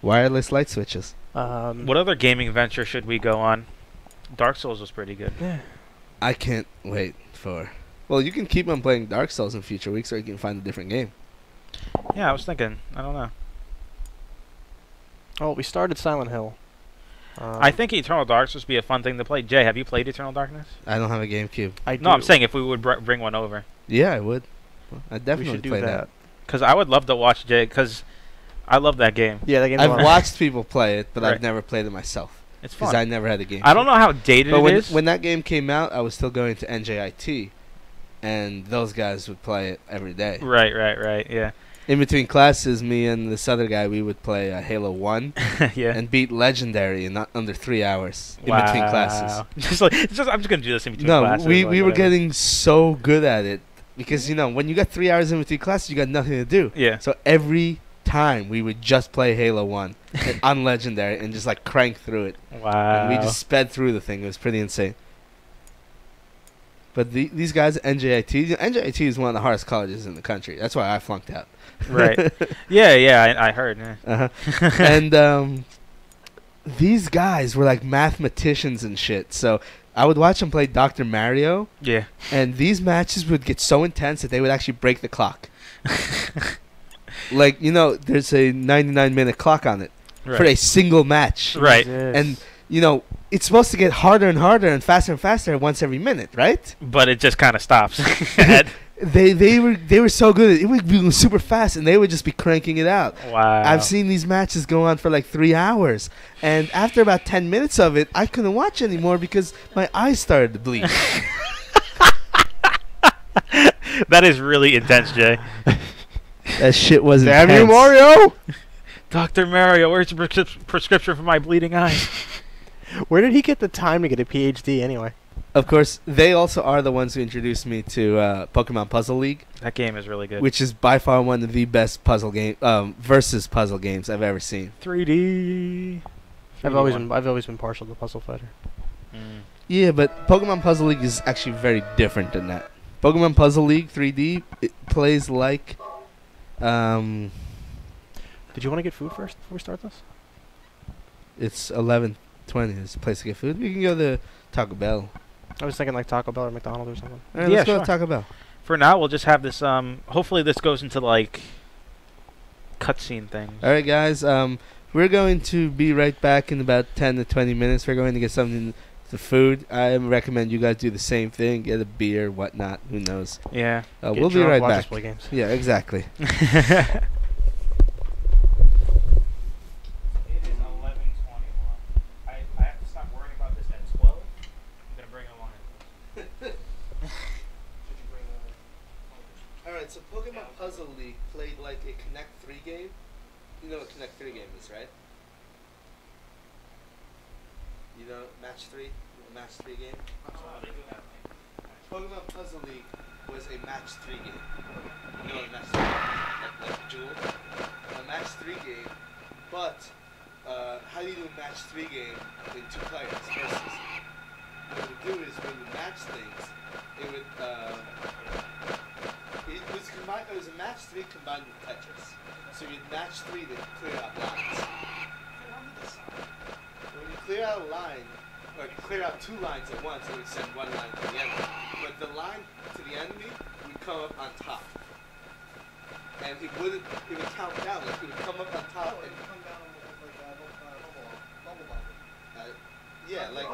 Wireless light switches. What other gaming venture should we go on? Dark Souls was pretty good. Yeah. I can't wait for... Well, you can keep on playing Dark Souls in future weeks, or you can find a different game. Yeah, I was thinking. I don't know. Oh, we started Silent Hill. I think Eternal Darkness would be a fun thing to play. Jay, have you played Eternal Darkness? I don't have a GameCube. I do. No, I'm saying if we would bring one over. Yeah, I would. I we definitely should do play that. Because I would love to watch Jay, because I love that game. Yeah, that game's I've watched people play it, but I've Right. never played it myself. It's Because fun. I never had a GameCube. I don't know how dated But it when, is. when that game came out, I was still going to NJIT, and those guys would play it every day. Right, yeah. In between classes, me and this other guy, we would play Halo 1 Yeah. and beat Legendary in not under 3 hours in between classes. I'm just going to do this in between No, classes. we like, were whatever. getting so good at it because, you know, when you got 3 hours in between classes, you got nothing to do. Yeah. So every time we would just play Halo 1 on Legendary and just like crank through it. Wow. And we just sped through the thing. It was pretty insane. But these guys at NJIT, NJIT is one of the hardest colleges in the country. That's why I flunked out. Right. Yeah, I heard. Yeah. Uh-huh. And these guys were like mathematicians and shit. So I would watch them play Dr. Mario, Yeah. and these matches would get so intense that they would actually break the clock. Like, you know, there's a 99-minute clock on it Right. for a single match. Right. Jesus. And, you know, it's supposed to get harder and harder and faster once every minute, right? But it just kind of stops. They were so good. It would be super fast, and they would just be cranking it out. Wow. I've seen these matches go on for like 3 hours, and after about 10 minutes of it, I couldn't watch anymore because my eyes started to bleed. That is really intense, Jay. That shit was Damn intense. you, Mario! Dr. Mario, where's your prescription for my bleeding eyes? Where did he get the time to get a PhD anyway? Of course, they also are the ones who introduced me to Pokemon Puzzle League, That game is really good. which is by far one of the best puzzle game versus puzzle games I've ever seen. 3D. I've always been partial to Puzzle Fighter. Mm. Yeah, but Pokemon Puzzle League is actually very different than that. Pokemon Puzzle League 3D, it plays like Did you want to get food first before we start this? it's 11:20. There's a place to get food. We can go to Taco Bell. I was thinking like Taco Bell or McDonald's or something. All right, Yeah, let's go sure. to Taco Bell. For now, we'll just have this. Hopefully, this goes into like cutscene things. All right, guys. We're going to be right back in about 10 to 20 minutes. We're going to get something to food. I recommend you guys do the same thing. Get a beer, whatnot. Who knows? Yeah. Get We'll be drunk, right watch us back. play games. Yeah, exactly. It is 11:21. I have to stop worrying about this at 12. I'm gonna bring along. All right, so Pokemon Puzzle League played like a Connect 3 game. You know what Connect 3 game is, right? You know Match 3? A Match 3 game? Pokemon Puzzle League was a Match 3 game. You know what a Match 3 game is? Like Duel? A Match 3 game, but how do you do a Match 3 game in 2 players versus? What it would do is when you match things, it would it was a match 3 combined with Tetris. So you'd match 3 to clear out lines. When you clear out a line, or clear out 2 lines at once, it would send 1 line to the enemy. But the line to the enemy would come up on top. And it would count down, like it would come up on top and yeah, like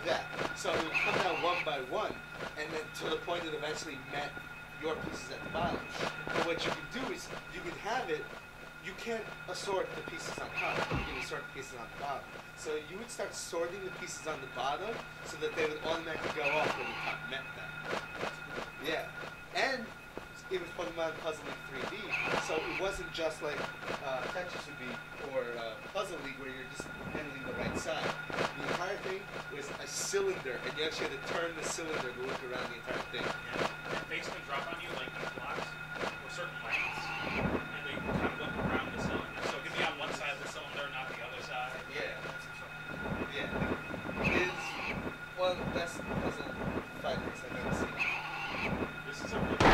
that. So it would come down 1 by 1, and then to the point it eventually met your pieces at the bottom. But what you can do is you can have it. You can't assort the pieces on top. You can assort the pieces on the bottom. So you would start sorting the pieces on the bottom so that they would automatically go off when the top met them. Yeah, and it was Pokemon Puzzle League 3D, so it wasn't just like Tetris would be or Puzzle League where you're just handling the right side. The entire thing was a cylinder, and you actually had to turn the cylinder to look around the entire thing. Yeah. And basically drop on you like these blocks or certain lengths, and they kind of look around the cylinder. So it could be on one side of the cylinder, not the other side. Yeah. Yeah. It's one of the best puzzle fighters I've ever seen. This is a really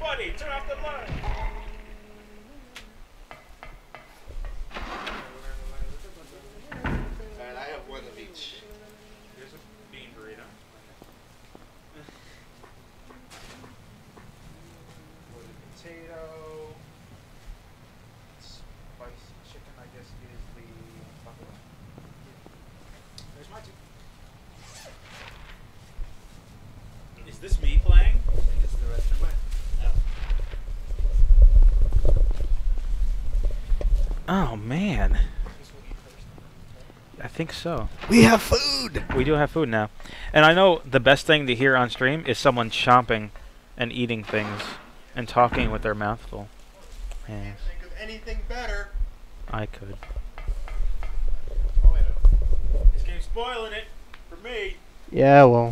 buddy, turn off the light. Alright, I have one of each. Here's a bean burrito. With a potato. Spicy chicken, I guess, is the buffalo. There's my two. Is this me playing? I think it's the rest of mine. Oh man. I think so. We have food! We do have food now. And I know the best thing to hear on stream is someone chomping and eating things and talking with their mouth full. Yes, Think of anything better. I could. Oh, wait, This game's spoiling it for me. Yeah, well.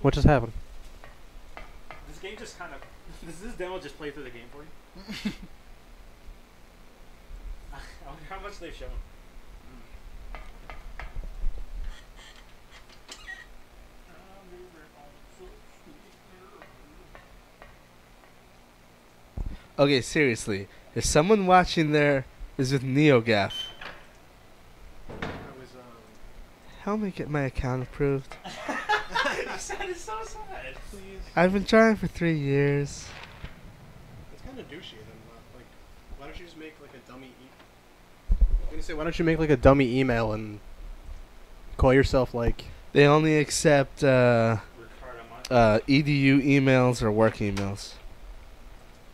What just happened? This game just kind of. Does this demo just play through the game for you? I wonder how much they've shown. Okay, seriously. If someone watching there is with NeoGaf, I was, help me get my account approved. You sounded so sad. please. I've been trying for 3 years. It's kind of douchey. Then, like, why don't you just make like a dummy? I'm gonna say, why don't you make like a dummy email and call yourself like? They only accept Ricardo Montt. EDU emails or work emails.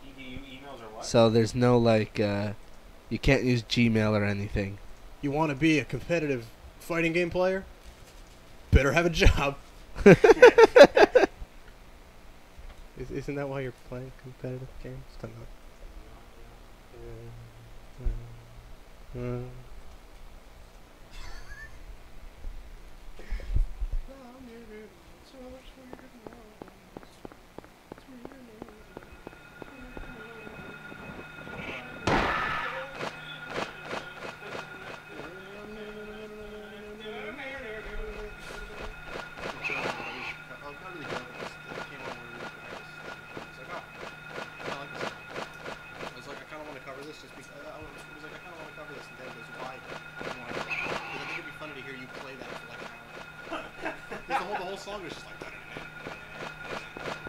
EDU emails or what? So there's no like, you can't use Gmail or anything. You want to be a competitive fighting game player? Better have a job. Isn't that why you're playing competitive games? Don't know. The whole song was just like that.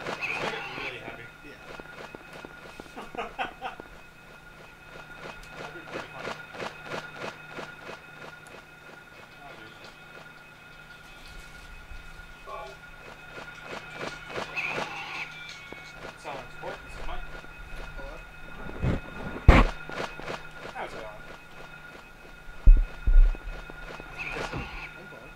Just make it really happy. Yeah. That'd be pretty fun. Solid support. This is Mike. Hello? How's it going? I'm fine.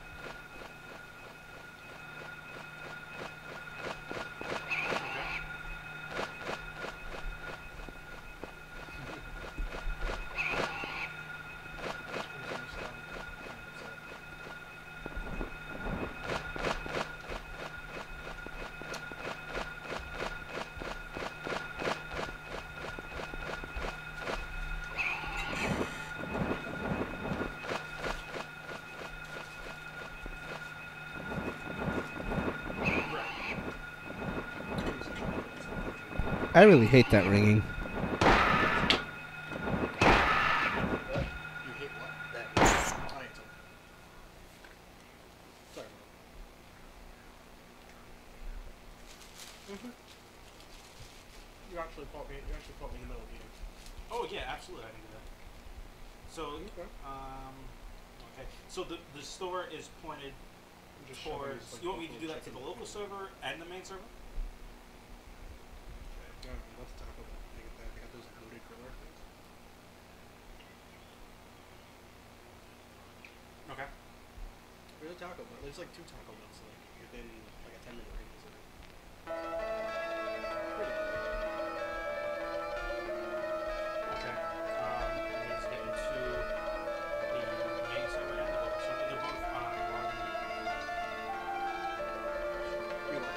I really hate that ringing. You hate what? That. Oh, yeah, it's okay. Sorry. You actually caught me. You actually caught me in the middle of eating. Oh yeah, absolutely. I can do that. So, Okay. okay. So the store is pointed I'm just shoving towards. these, like, You want me to do buffalo that to the chicken local things. server and the main server? Yeah, let's talk about that. They got those loaded griller things. Okay. There's a Taco Bell. There's like 2 Taco Bells like within like a 10-minute radius of it. Pretty good. Okay. Let's get into the main server and the local server. They're both logged in. You are.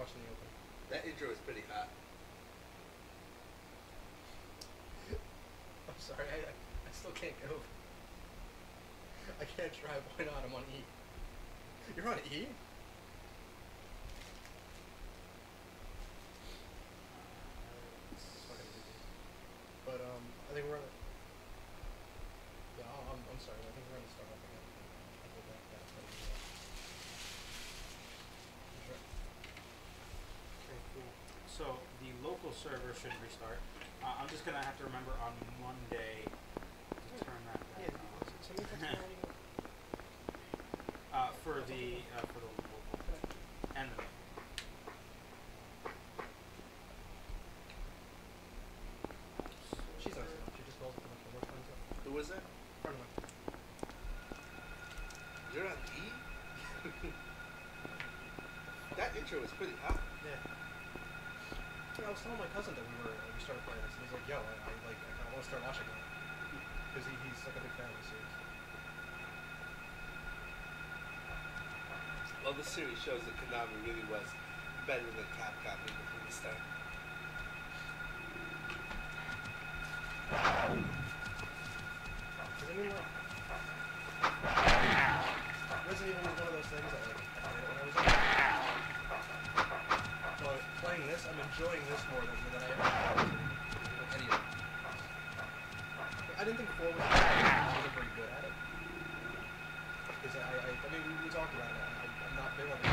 watching the open. That intro is pretty hot. I'm sorry, I still can't get over. I can't drive. Why not? I'm on E. You're on E? It's fucking ridiculous. But I think we're. Yeah, I'm sorry. I think we're gonna start off again. I think that's gonna be sure. Okay, cool. So the local server should restart. I'm just gonna have to remember on Monday to turn that back on. For the local and the She's nice enough. She just calls me when we're friends. Who was that? Friend of mine. You're on E? That intro was pretty hot. Yeah. I was telling my cousin that we started playing this, and he's like, "Yo, I kind of want to start watching it," because he's like a big fan of the series. Well, this series shows that Konami really was better than Capcom even from the start. Because I mean, like, Resident Evil was one of those things that like I played it when I was young. But playing this, I'm enjoying this more than I ever played like any of it. I didn't think 4 was very good at it. Because I mean, we talked about it. I'm not big on it.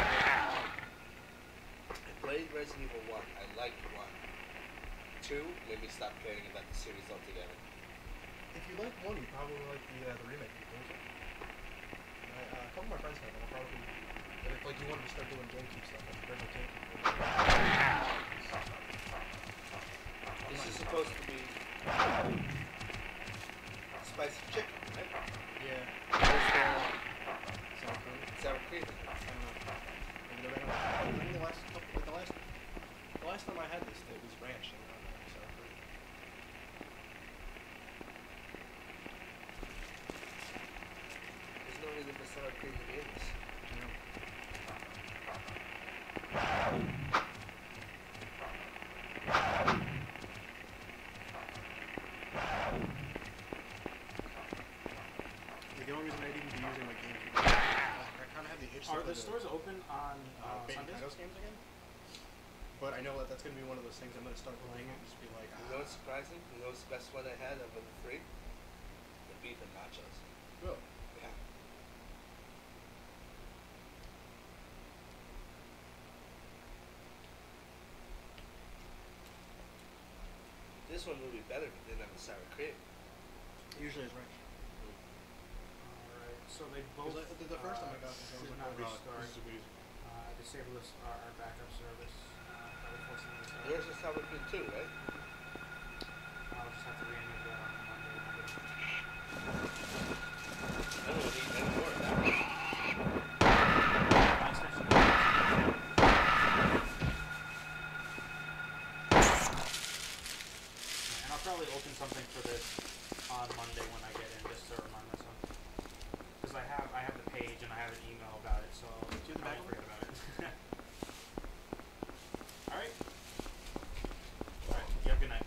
I played Resident Evil 1. I liked 1. 2 made me stop caring about the series altogether. If you like 1, you probably like the remake. A couple of my friends have it. I'll probably. And if like you wanted to start doing GameCube stuff, like the original GameCube. This is supposed to be spicy chicken, right? Yeah. Where's the Sour cream. sour cream? I don't know. Maybe they ran out. I think the last time I had this, it was ranch and sour cream. There's no reason for sour cream to be in this. The only reason I'd even be using my GameCube, I kind of have the itch. Are the stores open on Sundays? Those games again? But I know that that's going to be one of those things I'm going to start playing and just be like, You know what's surprising? You know what's the best one I had of the 3? The beef and nachos. Really? Yeah. This one would be better if it didn't have the sour cream. Usually it's ranch. Alright, so they both. The first time I got this, I was should like, not oh, restart. this is weird. Disable this our backup service. Probably forcing them to restart. Yours is sour cream too, right? I'll just have to re-enable that on Monday. I don't need any more of that. My extension. And I'll probably open something for this on Monday when I get in, just to remind myself. Because I have the page and I have an email about it, so I'll Do the back forget about it. Alright. Alright, you have a good night.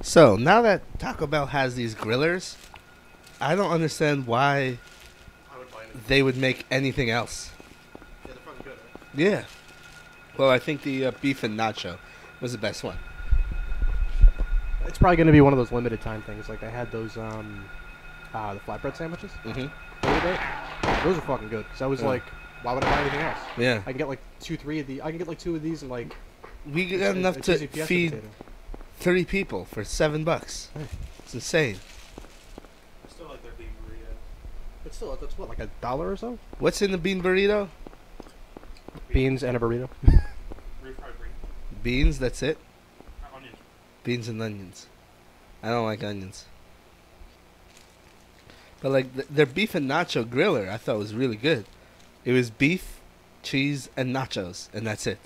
So, now that Taco Bell has these grillers, I don't understand why I would buy it. they would make anything else. Yeah, they're fucking good, right? Yeah. Well, I think the beef and nacho was the best one. It's probably going to be one of those limited time things. Like I had those, the flatbread sandwiches. Mm-hmm. Those are fucking good. Because I was Yeah. like, why would I buy anything else? Yeah. I can get like 2 of these and like. We got enough it's to easy Fiesta feed potato. 30 people for $7. Hey. It's insane. I still like their beef burrito. But still, that's what, like $1 or so? What's in the bean burrito? Beans and a burrito. Refried green. Beans, that's it? Onions. Beans and onions. I don't like onions. But like their beef and nacho griller, I thought was really good. It was beef, cheese, and nachos, and that's it.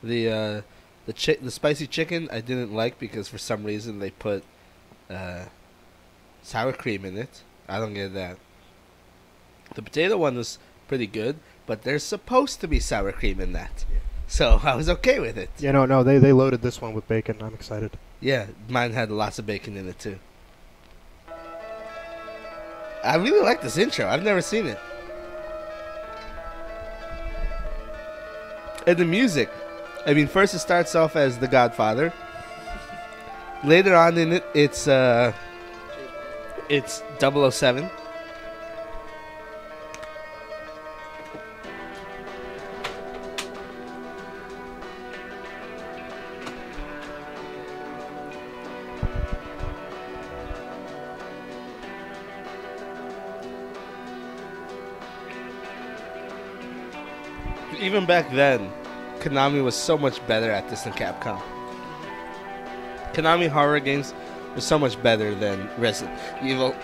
The The spicy chicken I didn't like because for some reason they put sour cream in it. I don't get that. The potato one was pretty good, but there's supposed to be sour cream in that. Yeah. So I was okay with it. Yeah, no, they loaded this one with bacon. I'm excited. Yeah, mine had lots of bacon in it too. I really like this intro. I've never seen it. And the music. I mean, first it starts off as The Godfather. Later on in it, it's 007. Even back then, Konami was so much better at this than Capcom. Konami horror games were so much better than Resident Evil.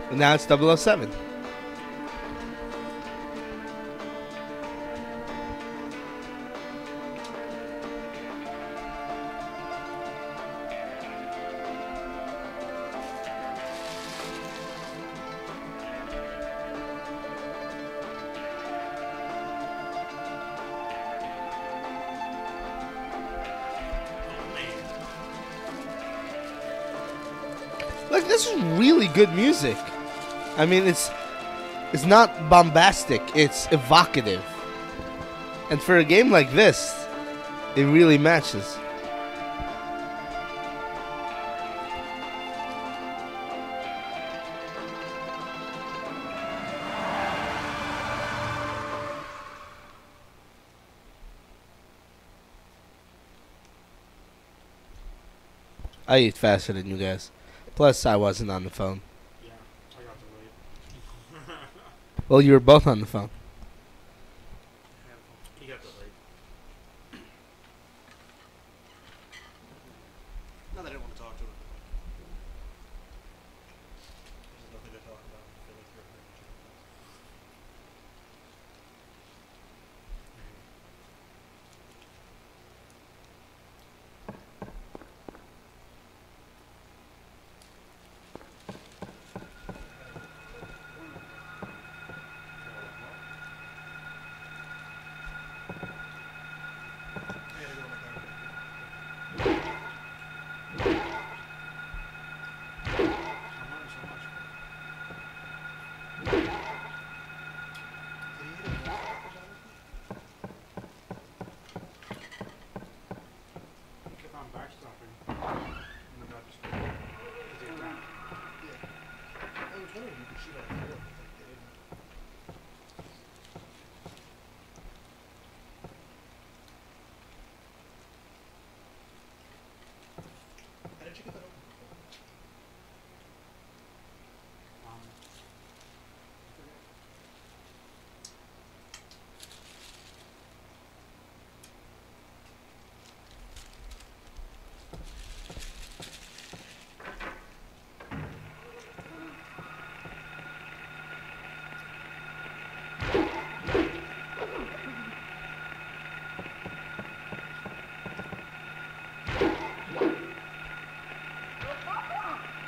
And now it's 007. Like, this is really good music. I mean, it's not bombastic, it's evocative. And for a game like this, it really matches. I eat faster than you guys. Plus, I wasn't on the phone. Yeah, I got delayed. Well, you were both on the phone. He got delayed. Not that I didn't want to talk to him. There's nothing to talk about. I feel like you're very much in the I learned so much. He kept on backstopping. And the guy just is he around? I was wondering if you could shoot on the floor, but they didn't. How did you get that open? I forget.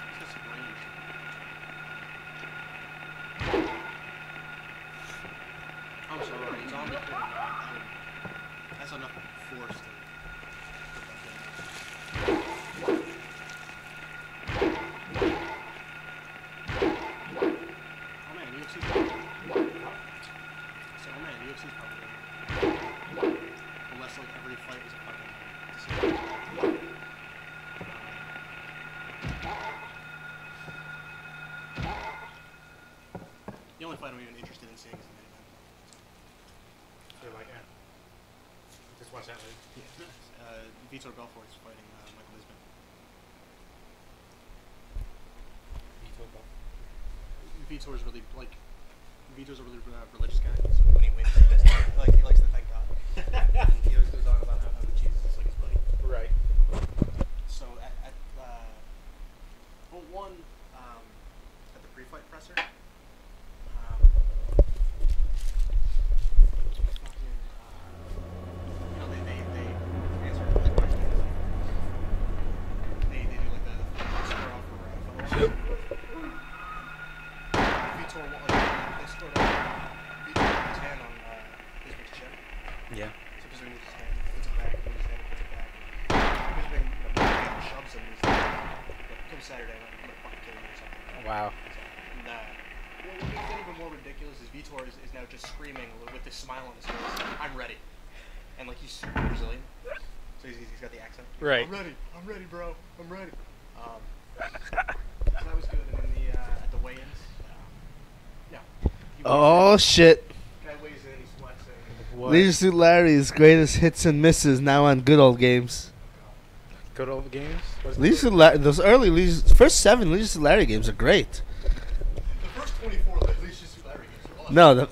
It's just range. I'm sorry, it's on the kid. That's enough force to Oh man, UFC's probably So oh man, UFC's probably unless like every fight was a fucking fight I'm even interested in seeing is the main event. So like, just watch that later. Yeah. Vitor Belfort is fighting Michael Bisping. Vitor's really like. Vitor's a really religious guy. So when he wins, he likes to thank God. And he always goes on about how Jesus is like his buddy. Right. So at the pre-fight presser, they answer the questions. They do like the square off for photos. Vitor, they scored off. Vitor put his hand on Bisping's chin. Yeah. So Bisping moves his hand, puts it back, moves his hand, puts it back. Bisping shoves him. He's like, come Saturday, I'm gonna fucking kill you or something. Wow. And, what makes it even more ridiculous is Vitor is now just screaming with this smile on his face, I'm ready. And like he's super Brazilian, so he's got the accent. Right. I'm ready, bro. I'm ready. So that was good. And then at the weigh-ins, yeah. Oh shit! Guy weighs in, he's flexing. What? Leisure Suit Larry's greatest hits and misses now on Good Old Games. Good old games. Leisure Suit those early first 7 Leisure Suit Larry games are great. The first 24 Leisure Suit Larry games are awesome. No,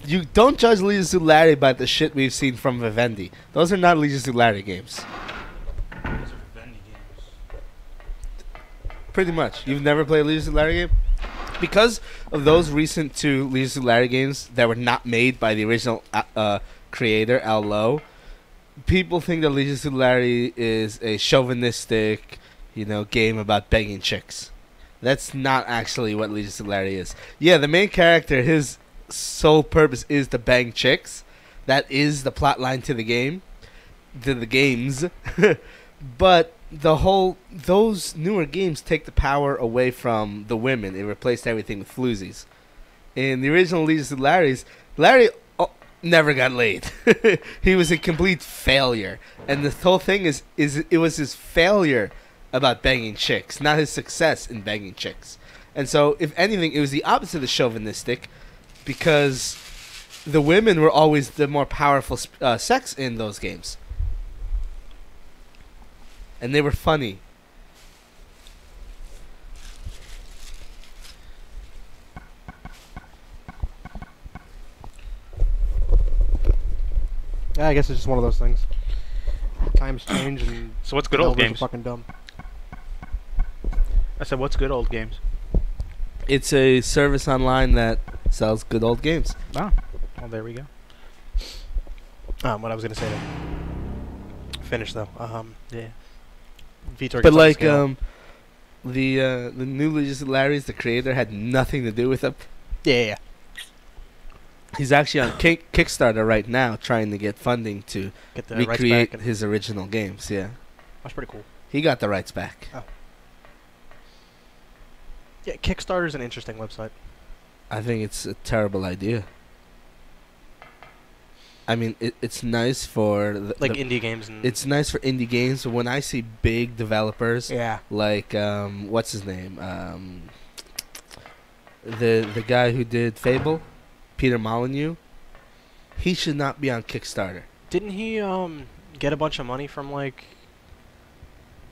you don't judge Leisure Suit Larry by the shit we've seen from Vivendi. Those are not Leisure Suit Larry games. Those are Vivendi games. Pretty much. You've never played a Leisure Suit Larry game? Because of those recent 2 Leisure Suit Larry games that were not made by the original creator, Al Lowe, people think that Leisure Suit Larry is a chauvinistic, game about banging chicks. That's not actually what Leisure Suit Larry is. Yeah, the main character, his sole purpose is to bang chicks. That is the plot line to the game, to the games. But those newer games take the power away from the women. It replaced everything with floozies. In the original Leisure Suit Larry never got laid. He was a complete failure. And the whole thing is it was his failure about banging chicks, not his success in banging chicks. And so, if anything, it was the opposite of chauvinistic, because the women were always the more powerful sex in those games. And they were funny. Yeah, I guess it's just one of those things. Times change and So what's good old elders are games? fucking dumb. I said, what's good old games? It's a service online that sells good old games. Oh, well, there we go. What I was gonna say to finish though. Yeah. Vitor But gets like upscale. the new Leisure Suit Larry's, the creator had nothing to do with it. Yeah. He's actually on Kickstarter right now, trying to get funding to Get the rights recreate back. And his original games. Yeah, that's pretty cool. he got the rights back. Oh. Yeah, Kickstarter's an interesting website. I think it's a terrible idea. I mean, it's nice for Indie games and it's nice for indie games, but when I see big developers yeah. like what's his name, the guy who did Fable, Peter Molyneux, he should not be on Kickstarter. Didn't he get a bunch of money from like?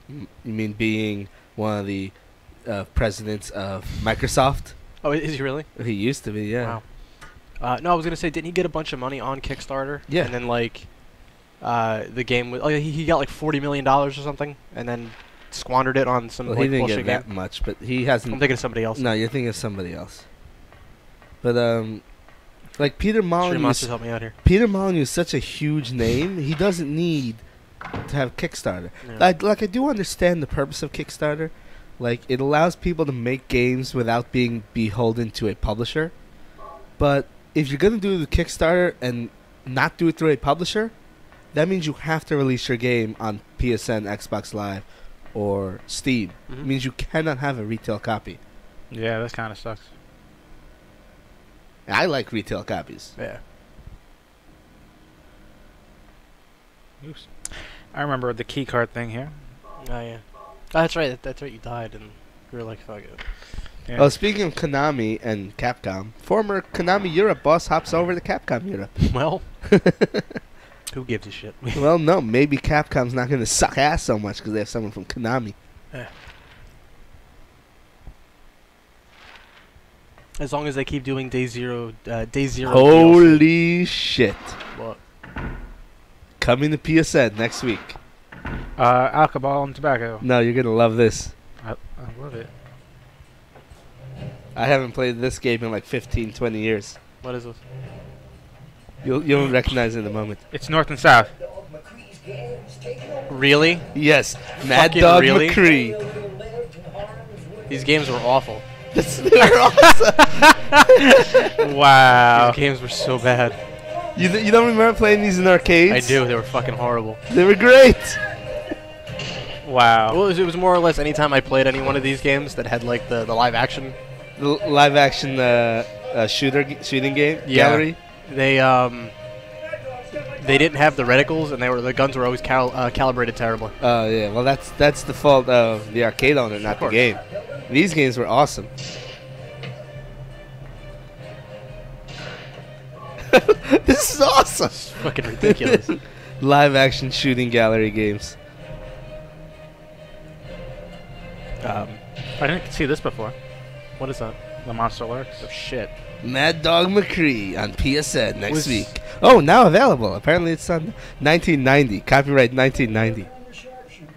You mean being one of the presidents of Microsoft? Oh, is he really? He used to be, yeah. Wow. No, I was gonna say, didn't he get a bunch of money on Kickstarter? Yeah. And then like, the game was he got like $40 million or something, and then squandered it on some Well, like he didn't bullshit get that game. much, but he hasn't. I'm thinking of somebody else. No, you're thinking of somebody else. But like Peter Stream Molyneux. Monsters, help me out here. Peter Molyneux is such a huge name. He doesn't need to have Kickstarter. Yeah. I do understand the purpose of Kickstarter. Like, it allows people to make games without being beholden to a publisher. But if you're gonna do the Kickstarter and not do it through a publisher, that means you have to release your game on PSN, Xbox Live, or Steam. Mhm. It means you cannot have a retail copy. Yeah, that kind of sucks. I like retail copies. Yeah. Oops. I remember the key card thing here. Oh yeah. Oh, that's right. That's right. You died, and you were like, "Fuck it." Yeah. Oh, speaking of Konami and Capcom, former Konami Europe boss hops over to Capcom Europe. Well, who gives a shit? Well, no, maybe Capcom's not going to suck ass so much because they have someone from Konami. As long as they keep doing Day Zero DLC. Holy shit. What? Coming to PSN next week. Alcohol and tobacco. No, you're going to love this. I love it. I haven't played this game in like 15, 20 years. What is this? You'll recognize it in a moment. It's North and South. Really? Yes, Mad Fucking Dog really? McCree. These games were awful. They're awesome. Wow. These games were so bad. You don't remember playing these in arcades? I do. They were fucking horrible. They were great. Wow. Well, it was more or less anytime I played any one of these games that had like the live action. The live action shooting game Yeah. gallery. They didn't have the reticles, and the guns were always calibrated terribly. Oh yeah, well that's the fault of the arcade owner, not the course. game. These games were awesome. This is awesome. It's fucking ridiculous. Live action shooting gallery games. I didn't see this before. What is that? The Monster Lurks. Oh shit. Mad Dog McCree on PSN next Was- week. Oh, now available. Apparently it's on 1990. Copyright 1990.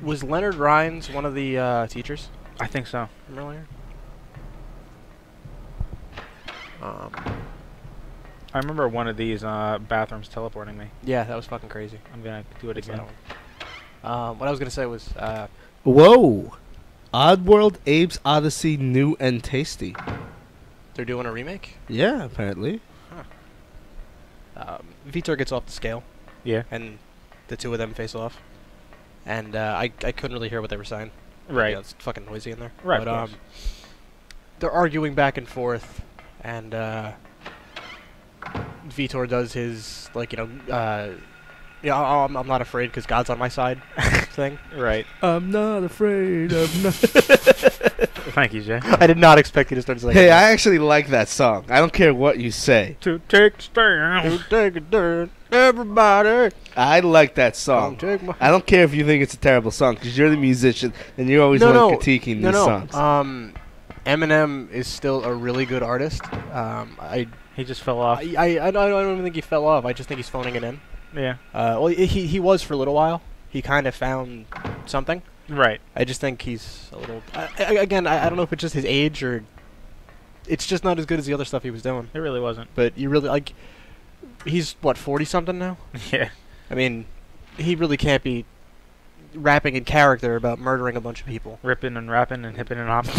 Was Leonard Rhines one of the teachers I think so. from earlier? I remember one of these bathrooms teleporting me. Yeah, that was fucking crazy. I'm gonna do it What's again. that one? What I was gonna say was Whoa. Oddworld Abe's Odyssey New and Tasty. they're doing a remake. Yeah, apparently. Vitor gets off the scale, Yeah. and the two of them face off. And I couldn't really hear what they were saying. Right. Yeah, it's fucking noisy in there. Right, But of course. they're arguing back and forth, and Vitor does his I'm not afraid because God's on my side thing. Right. I'm not afraid of no. Thank you, Jay. I did not expect you to start saying. Hey, that. I actually like that song. I don't care what you say. To take stand. Take a turn, everybody. I like that song. Take my I don't care if you think it's a terrible song because you're the musician and you're always critiquing these songs. Eminem is still a really good artist. He just fell off. I don't even think he fell off. I just think he's phoning it in. Yeah. Well, he was for a little while. He kind of found something. Right. I just think he's a little. I don't know if it's just his age or it's just not as good as the other stuff he was doing. It really wasn't. But you really like. He's what 40 something now. Yeah. I mean, he really can't be rapping in character about murdering a bunch of people Ripping and rapping and hipping and hopping.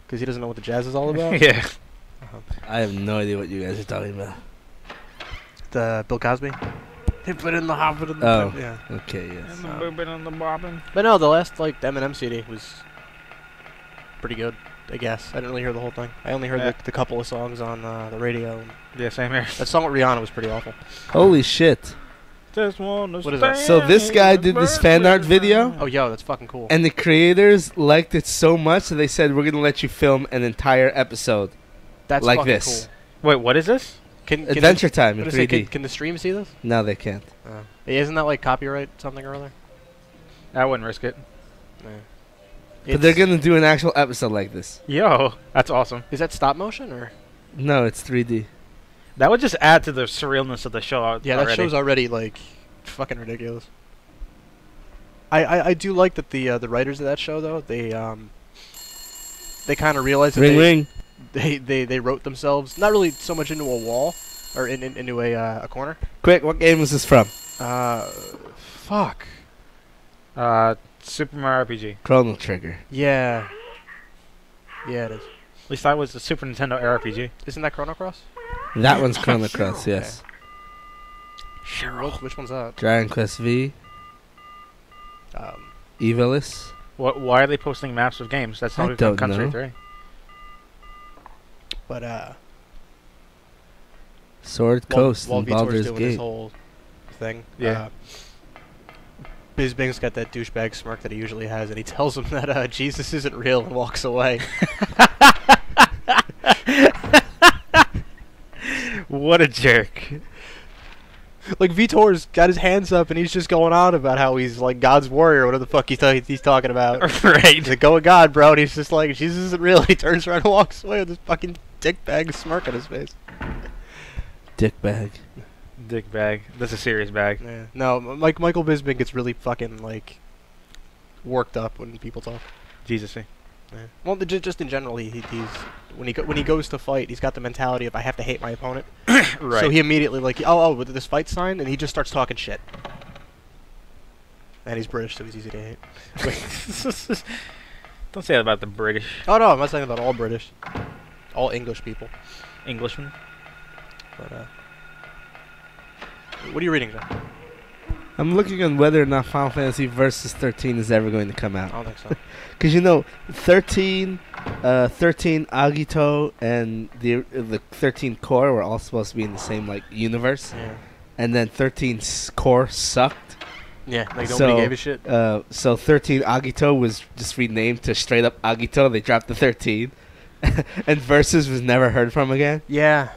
because he doesn't know what the jazz is all about. Yeah. I have no idea what you guys are talking about. The Bill Cosby. Hip it in the hop it in the Oh. yeah. Okay, yes. And the boobing and the bobbing. But no, the last Eminem CD was pretty good. I guess I didn't really hear the whole thing. I only heard Yeah. the couple of songs on the radio. Yeah, same here. That song with Rihanna was pretty awful. Holy shit. Just wanna What is that? So this guy did this fan art video? Oh, yo, that's fucking cool. And the creators liked it so much that they said, we're going to let you film an entire episode That's like fucking this. Wait, what is this? Cool. Can Adventure Time in what did I say, 3D. can the stream see this? No, they can't. Isn't that like copyright something or other? I wouldn't risk it. But they're going to do an actual episode like this. Yo, that's awesome. Is that stop motion or? No, it's 3D. That would just add to the surrealness of the show. Yeah, that show's already like fucking ridiculous. I do like that the writers of that show though they kind of realized that Ring, ring. they wrote themselves not really so much into a wall or into a corner. Quick, what game is this from? Fuck. Super Mario RPG. Chrono Trigger. Yeah. Yeah, it is. At least that was the Super Nintendo RPG. Isn't that Chrono Cross? That one's Chrono Cross, yes. Which one's that? Dragon Quest V. Evilis. Why are they posting maps of games? That's I not don't Country know. 3. But Sword Coast while and Vitor's Baldur's doing his Gate. whole thing. Yeah. Bisbing's got that douchebag smirk that he usually has, and he tells him that Jesus isn't real and walks away. What a jerk. Like, Vitor's got his hands up, and he's just going on about how he's, like, God's warrior, whatever the fuck he's talking about. Right. He's like, go with God, bro. And he's just like, Jesus isn't real. He turns around and walks away with this fucking dickbag smirk on his face. Dick bag. Dick bag. That's a serious bag. Yeah. No, Michael Bisping gets really fucking, like, worked up when people talk. Jesus-y. Yeah. Well, just in general, he's when he goes to fight, he's got the mentality of I have to hate my opponent. Right. So he immediately like, with this fight sign, and he just starts talking shit. And he's British, so he's easy to hate. Don't say that about the British. Oh no, I'm not saying about all British, all English people. Englishmen. But what are you reading, John? I'm looking on whether or not Final Fantasy Versus 13 is ever going to come I out. don't think so. Because 13, 13 Agito, and the 13 Core were all supposed to be in the same like universe, Yeah. and then 13 Core sucked. Yeah, like nobody So, gave a shit. So 13 Agito was just renamed to straight up Agito. They dropped the 13, and Versus was never heard from again. Yeah.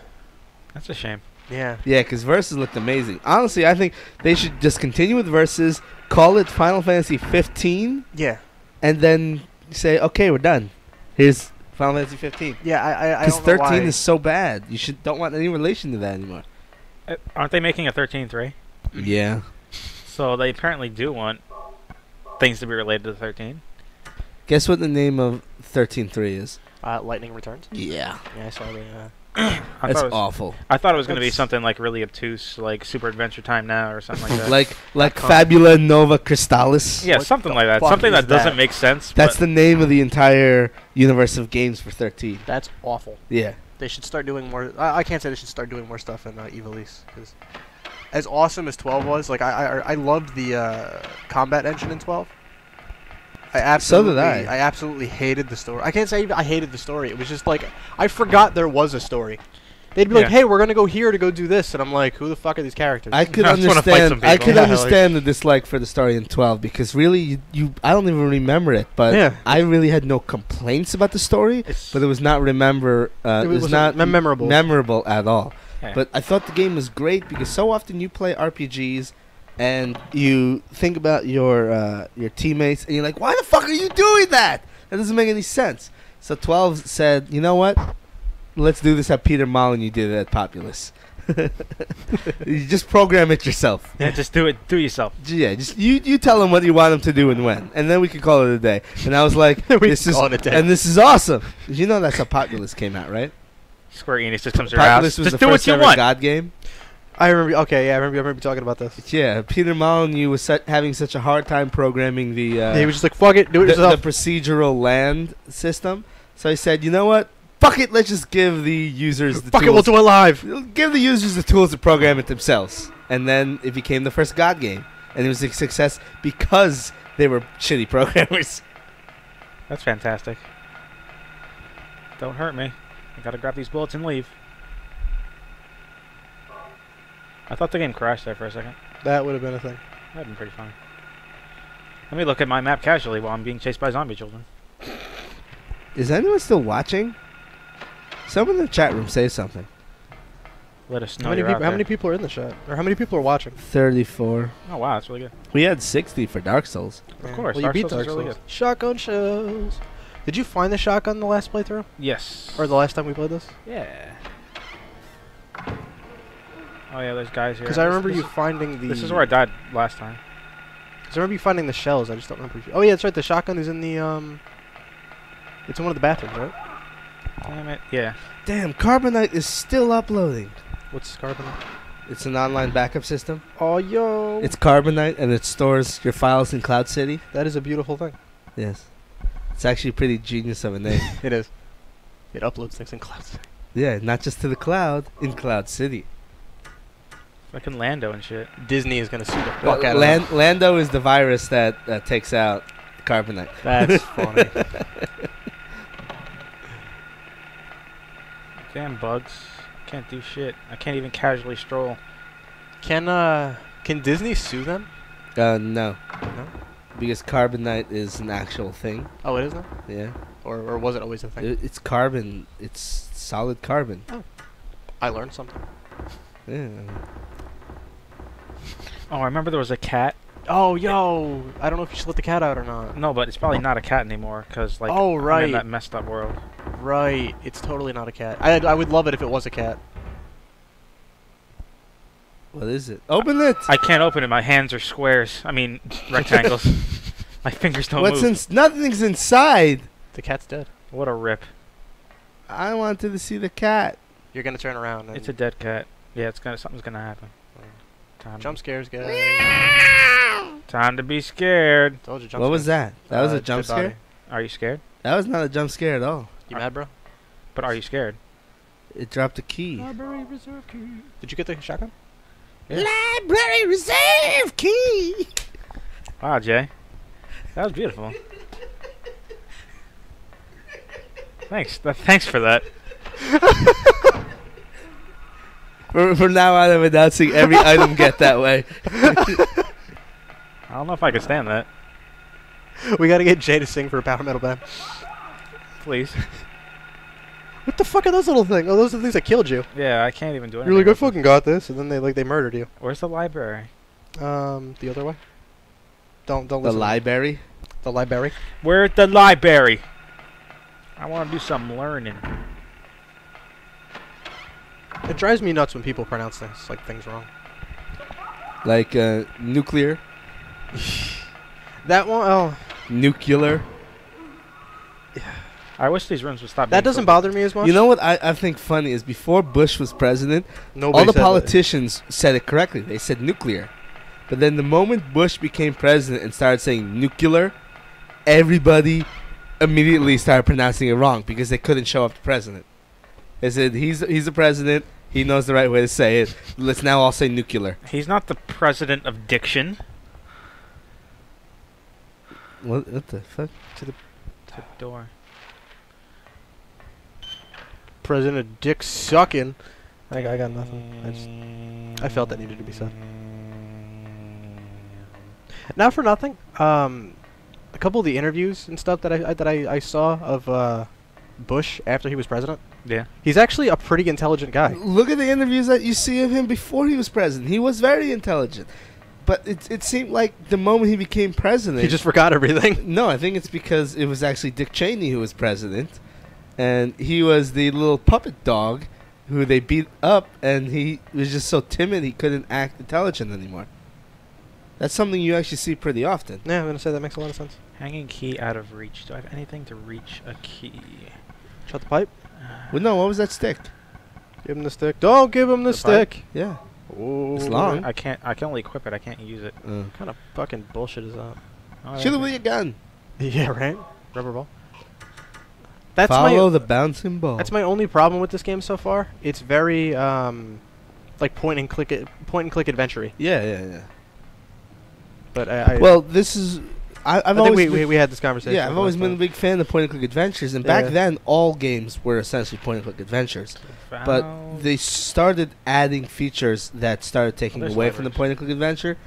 That's a shame. Yeah. Yeah, because Versus looked amazing. Honestly, I think they should just continue with Versus, call it Final Fantasy 15, Yeah. and then say, okay, we're done. Here's Final Fantasy 15. Yeah, I Because don't know 13 why. is so bad. You don't want any relation to that anymore. Aren't they making a 13-3? Yeah. So they apparently do want things to be related to 13. Guess what the name of 13.3 is? Lightning Returns. Yeah. Yeah, I saw the. I That's thought it was, awful. I thought it was going to be That's- something like really obtuse, like Super Adventure Time Now or something like that. like Iconic. Fabula Nova Crystallis. Yeah, What something the like that. fuck Something is that doesn't that? make sense. That's but the name of the entire universe of games for 13. That's awful. Yeah. They should start doing more. I can't say they should start doing more stuff in Ivalice, because as awesome as 12 was, like I loved the combat engine in 12. I absolutely, I. I absolutely hated the story. I can't say I hated the story. It was just like I forgot there was a story. They'd be like, Yeah. "Hey, we're gonna go here to go do this," and I'm like, "Who the fuck are these characters?" I could I just wanna fight some understand. I people. could Yeah, understand the dislike for the story in 12 because really, I don't even remember it, but Yeah. I really had no complaints about the story. It's, But it was not it was not memorable. memorable at all. yeah. But I thought the game was great because so often you play RPGs and you think about your teammates and you're like, why the fuck are you doing that? That doesn't make any sense. So 12 said, you know what? Let's do this at Peter Molyneux did it at Populous. You just program it yourself. yeah, just do it. Do it yourself. Yeah, just you tell them what you want them to do and when, and then we can call it a day. And I was like, this is call it a day. and this is awesome. You know that's how Populous came out, right? Square Enix just comes to your house. Populous was Just the do what first you ever want. God game. I remember. Okay, yeah, I remember talking about this. Yeah, Peter Molyneux was having such a hard time programming the he was just like, "Fuck it, do it the yourself." procedural land system. So he said, you know what? Fuck it, let's just give the users the Fuck it, we'll tools. do it live. Give the users the tools to program it themselves. And then it became the first God game. And it was a success because they were shitty programmers. That's fantastic. Don't hurt me. I gotta grab these bullets and leave. I thought the game crashed there for a second. That would have been a thing. That'd been pretty fun. Let me look at my map casually while I'm being chased by zombie children. Is anyone still watching? Someone in the chat room say something. Let us know. How many you're people? out How there. many people are in the chat? Or how many people are watching? 34. Oh wow, that's really good. We had 60 for Dark Souls. Of course, Well, you Dark beat Souls is Dark really Souls. Shotgun shells. Did you find the shotgun the last playthrough, Yes. or the last time we played this? Yeah. Oh yeah, there's guys here. Because I remember This- you finding the. This is where I died last time. Because I remember you finding the shells. I just don't remember. Oh yeah, that's right. The shotgun is in the It's in one of the bathrooms, right? Damn it. Yeah. Damn, Carbonite is still uploading. What's carbon? It's an online backup system. Oh yo. It's Carbonite and it stores your files in Cloud City. That is a beautiful thing. Yes. It's actually pretty genius of a name. It is. It uploads things in clouds. Yeah, not just to the cloud, in Cloud City. Fucking Lando and shit. Disney is gonna sue the fuck out of them. Lando is the virus that takes out Carbonite. That's funny. Damn bugs. Can't do shit. I can't even casually stroll. Can Disney sue them? No. No. Because carbonite is an actual thing. Oh, it is now. Yeah. Or was it always a thing? It's carbon. It's solid carbon. I learned something. Yeah. Oh, I remember there was a cat. Oh, yo! I don't know if you should let the cat out or not. No, but it's probably not a cat anymore, because, like, Oh, I'm right. in that messed up world. Right. It's totally not a cat. I would love it if it was a cat. What is it? Open it. I can't open it. My hands are squares. I mean, rectangles. My fingers don't What's move. nothing's inside. The cat's dead. What a rip. I wanted to see the cat. You're gonna turn around. And It's a dead cat. Yeah, something's gonna happen. jump scares, guys. Time to be scared. Told you, jump What was scares. that? That was a Dead jump body. scare? Are you scared? That was not a jump scare at all. You mad, bro? But are you scared? It dropped a key. Library reserve key. Did you get the shotgun? Library reserve key. Wow, Jay. That was beautiful. Thanks. Thanks for that. From now on, I'm announcing every item get that way. I don't know if I can stand that. We gotta get Jay to sing for a power metal band. Please. What the fuck are those little things? Oh, those are the things that killed you. Yeah, I can't even do anything. You're like, I with this. fucking got this, and then they murdered you. Where's the library? The other way. Don't The listen. library. The library. Where's the library? I want to do some learning. It drives me nuts when people pronounce things wrong. Like nuclear. That one, oh, Nuclear. I wish these rooms would stop. that doesn't bother me as much. You know what I think funny is before Bush was president, Nobody all the said that. politicians said it correctly. They said nuclear. But then the moment Bush became president and started saying nuclear, everybody immediately started pronouncing it wrong because they couldn't show up the president. They said he's the president. He knows the right way to say it. Let's now all say nuclear. He's not the president of diction. What the fuck? To the door. President Dick sucking. I got nothing. I felt that needed to be said. Not for nothing. A couple of the interviews and stuff that I saw of Bush after he was president. Yeah. He's actually a pretty intelligent guy. Look at the interviews that you see of him before he was president. He was very intelligent. But it seemed like the moment he became president... He just forgot everything. No, I think it's because it was actually Dick Cheney who was president. And he was the little puppet dog who they beat up. And he was just so timid he couldn't act intelligent anymore. That's something you actually see pretty often. Yeah, I'm going to say that makes a lot of sense. Hanging key out of reach. Do I have anything to reach a key? Shut the pipe. Well, no, what was that stick? Give him the stick. Don't give him the The pipe? stick. Yeah. Ooh. It's long. I can only equip it. I can't use it. What kind of fucking bullshit is that? Oh, Shoot it yeah. with your gun. Yeah, right? Rubber ball. That's Follow my the bouncing ball. That's my only problem with this game so far. It's very like point and click adventure-y. Yeah. But I Well, this is... I've think always we had this conversation. Yeah, I've always been a big fan of point-and-click adventures, and Yeah. back then, all games were essentially point-and-click adventures. But they started adding features that started taking there's away from the libraries. point-and-click adventure,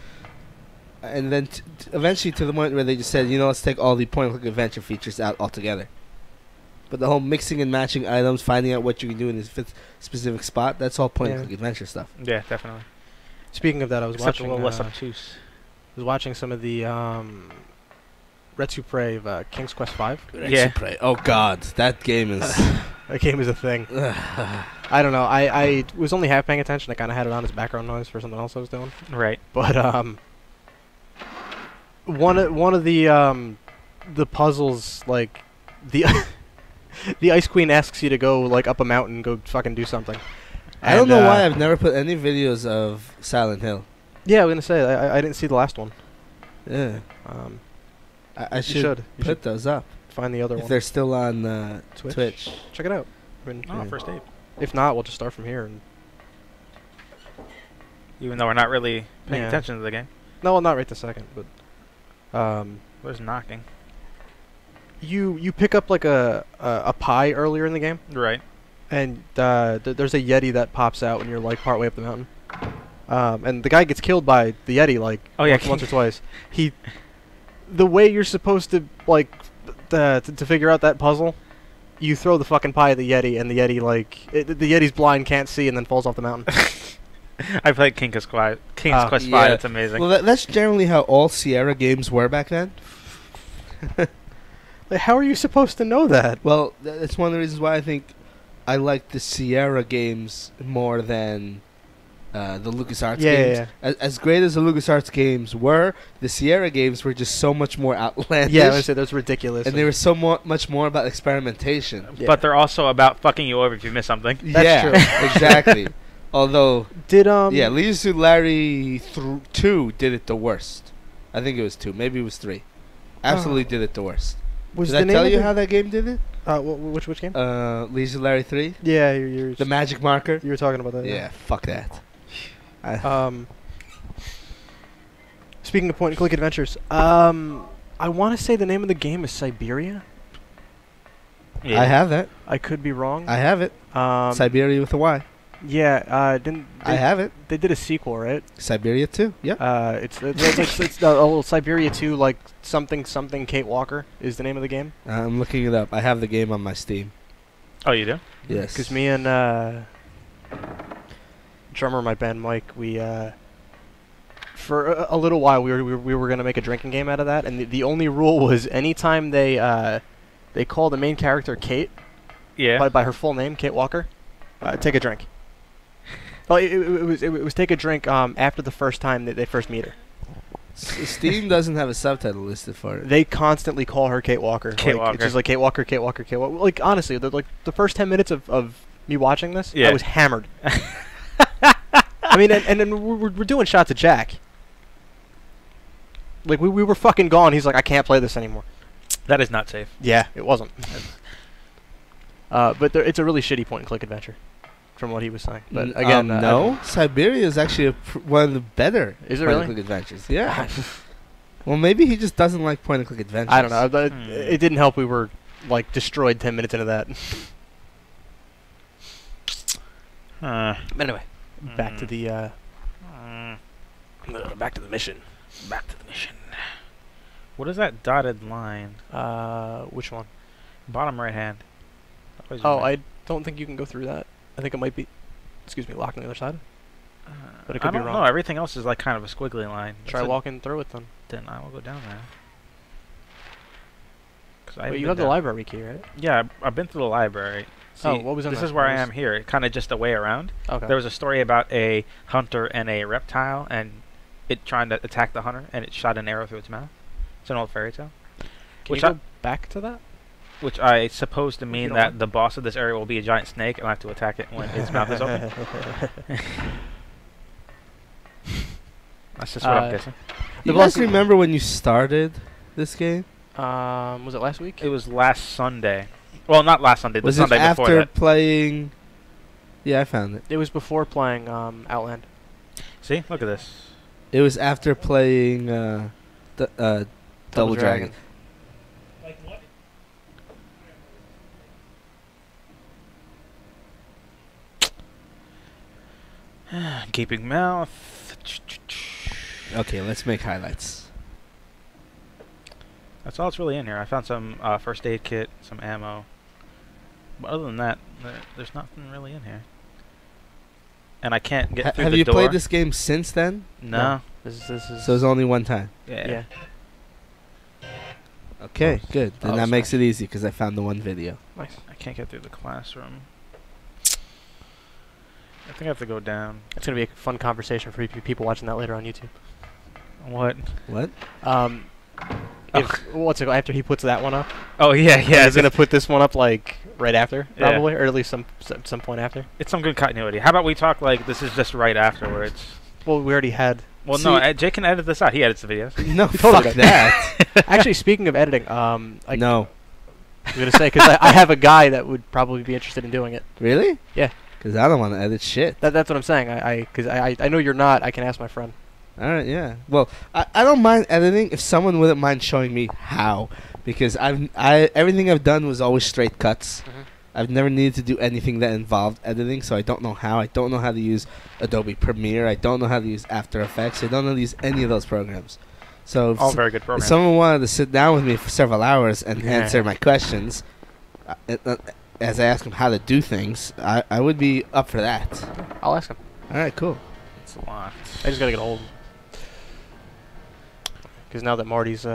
and then eventually to the point where they just said, let's take all the point-and-click adventure features out altogether. But the whole mixing and matching items, finding out what you can do in a specific spot, that's all point-and-click adventure stuff. Yeah, definitely. Speaking of that, I was Except a watching. little less obtuse. I was watching some of the Retsu Prey of King's Quest V. Yeah. Oh God, that game is... That game is a thing. I don't know. I was only half paying attention. I kind of had it on as background noise for something else I was doing. Right. But one of the puzzles, like the the Ice Queen asks you to go like up a mountain, go fucking do something. I don't And, know why I've never put any videos of Silent Hill. Yeah, I was gonna say I didn't see the last one. Yeah. I You should, should. You put should those up. find the other If one. they're still on Twitch. Check it out. I mean, Oh, first aid. if not, we'll just start from here. And Even though we're not really paying Yeah. attention to the game. no, well, not right this second, but Where's knocking? you pick up like a pie earlier in the game, Right. and there's a Yeti that pops out when you're like partway up the mountain. and the guy gets killed by the Yeti like Oh, yeah, once or twice. The way you're supposed to like to figure out that puzzle, you throw the fucking pie at the Yeti, and the Yeti the Yeti's blind, can't see, and then falls off the mountain. I played King's Quest 5. yeah. It's amazing. Well, that's generally how all Sierra games were back then. Like, how are you supposed to know that? Well, that's one of the reasons why I think I like the Sierra games more than the LucasArts games. Yeah. As great as the LucasArts games were, the Sierra games were just so much more outlandish. Yeah, I would say that's ridiculous. and they were so much more about experimentation. Yeah. But they're also about fucking you over if you miss something. That's true. exactly. Although, Did yeah, Leisure Suit Larry 2 did it the worst. I think it was 2. Maybe it was 3. Absolutely did it the worst. was Did the I name tell of you the- how that game did it? which game? Leisure Larry 3? Yeah, you're The magic marker? you were talking about that. Yeah, fuck that. Speaking of point-and-click adventures, I want to say the name of the game is Siberia. Yeah. I have that. I could be wrong. I have it. Siberia with a Y. Yeah. I have it. They did a sequel, right? Siberia 2. Yep. It's a little Siberia 2, like something Kate Walker is the name of the game. I'm looking it up. I have the game on my Steam. Oh, you do? Yes. Because me and drummer of my band Mike, we for a little while we were gonna make a drinking game out of that, and the only rule was anytime they call the main character Kate Yeah. by her full name, Kate Walker, take a drink. Well, it was take a drink after the first time that they first meet her. Steam doesn't have a subtitle listed for it. They constantly call her Kate Walker. Kate It's Walker. just like Kate Walker, Kate Walker, Kate Walker. Like honestly, the first 10 minutes of me watching this, Yeah. I was hammered. I mean, and then we're doing shots of Jack. Like we were fucking gone. He's like, I can't play this anymore. That is not safe. Yeah, it wasn't. But it's a really shitty point-and-click adventure, from what he was saying. But again, no, Siberia is actually one of the better Is it really? point-and-click adventures. Yeah. Well, maybe he just doesn't like point-and-click adventures. I don't know. It didn't help. We were like destroyed 10 minutes into that. But anyway, back to the back to the mission. Back to the mission. What is that dotted line? Which one? Bottom right hand. Oh, I don't think you can go through that. I think it might be, locked on the other side. But it could I be don't wrong. know. Everything else is like kind of a squiggly line. Try walking through it then. Then I will go down there. But you have the library key, right? Yeah, I've been through the library. See, Oh, what was in this there? is where What I was- am here. Kind of just a way around. Okay. There was a story about a hunter and a reptile, and it trying to attack the hunter, and it shot an arrow through its mouth. It's an old fairy tale. Can which you I- go back to that? Which I suppose to mean don't that want- the boss of this area will be a giant snake, and I have to attack it when its mouth is open. That's just what I'm guessing. You The guys boss- remember when you started this game? Was it last week? It was last Sunday. Well, not last Sunday. The Was it Sunday before after that. playing? Yeah, I found it. It was before playing Outland. See, look at this. It was after playing Double Dragon. Like what? Gaping mouth. Okay, let's make highlights. That's all that's really in here. I found some first aid kit, some ammo. But other than that, there's nothing really in here. And I can't get through Have the you door. played this game since then? No. This is. So it's only one time. Yeah. Okay, good. Then Oh, that so makes it easy because I found the one video. Nice. I can't get through the classroom. I think I have to go down. It's gonna be a fun conversation for people watching that later on YouTube. What? What? What's it called? After he puts that one up? Oh yeah, yeah. He's gonna put this one up like right after, Yeah. probably, or at least some point after. It's some good continuity. How about we talk like this is just right afterwards? Well, we already had. Well, See- no, Jake can edit this out. He edits the videos. No, You told fuck me that. Actually, speaking of editing, No. I'm gonna say because I have a guy that would probably be interested in doing it. Really? Yeah. Because I don't want to edit shit. That's what I'm saying. Because I know you're not. I can ask my friend. All right, yeah. Well, I don't mind editing if someone wouldn't mind showing me how, because everything I've done was always straight cuts. I've never needed to do anything that involved editing, so I don't know how. I don't know how to use Adobe Premiere. I don't know how to use After Effects. I don't know how to use any of those programs. So All very good if programs. someone wanted to sit down with me for several hours and answer my questions, as I ask them how to do things, I would be up for that. I'll ask him. All right, cool. It's a lot. I just gotta get a hold. Because now that Marty's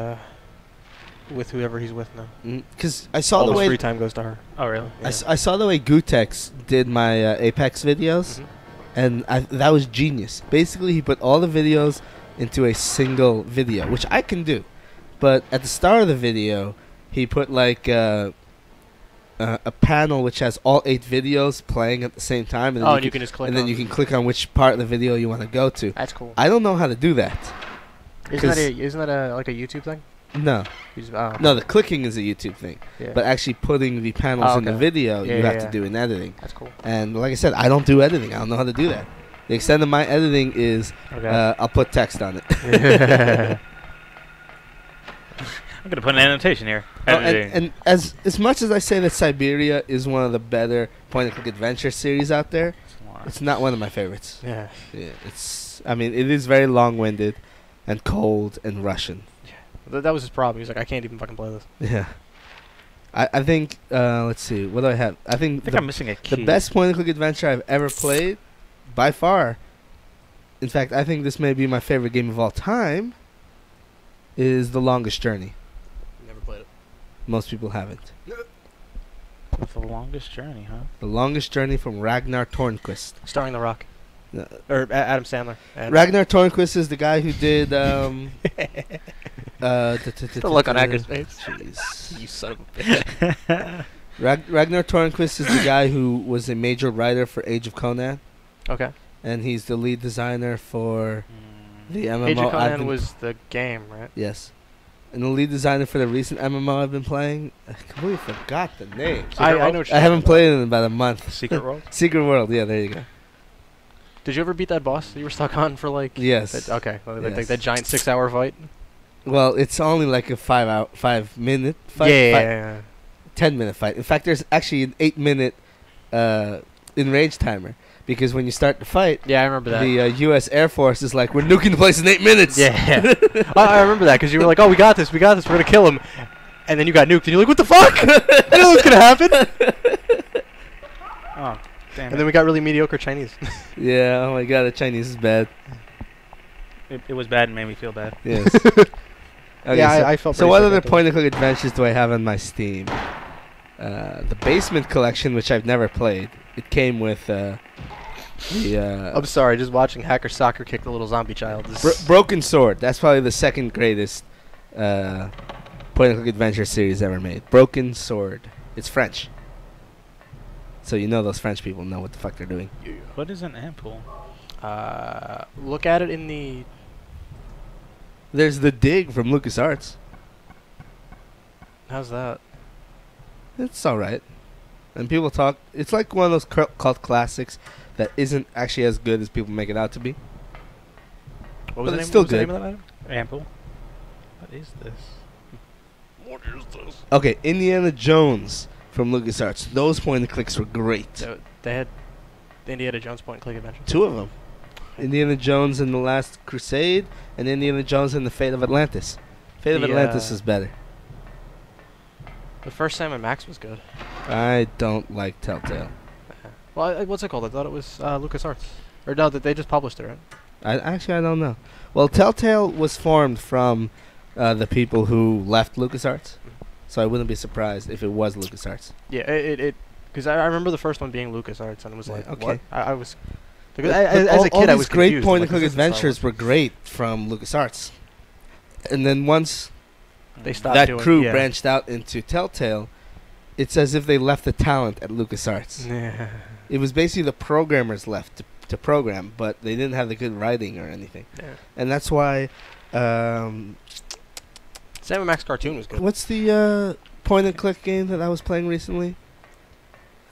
with whoever he's with now, Because I saw all the his way free time goes to her. Oh, really? I saw the way Gutex did my Apex videos, and that was genius. Basically, he put all the videos into a single video, which I can do. But at the start of the video, he put like a panel which has all 8 videos playing at the same time, and then And you can just click. and then you can click on which part of the video you want to go to. That's cool. I don't know how to do that. Isn't that like a YouTube thing? No, You just, no, the clicking is a YouTube thing, Yeah. but actually putting the panels in the okay. video, Yeah, you have yeah. to do in editing. That's cool. And like I said, I don't do editing. I don't know how to do that. The extent of my editing is Okay. I'll put text on it. I'm gonna put an annotation here. Oh, Editing. and as much as I say that Siberia is one of the better point-and-click adventure series out there, It's a lot. it's not one of my favorites. Yeah. Yeah, I mean, it is very long-winded and cold and Russian. That was his problem. He's like, I can't even fucking play this. Yeah. I think, let's see, what do I have? I I think think I'm missing a key. the best point-and-click adventure I've ever played, by far, in fact, I think this may be my favorite game of all time, is The Longest Journey. Never played it. Most people haven't. The longest journey, huh? The Longest Journey from Ragnar Tornquist. Starring The Rock. No. Or Adam Sandler. And Ragnar Tornquist is the guy who did, the look on Hacker's face. Jeez. You son of a bitch. Ragnar Tornquist is the guy who was a major writer for Age of Conan, Okay. and he's the lead designer for the MMO. Age of I've Conan been- was the game, right? Yes. And the lead designer for the recent MMO I've been playing, I completely forgot the name. I know what you're I haven't talking played it in about a month. Secret World. Secret World, yeah, there you go. about. Did you ever beat that boss that you were stuck on for like? Yes. Okay. Like Yes. that giant 6-hour fight. Well, it's only like a 5-minute fight. Yeah. 10-minute fight. In fact, there's actually an 8-minute enrage timer, because when you start the fight, Yeah, I remember that. the U.S. Air Force is like, we're nuking the place in 8 minutes. Yeah. I remember that because you were like, oh, we got this, we're gonna kill him, and then you got nuked, and you're like, what the fuck? I know what's gonna happen. Oh, damn. And then we got really mediocre Chinese. Yeah, oh my god, the Chinese is bad. it was bad and made me feel bad. Yes. Okay, Yeah, so, I felt so pretty what sick other after that. point-and-click adventures do I have on my Steam? The Basement Collection, which I've never played. It came with the I'm sorry, just watching Hacker Soccer kick the little zombie child. Is Broken Sword. That's probably the second greatest point-and-click adventure series ever made. Broken Sword. It's French. So you know those French people know what the fuck they're doing. What is an ampoule? look at it in the. There's The Dig from LucasArts. How's that? It's alright. And people talk. It's like one of those cult classics that isn't actually as good as people make it out to be. What was But the it's name? still What was the good. name of that item? Ampoule? What is this? What is this? Okay, Indiana Jones from LucasArts. Those point and clicks were great. They had the Indiana Jones point and click adventure. 2 of them. Indiana Jones and the Last Crusade, and Indiana Jones and the Fate of Atlantis. Fate of The, Atlantis is better. The first Sam and Max was good. I don't like Telltale. Well, what's it called? I thought it was LucasArts. Or no, that they just published it, right? I don't know. Well, Telltale was formed from the people who left LucasArts, so I wouldn't be surprised if it was LucasArts. Yeah, it because I remember the first one being LucasArts, and it was Yeah, like, okay. what? I was. But As a kid, all I these was great confused. point I'm and like, click this isn't Star adventures were great from LucasArts, and then once They stopped that doing, crew yeah. branched out into Telltale, it's as if they left the talent at LucasArts. Yeah. It was basically the programmers left to program, but they didn't have the good writing or anything. Yeah. And that's why, Sam and Max cartoon was good. what's the point and click game that I was playing recently?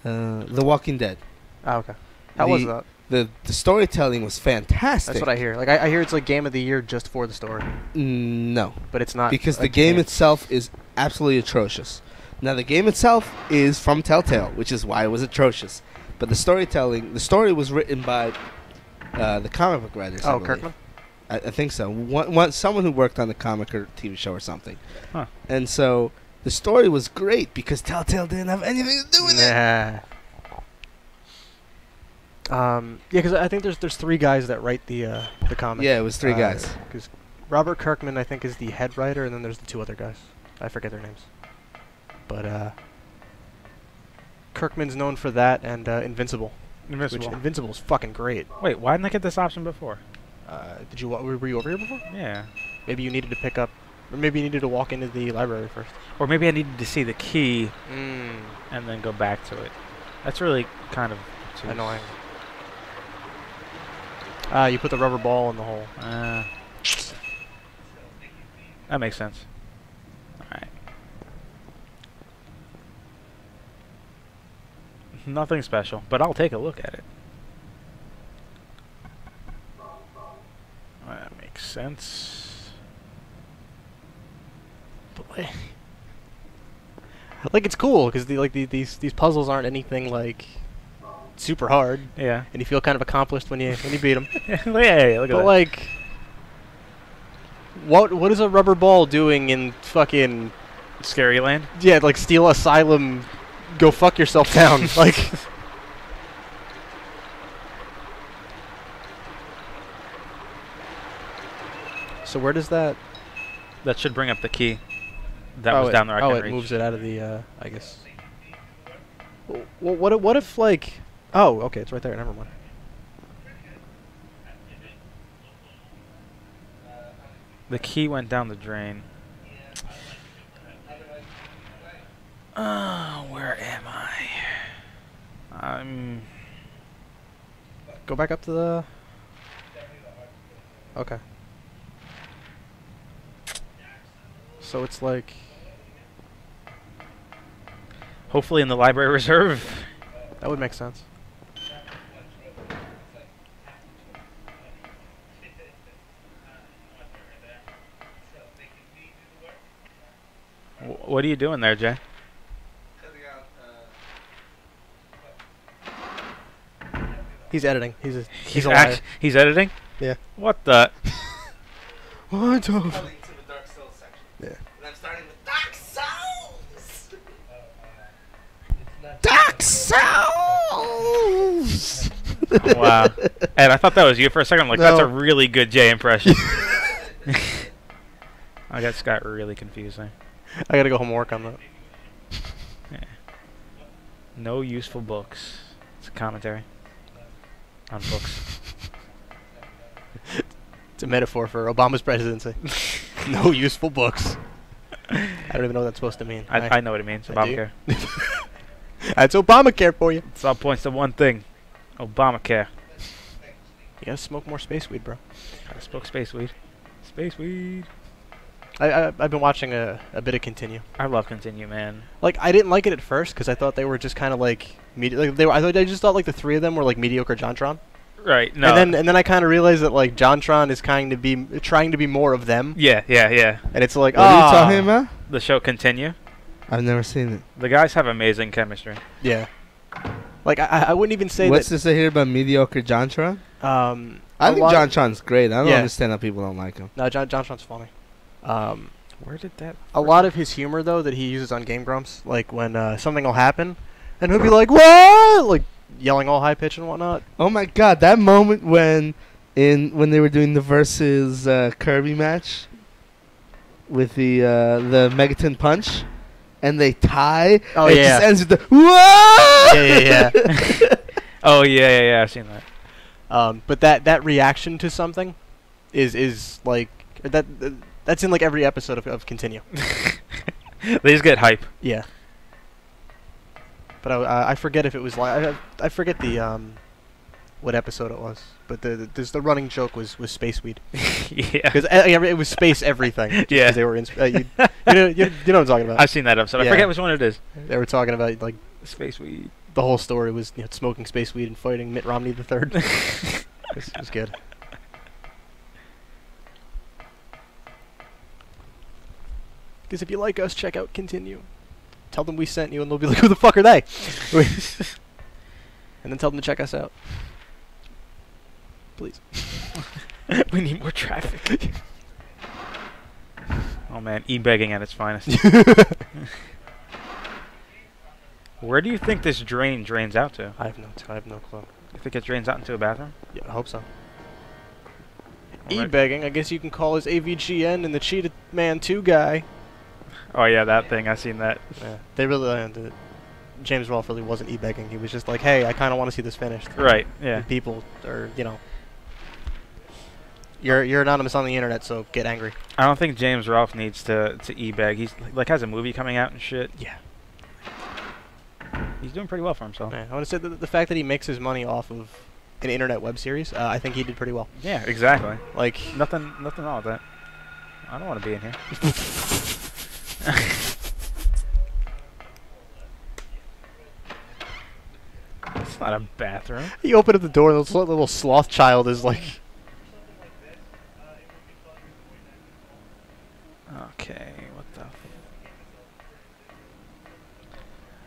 The Walking Dead. Ah, okay. How was that? The storytelling was fantastic. That's what I hear. Like I hear it's like game of the year just for the story, No, but it's not because a the game itself is absolutely atrocious. Now the game itself is from Telltale, which is why it was atrocious. But the story was written by the comic book writers. I Oh, believe. Kirkman? I think so. Someone who worked on the comic or TV show or something. Huh. And so the story was great because Telltale didn't have anything to do with it. Nah. Yeah, because I think there's 3 guys that write the comic. Yeah, it was 3 guys. Because Robert Kirkman, I think, is the head writer, and then there's the 2 other guys. I forget their names. But Kirkman's known for that and Invincible. Invincible. Which Invincible's fucking great. Wait, why didn't I get this option before? Did you were you over here before? Yeah. Maybe you needed to pick up, or maybe you needed to walk into the library first. Or maybe I needed to see the key Mm, and then go back to it. That's really kind of obtuse. annoying. You put the rubber ball in the hole. That makes sense. Alright. Nothing special, but I'll take a look at it. That makes sense. But like it's cool because these puzzles aren't anything like super hard, Yeah. and you feel kind of accomplished when you beat them. Hey, look at But that. like, what is a rubber ball doing in fucking Scary Land? like Steel Asylum? Go fuck yourself down. Like, so where does that? That should bring up the key. That was down there. I Oh, can't it reach. moves it out of the. I guess. Well, what if like? Oh, okay, it's right there. Never mind. The key went down the drain. Where am I? Go back up to the. Okay. So it's like. Hopefully in the library reserve. That would make sense. What are you doing there, Jay? He's editing. He's a liar. He's editing? Yeah. What the? What the? Coming to the Dark Souls section. Yeah. And I'm starting with Dark Souls! Dark Souls! Wow. And I thought that was you for a second. I'm like, that's a No. really good Jay impression. I got really confusing. I gotta go home and work on that. Yeah. No useful books. It's a commentary on books. It's a metaphor for Obama's presidency. No useful books. I don't even know what that's supposed to mean. I know what it means. I do. Obamacare. That's Obamacare for you. It all points to one thing. Obamacare. You gotta smoke more space weed, bro. I spoke space weed. Space weed. I've been watching a bit of Continue. I love Continue, man. Like, I didn't like it at first because I thought they were just kind of like I just thought like the 3 of them were like mediocre JonTron. Right. No. And then I kind of realized that like JonTron is trying to be more of them. Yeah. And it's like, What are you talking about? The show Continue. I've never seen it. The guys have amazing chemistry. Yeah. Like I wouldn't even say What's that. this I hear about mediocre JonTron? I I think JonTron's great. I don't Yeah. understand how people don't like him. No, JonTron's funny. Where did that? A lot of his humor though that he uses on Game Grumps, like when something will happen, and he'll be like, "What?" like yelling all high pitch and whatnot. Oh my god, that moment when they were doing the versus Kirby match with the Megaton Punch, and they tie. Oh, and yeah. It just ends with the whoa. Yeah. Oh yeah. I've seen that. But that reaction to something is like that's in like every episode of Continue. They just get hype. Yeah. But I forget if it was like I forget the what episode it was. But the running joke was space weed Yeah. because it was space everything. Yeah. 'Cause they were you know what I'm talking about. I've seen that episode. Yeah. I forget which one it is. They were talking about like Space weed. the whole story was smoking space weed and fighting Mitt Romney III. It was good. Because if you like us, check out Continue. Tell them we sent you, and they'll be like, who the fuck are they? And then tell them to check us out. Please. We need more traffic. Oh man, e-begging at its finest. Where do you think this drain drains out to? I have no clue. You think it drains out into a bathroom? Yeah, I hope so. Alright. E-begging, I guess you can call his AVGN and the Cheetah Man 2 guy. Oh yeah, that thing. I seen that. Yeah, they really James Rolfe really wasn't e-begging. He was just like, hey, I kind of want to see this finished. Right. Yeah. And people are, you know, you're anonymous on the internet, so get angry. I don't think James Rolfe needs to e-beg. He's like has a movie coming out and shit. Yeah. He's doing pretty well for himself. Yeah, I want to say the fact that he makes his money off of an internet web series, I think he did pretty well. Yeah, exactly. Like Nothing wrong with that. I don't want to be in here. It's not a bathroom. he opened up the door, and this little sloth child is like, Okay, what the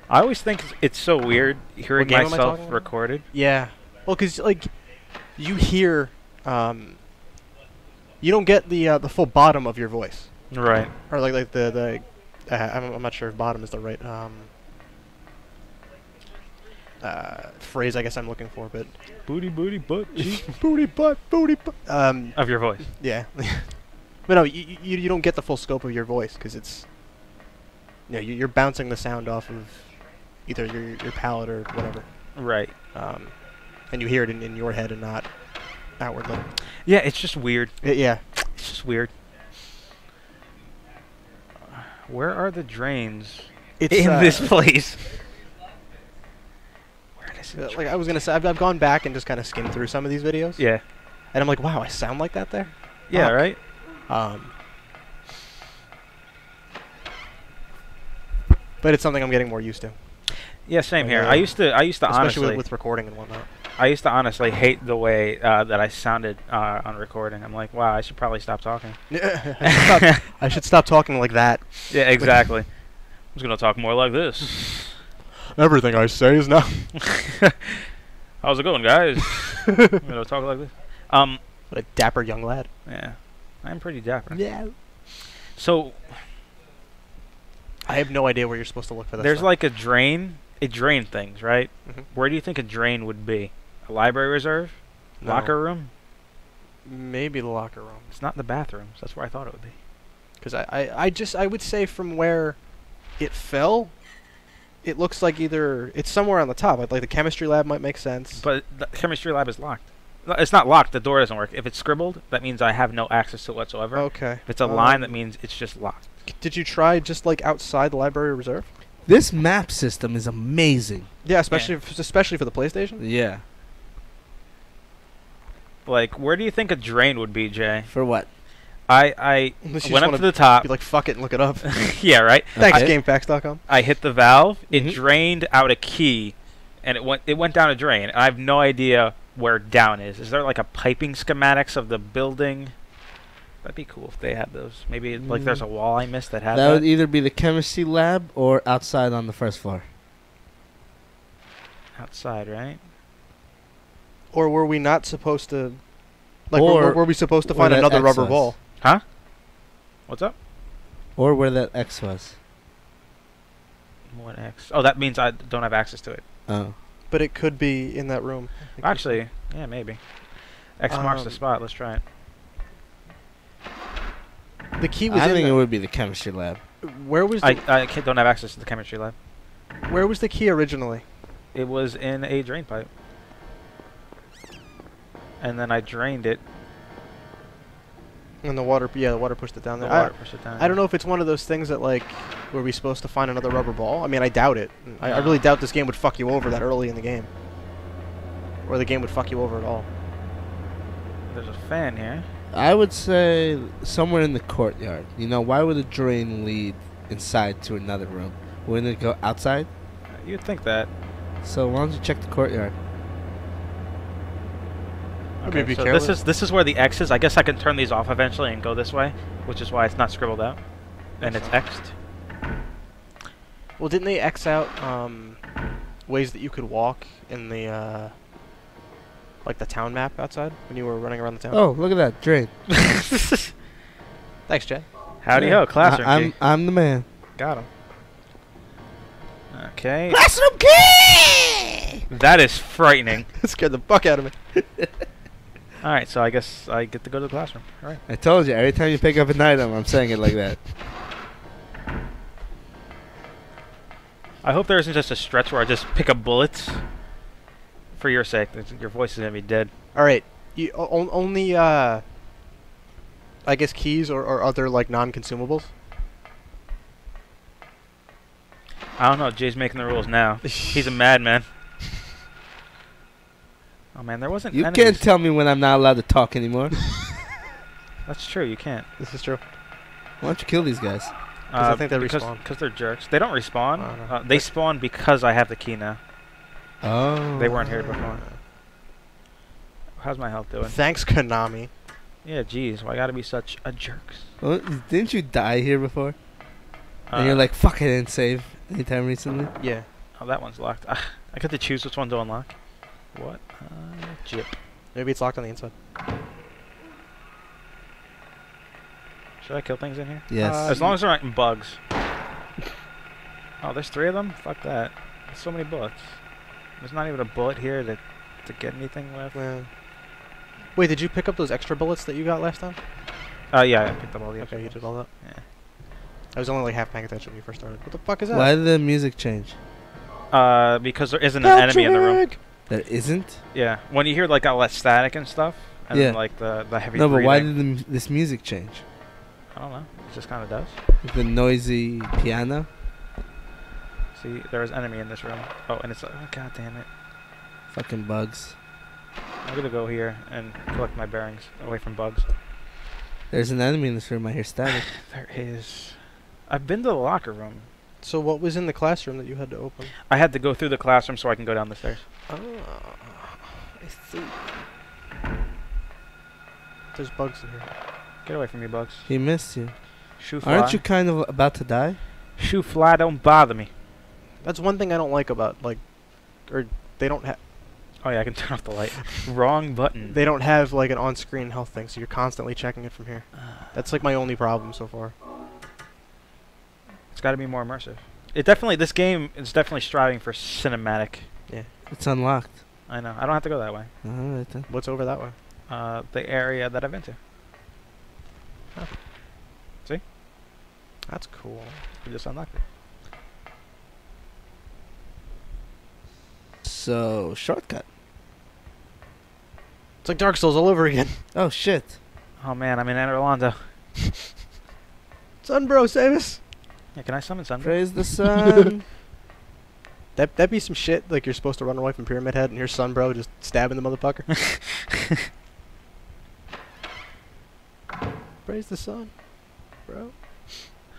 I always think it's so weird hearing What game am I myself talking about? recorded. yeah. Well, 'cause like you hear, you don't get the full bottom of your voice, Right. or like the I'm not sure if bottom is the right phrase I guess I'm looking for, but Booty butt cheek. booty butt. Of your voice. Yeah. But no, you don't get the full scope of your voice because it's, you know, you're bouncing the sound off of either your palate or whatever, Right. and you hear it in your head and not outwardly. Yeah, it's just weird. Yeah. It's just weird. Where are the drains It's in this place? Where does it like I was gonna say, I've gone back and just kind of skimmed through some of these videos. Yeah. And I'm like, wow, I sound like that there. Yeah, Fuck. right? But it's something I'm getting more used to, Yeah, same here. Yeah. I used to especially honestly with recording and whatnot. I used to honestly hate the way that I sounded on recording. I'm like, wow, I should probably stop talking. I should stop talking like that. Yeah, exactly. I'm just gonna talk more like this. Everything I say is now. How's it going, guys? I'm gonna talk like this. What a dapper young lad. Yeah, I'm pretty dapper. Yeah. So I have no idea where you're supposed to look for this. there's stuff. like a drain. It drain things, right? Mhm. Where do you think a drain would be? A library reserve? No. Locker room? Maybe the locker room. It's not in the bathrooms. That's where I thought it would be. Because I would say from where it fell, it looks like either it's somewhere on the top. Like the chemistry lab might make sense. But the chemistry lab is locked. No, it's not locked. The door doesn't work. If it's scribbled, that means I have no access to it whatsoever. Okay. If it's a line, that means it's just locked. Did you try just like outside the library reserve? This map system is amazing. Yeah, especially especially for the PlayStation. Yeah. Like, where do you think a drain would be, Jay? For what? I Unless you went just up wanna to the top. Be like, fuck it and look it up. Yeah, right. Thanks, Okay. GameFAQs.com. I hit the valve. It Mhm. drained out a key, and it went down a drain. I have no idea where down is. Is there like a piping schematics of the building? That'd be cool if they had those. Maybe like there's a wall I missed that had That that. would either be the chemistry lab or outside on the first floor. Outside, right? Or were we not supposed to? Like, Or- were we supposed to or find that another X rubber was. ball? Huh? What's up? Or where that X was. What X? Oh, that means I don't have access to it. Oh. But it could be in that room. It could- Actually, yeah, maybe. X marks the Um, spot. Let's try it. the key was I in think the- it would be the chemistry lab. Where was I the, don't have access to the chemistry lab. where was the key originally? It was in a drain pipe. And then I drained it. And the water, yeah, the water pushed it down The there. water pushed it down. I don't know if it's one of those things that like, were we supposed to find another rubber ball? I mean, I doubt it. I really doubt this game would fuck you over that early in the game, or the game would fuck you over at all. There's a fan here. I would say somewhere in the courtyard. You know, why would a drain lead inside to another room? Wouldn't it go outside? You'd think that. So why don't you check the courtyard? Maybe be so careless. this is where the X is. I guess I can turn these off eventually and go this way, which is why it's not scribbled out, and it's X'd. Well, didn't they X out ways that you could walk in the like the town map outside when you were running around the town? Oh, look at that drain. Thanks, Jay. Howdy ho, classroom key. I'm the man. Got him. Okay. Classroom key. That is frightening. That scared the fuck out of me. All right, so I guess I get to go to the classroom. All right. I told you, every time you pick up an item, I'm saying it like that. I hope there isn't just a stretch where I just pick up bullets. For your sake, your voice is gonna be dead. All right. You only I guess keys or other like non-consumables. I don't know. Jay's making the rules now. He's a madman. Oh man, there wasn't. You enemies. can't tell me when I'm not allowed to talk anymore. That's true. You can't. This is true. Why don't you kill these guys? I think they because, respawn. Because they're jerks. They don't respawn. Oh, no. They spawn because I have the key now. Oh. They weren't here before. How's my health doing? Thanks, Konami. Yeah, jeez. Why gotta be such a jerk? Well, didn't you die here before? And you're like, fuck, I didn't save anytime recently? Yeah. Oh, that one's locked. I get to choose which one to unlock. What? Jip. Maybe it's locked on the inside. Should I kill things in here? Yes. As long as they're not bugs. Oh, there's 3 of them? Fuck that. There's so many bullets. There's not even a bullet here to get anything left. Yeah. Wait, did you pick up those extra bullets that you got last time? Yeah, I picked up all the extra Okay, you bullets. did all that? Yeah. I was only like half paying attention when you first started. What the fuck is that? Why did the music change? Because there isn't an enemy in the room. There isn't? Yeah. When you hear like all that static and stuff, and Yeah. then, like the heavy No, but breathing. why did this music change? I don't know. It just kind of does. With the noisy piano? See, there is enemy in this room. Oh, and it's like, oh, god damn it. Fucking bugs. I'm gonna go here and collect my bearings away from bugs. There's an enemy in this room. I hear static. There is. I've been to the locker room. So what was in the classroom that you had to open? I had to go through the classroom so I can go down the stairs. Oh, I see. There's bugs in here. Get away from me, bugs. He missed you. Shoe fly. Aren't you kind of about to die? Shoe fly, don't bother me. That's one thing I don't like about like, or they don't have. Oh yeah, I can turn off the light. Wrong button. They don't have like an on-screen health thing, so you're constantly checking it from here. That's like my only problem so far. It's got to be more immersive. This game is definitely striving for cinematic. Yeah. It's unlocked. I know. I don't have to go that way. Alright then. What's over that way? The area that I've been to. That's cool. We just unlocked it. So, shortcut. It's like Dark Souls all over again. Oh shit. Oh man, I'm in Anne Orlando. Sunbro, save us! Yeah, can I summon Sunbro? Praise the sun. That'd be some shit. Like you're supposed to run away from Pyramid Head, and here's Sunbro just stabbing the motherfucker. Praise the sun, bro.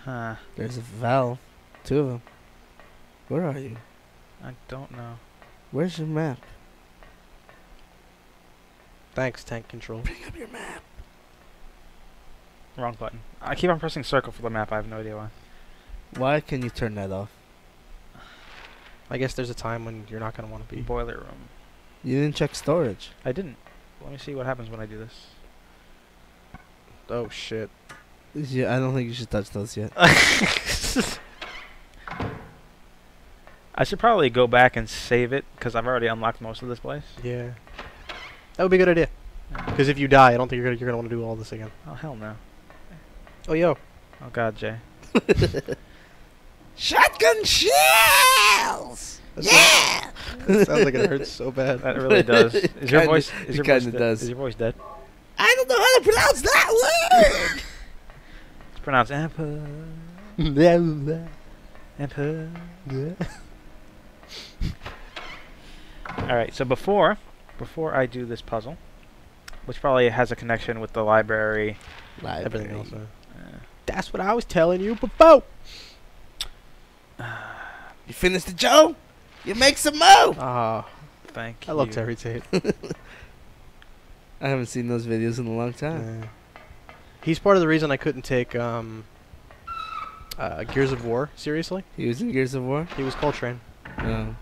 Huh. There's a valve. 2 of them. Where are you? I don't know. Where's your map? Thanks, tank control. Bring up your map. Wrong button. I keep on pressing circle for the map. I have no idea why. Why can you turn that off? I guess there's a time when you're not gonna want to be. Boiler room. You didn't check storage. I didn't. Let me see what happens when I do this. Oh shit. Yeah, I don't think you should touch those yet. I should probably go back and save it because I've already unlocked most of this place. Yeah. That would be a good idea. Because if you die, I don't think you're gonna want to do all this again. Oh hell no. Oh yo. Oh god, Jay. Shotgun shells. Yeah. Sounds like it hurts so bad. That really does. Is your Kinda- voice? it Is your voice kinda dead? does. Is your voice dead? I don't know how to pronounce that word. It's pronounced Emperor. Emperor. All right. So before I do this puzzle, which probably has a connection with the library. Everything else. Uh, That's what I was telling you before. You finished the Joe? You make some more. Ah, thank I you. love Terry Tate. I haven't seen those videos in a long time. He's part of the reason I couldn't take Gears of War. Seriously? He was in Gears of War? He was Coltrane. No.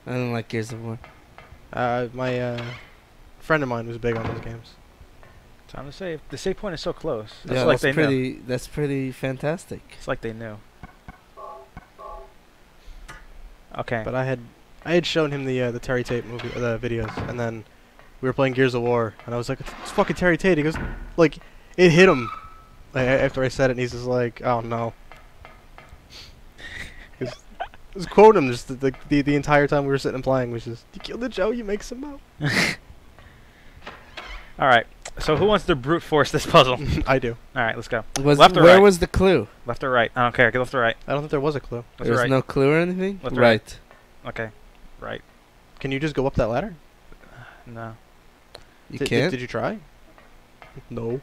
I don't like Gears of War. My friend of mine was big on those games. Time to save. The save point is so close. It's Yeah, like they knew. that's pretty fantastic. It's like they knew. Okay. But I had shown him the Terry Tate movie, the videos, and then we were playing Gears of War, and I was like, "It's fucking Terry Tate." He goes, like, it hit him. Like, after I said it, and he's just like, "Oh no." I was quoting him just the entire time we were sitting and playing, which is, "You killed the Joe, you make some out." All right. So who wants to brute force this puzzle? I do. All right, let's go. Was Left or where right? was the clue? Left or right? I don't care. Get left or right. I don't think there was a clue. Left or There was right. no clue or anything? Left or right? Right. Okay. Right. Can you just go up that ladder? No. You Did can't? you try? No.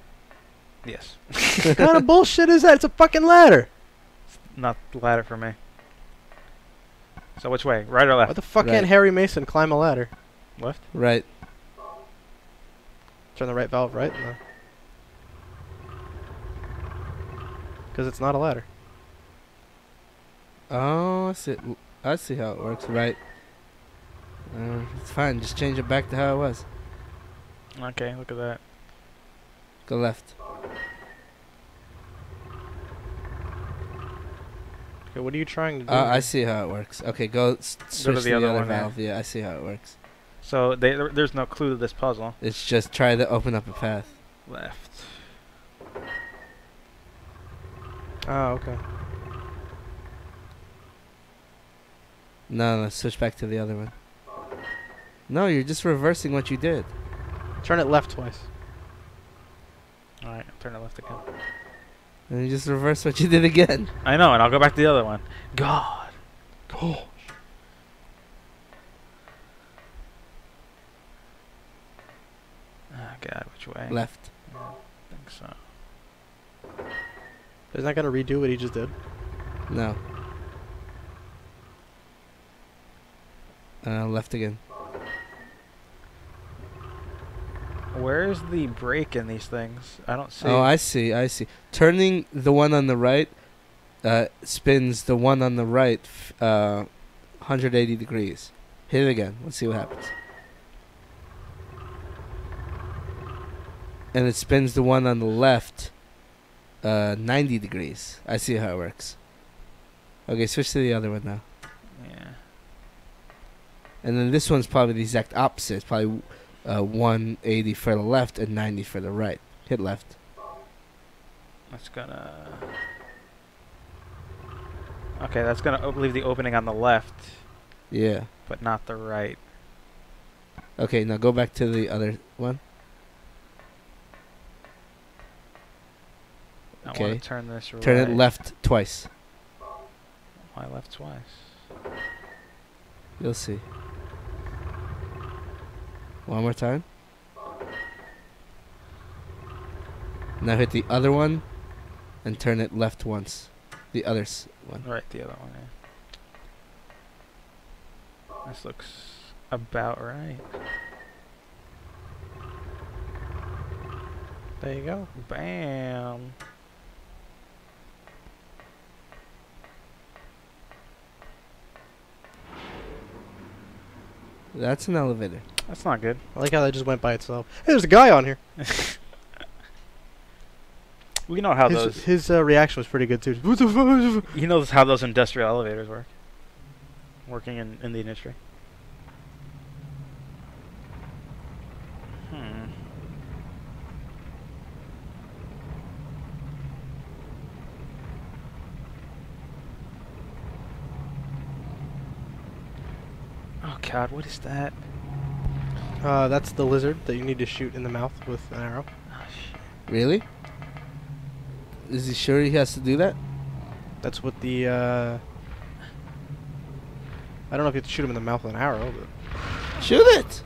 Yes. What kind of bullshit is that? It's a fucking ladder. Not the ladder for me. So which way? Right or Why left? the fuck Right. can't Harry Mason climb a ladder? Left. Right. Turn the right valve right? No. Because it's not a ladder. Oh, I see how it works. Right. It's fine. Just change it back to how it was. Okay. Look at that. Go left. Okay, what are you trying to do? I see how it works. Okay, go switch to the other one, yeah. valve. Yeah, I see how it works. So there's no clue to this puzzle. It's just try to open up a path. Left. Oh, okay. No, switch back to the other one. No, you're just reversing what you did. Turn it left twice. All right. Turn it left again. And you just reverse what you did again. I know, and I'll go back to the other one. God. Gosh. Oh God. Which way? Left. Yeah, I think so. Isn't that gonna redo what he just did? No. Left again. Where's the break in these things? I don't see. Oh, I see. Turning the one on the right spins the one on the right 180 degrees. Hit it again. Let's see what happens. And it spins the one on the left 90 degrees. I see how it works. Okay, switch to the other one now. Yeah. And then this one's probably the exact opposite. It's probably 180 for the left and 90 for the right. Hit left. That's gonna. Okay, that's gonna leave the opening on the left, Yeah. but not the right. Okay, now go back to the other one. I Okay. want to turn this right. Turn it left twice. Why left twice? You'll see. One more time. Now hit the other one and turn it left once. The other one. Right, the other one. Yeah. This looks about right. There you go. Bam. That's an elevator. That's not good. I like how that just went by itself. Hey, there's a guy on here. We know how those. His reaction was pretty good too. What the fuck? You know how those industrial elevators work. Working in the industry. Oh God, what is that? That's the lizard that you need to shoot in the mouth with an arrow. Oh shit. Really? Is he sure he has to do that? That's what the I don't know if you have to shoot him in the mouth with an arrow, but Shoot it!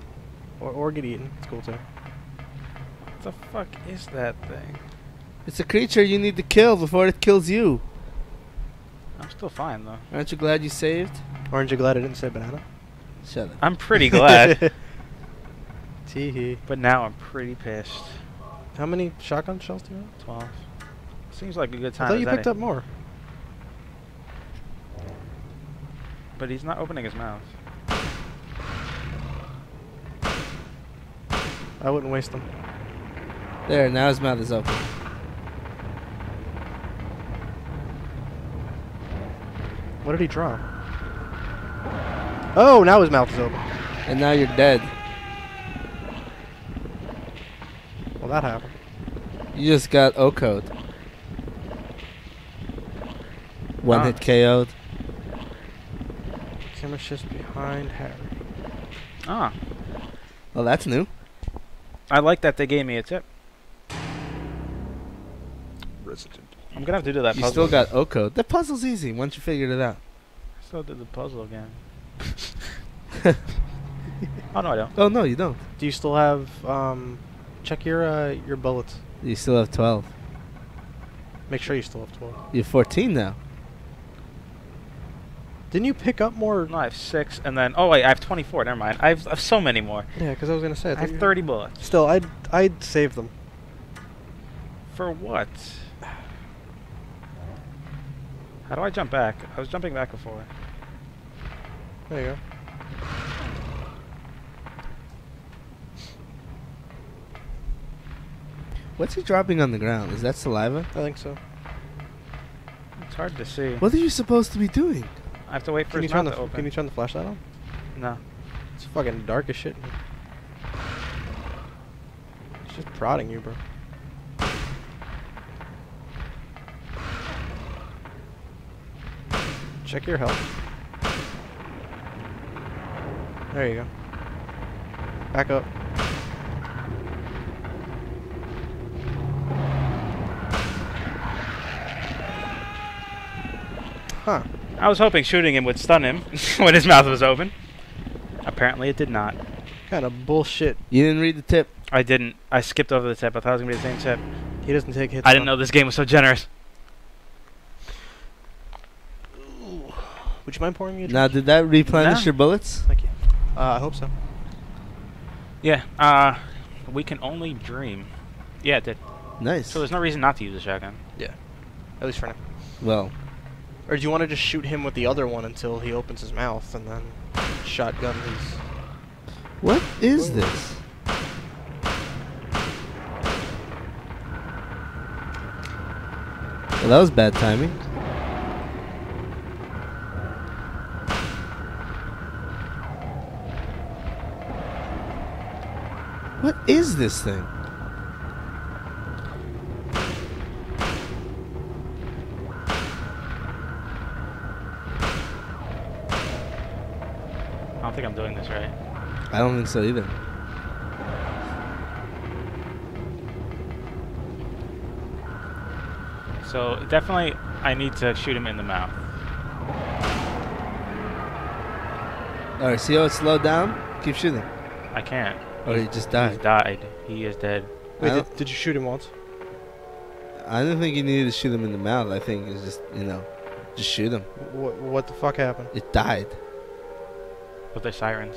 or get eaten. It's cool too. What the fuck is that thing? It's a creature you need to kill before it kills you. I'm still fine though. Aren't you glad you saved? Aren't you glad I didn't say banana? Shut up. I'm pretty glad, Tee-hee. but now I'm pretty pissed. How many shotgun shells do you have? 12. Seems like a good I time. thought you as picked any. up more. but he's not opening his mouth. I wouldn't waste them. There, now his mouth is open. What did he draw? Oh, now his mouth is open. And now you're dead. Well, that happened. You just got O-code. One hit KO'd. Camera's just behind Harry. Ah. Well, that's new. I like that they gave me a tip. Resident. I'm gonna have to do that You puzzle. still got O-code. That puzzle's easy once you figured it out. I still did the puzzle again. Oh no, I don't. Oh, no, you don't. Do you still have, check your bullets. You still have 12. Make sure you still have 12. You have 14 now. Didn't you pick up more? No, I have 6, and then wait, I have 24. Never mind. I have so many more. Yeah, because I was gonna say. I have 30 bullets. Still, I'd save them. For what? How do I jump back? I was jumping back before. There you go. What's he dropping on the ground? Is that saliva? I think so. It's hard to see. What are you supposed to be doing? I have to wait for Can you his turn mouth the to open. Can you turn the flashlight on? No. It's fucking dark as shit. It's just prodding you, bro. Check your health. There you go. Back up. Huh. I was hoping shooting him would stun him when his mouth was open. Apparently it did not. Kind of bullshit. You didn't read the tip. I didn't. I skipped over the tip. I thought it was going to be the same tip. He doesn't take hits. I didn't know this game was so generous. Would you mind pouring me a drink? Now, did that replenish No. your bullets? Thank you. I hope so. Yeah, we can only dream. Yeah, it did. Nice. So there's no reason not to use a shotgun. At least for now. Well, Or do you want to just shoot him with the other one until he opens his mouth and then shotgun his... what is Whoa. this? Well, that was bad timing. What is this thing? I don't think I'm doing this right. I don't think so either. So definitely, I need to shoot him in the mouth. Alright, see how it slowed down? Keep shooting. I can't. Or he just He's died. died. He is dead. Wait, I did you shoot him once? I don't think you needed to shoot him in the mouth. I think it's just, just shoot him. What the fuck happened? It died. With their sirens.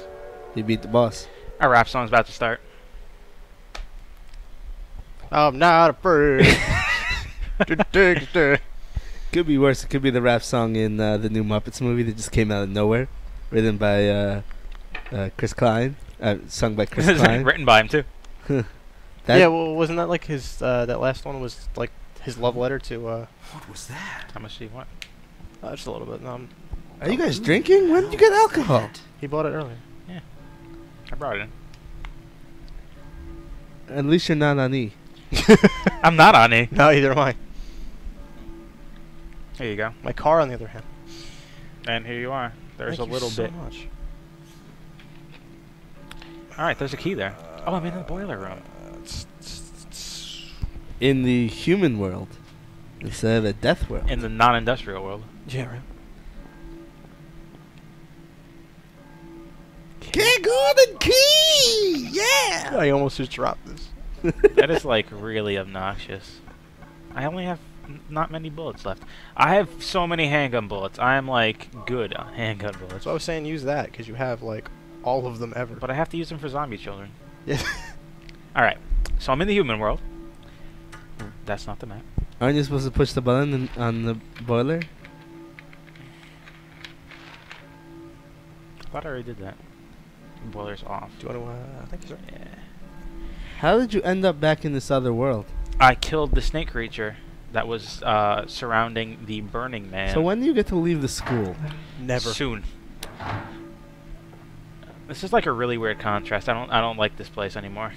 He beat the boss. Our rap song's about to start. I'm not afraid. Could be worse. It could be the rap song in the new Muppets movie that just came out of nowhere, written by Chris Klein, sung by Chris Klein. Written by him too. That- Yeah, well, wasn't that like his, that last one was like his love letter to, What was that? How much do you want? just a little bit. Are you guys drinking? When did you get alcohol? He bought it earlier. I brought it in. At least you're not on E. I'm not on E. No, either am I. Here you go. My car, on the other hand. And here you are. There's Thank a you little so bit. much. Alright, there's a key there. Oh, I'm in the boiler room. In the human world instead of the death world. In the non-industrial world. Yeah, right. Can't go the key! Yeah! I almost just dropped this. That is like really obnoxious. I only have not many bullets left. I have so many handgun bullets. I am like good on handgun bullets. So I was saying use that because you have like all of them ever. But I have to use them for zombie children. Yeah. Alright, so I'm in the human world. That's not the map. Aren't you supposed to push the button on the boiler? I thought I already did that. Boiler's off. Do you want to? I think he's right. Yeah. How did you end up back in this other world? I killed the snake creature that was surrounding the Burning Man. So when do you get to leave the school? Never. Soon. This is like a really weird contrast. I don't like this place anymore.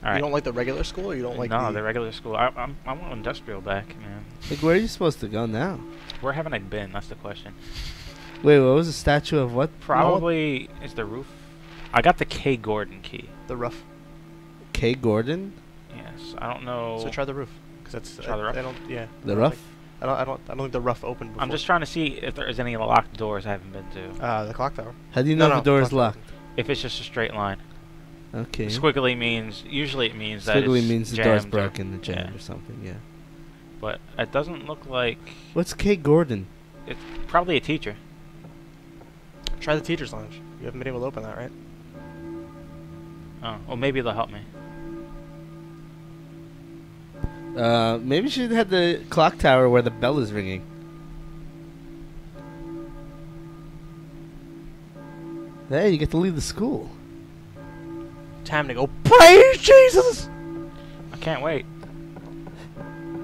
All right. You don't like the regular school, or you don't like the regular school. I want industrial back, man. Like, where are you supposed to go now? Where haven't I been? That's the question. Wait, what was the statue of what? Probably is the roof. I got the K. Gordon key. the roof. K. Gordon? Yes, I don't know. So try the roof, because that's Try the roof? I don't. Yeah. The I don't rough? think- I don't think the roof opened before. I'm just trying to see if there is any locked doors I haven't been to. The clock tower. How do you know No, the door is clock tower. locked? If it's just a straight line. Okay. Squiggly means, usually it means that Squiggly it's means the door's jammed or- broken, the jammed yeah. or something, yeah. But it doesn't look like What's K. Gordon? it's probably a teacher. Try the teacher's lounge. You haven't been able to open that, right? Oh, well maybe they'll help me. Maybe you should have the clock tower where the bell is ringing. Hey, you get to leave the school. Time to go. Praise Jesus! I can't wait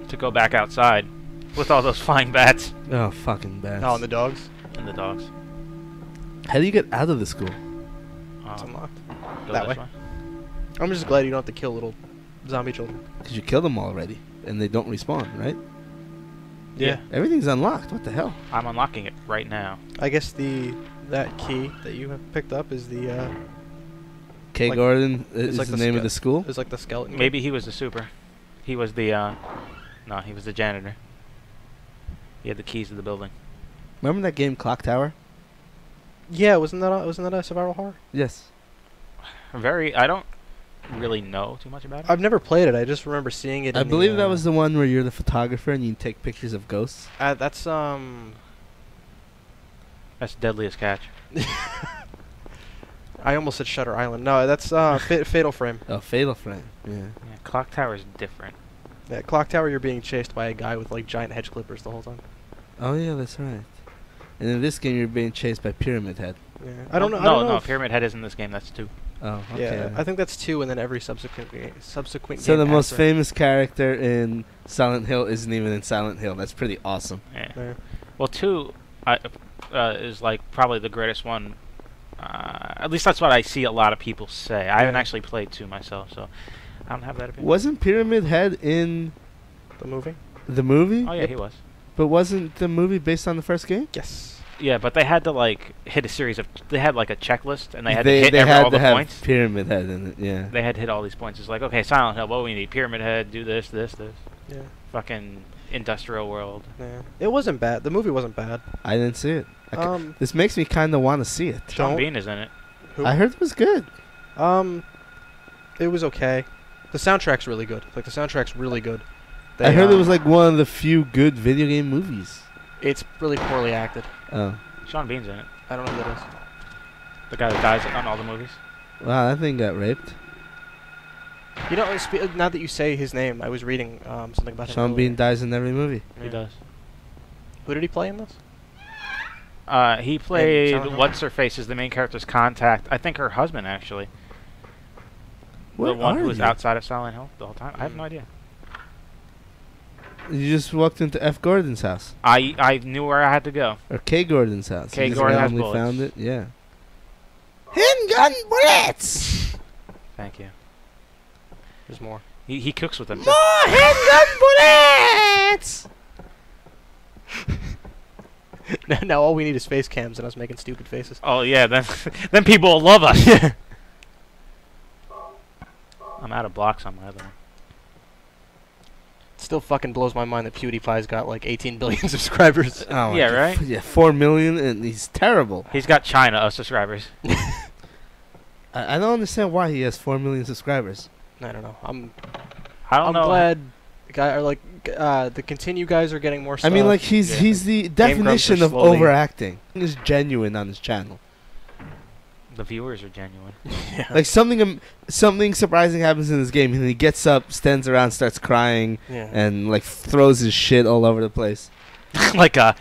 to go back outside with all those flying bats Oh, fucking bad. Oh, and the dogs. and the dogs. How do you get out of the school? It's unlocked. Go that this way. I'm just glad you don't have to kill little zombie children. Because you killed them already, and they don't respawn, right? Yeah. Everything's unlocked. What the hell? I'm unlocking it right now. I guess that key that you have picked up is the K. Like- Gordon it's is like the the name of scout- the school? is like the skeleton. Maybe he was the super. He was the no, he was the janitor. He had the keys to the building. Remember that game Clock Tower? Yeah, wasn't that a survival horror? Yes. I don't really know too much about it. I've never played it. I just remember seeing it. I in believe the, that was the one where you're the photographer and you take pictures of ghosts. That's That's Deadliest Catch. I almost said Shutter Island. No, that's Fatal Frame. Oh, Fatal Frame. Yeah. Yeah, Clock Tower is different. Yeah, Clock Tower. You're being chased by a guy with like giant hedge clippers the whole time. Oh, yeah, that's right. And in this game, you're being chased by Pyramid Head. Yeah. I don't know. No, Pyramid Head is in this game. That's 2. Oh, okay. Yeah, I think that's 2, and then every subsequent game. So the most after. famous character in Silent Hill isn't even in Silent Hill. That's pretty awesome. Yeah. Yeah. Well, 2 is like probably the greatest one. At least that's what I see a lot of people say. I haven't Yeah. actually played 2 myself, so I don't have that opinion. Wasn't Pyramid Head in The movie. the movie? Oh yeah, Yep. he was. But wasn't the movie based on the first game? Yes. Yeah, but they had to like hit a series of. They had like a checklist, and they had they to hit had all to the have points. Pyramid Head in it, yeah. They had to hit all these points. It's like, okay, Silent Hill, what do we need? Pyramid Head, do this. Yeah. Fucking Industrial World. Yeah. It wasn't bad. The movie wasn't bad. I didn't see it. This makes me kind of want to see it. Sean Don't- Bean is in it. Who? I heard it was good. It was okay. The soundtrack's really good. Like the soundtrack's really good. I heard it was like one of the few good video game movies. It's really poorly acted. Oh. Sean Bean's in it. I don't know who that is. The guy that dies on all the movies. Wow, that thing got raped. You know, now that you say his name, I was reading something about him. Sean earlier. Bean dies in every movie. He does. Who did he play in this? He played Silent Hill? what's her face is the main character's contact. I think her husband actually. Where the one are who was you? outside of Silent Hill the whole time. I have no idea. You just walked into F. Gordon's house. I knew where I had to go. Or K. Gordon's house. K. You just Gordon has randomly bullets. found it? Yeah. Handgun bullets! Thank you. There's more. He cooks with them. too. More handgun bullets! Now all we need is face cams and us making stupid faces. Oh yeah, then people will love us. I'm out of blocks on my other one. Still fucking blows my mind that PewDiePie's got like 18 billion subscribers. Oh my Yeah, God. right? Yeah, 4 million, and he's terrible. He's got China of subscribers. I don't understand why he has 4 million subscribers. I don't know. I'm I don't know. glad the Continue guys are getting more stuff. I mean, like, he's Yeah. he's the Grumps are definition of slowly- overacting. He's genuine on his channel. The viewers are genuine. yeah. Like, something surprising happens in this game, and he gets up, stands around, starts crying, yeah. and, like, throws his shit all over the place. like a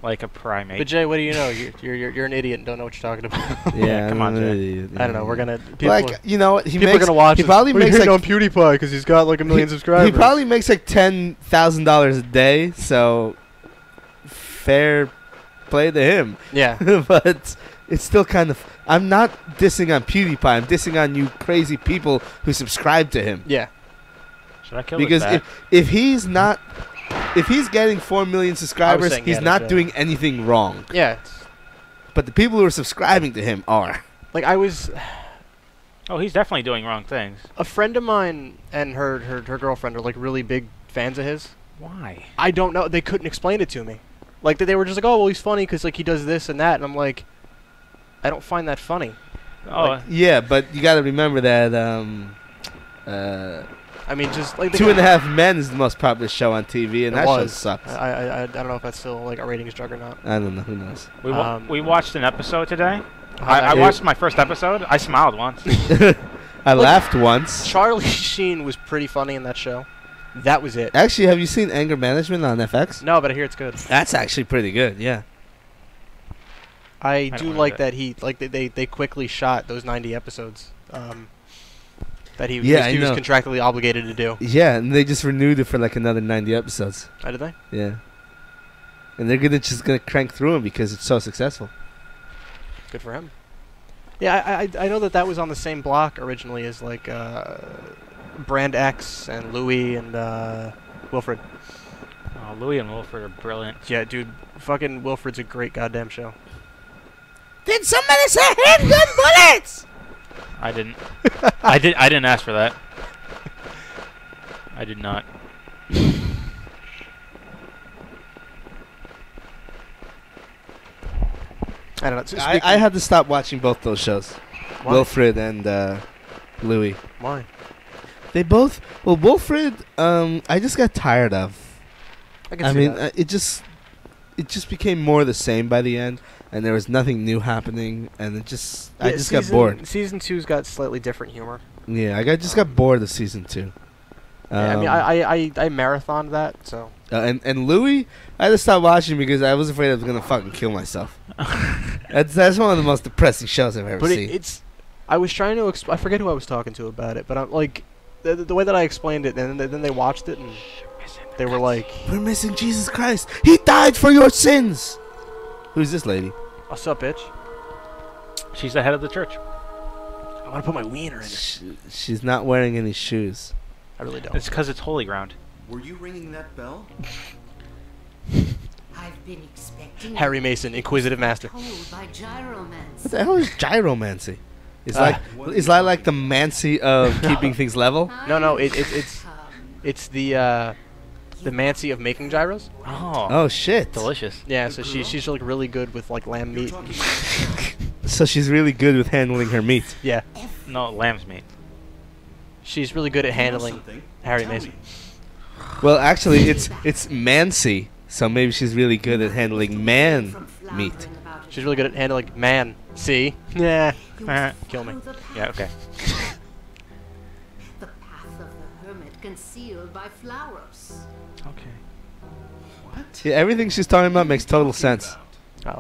like a primate. But Jay, what do you know? You're an idiot and don't know what you're talking about. Yeah, come on, Jay. I don't know. We're gonna people, Like, you know what? people are gonna watch. He this. probably What are you makes hating like on PewDiePie because he's got like 1 million subscribers. He probably makes like $10,000 a day, so fair play to him. Yeah. But it's still kind of. I'm not dissing on PewDiePie. I'm dissing on you crazy people who subscribe to him. Yeah. Should I kill Because this bat? if he's not, if he's getting 4 million subscribers, saying he's yeah, not that's doing anything wrong. Yeah. It's, But the people who are subscribing to him are. like I was. Oh, he's definitely doing wrong things. A friend of mine and her girlfriend are like really big fans of his. Why? I don't know. They couldn't explain it to me. Like they were just like, oh well, he's funny because like he does this and that, and I'm like, I don't find that funny. Oh, Like, Yeah, but you got to remember that I mean, just like 2.5 Men is the most popular show on TV, and It that show was. sucks. I don't know if that's still like a ratings juggernaut. I don't know. Who knows? we watched an episode today. How'd I that watched my first episode. I smiled once. I laughed once. Charlie Sheen was pretty funny in that show. That was it. Actually, have you seen Anger Management on FX? No, but I hear it's good. That's actually pretty good. Yeah. I don't do know like that. that he like they quickly shot those 90 episodes. That he Yeah, he I was know. contractually obligated to do. Yeah, and they just renewed it for like another 90 episodes. Oh, did they? Yeah. And they're just gonna crank through them because it's so successful. Good for him. Yeah, I know that was on the same block originally as like Brand X and Louis and Wilfred. Oh, Louis and Wilfred are brilliant. Yeah, dude, fucking Wilfred's a great goddamn show. Did somebody say handgun bullets? I didn't. I didn't ask for that. I did not. I don't know. I had to stop watching both those shows. Why? Wilfred and Louis. Why? They both. Well, Wilfred, I just got tired of. I can I see mean, that. it just became more the same by the end, and there was nothing new happening, and I just got bored. Season 2's got slightly different humor. Yeah, just got bored of season 2. Yeah, I mean, I marathoned that, so. And Louis, I had to stop watching because I was afraid I was gonna fucking kill myself. That's one of the most depressing shows I've ever But seen. it's. I was trying to. I forget who I was talking to about it, but I'm like, the way that I explained it, and then they watched it, and they were like, We're missing Jesus Christ. He died for your sins. Who's this lady? "What's up, bitch? She's the head of the church. I want to put my wiener in it." She's not wearing any shoes. I really don't. It's because it's holy ground. Were you ringing that bell? I've been expecting Harry Mason, Inquisitive Master. told by gyromancy. What the hell is gyromancy? Is that like the mancy of keeping things level? No, it's the Mancy of making gyros. Oh, Oh shit! delicious. Yeah, so she's like really good with like lamb meat. So she's really good with handling her meat. Yeah, No, lamb's meat. she's really good at handling Harry Mason. Well, actually, it's mancy. So maybe she's really good at handling man meat. She's really good at handling man. See? Yeah. Kill me. Yeah, okay. The path of the hermit concealed by flowers. Okay. Yeah, everything she's talking about makes total sense. What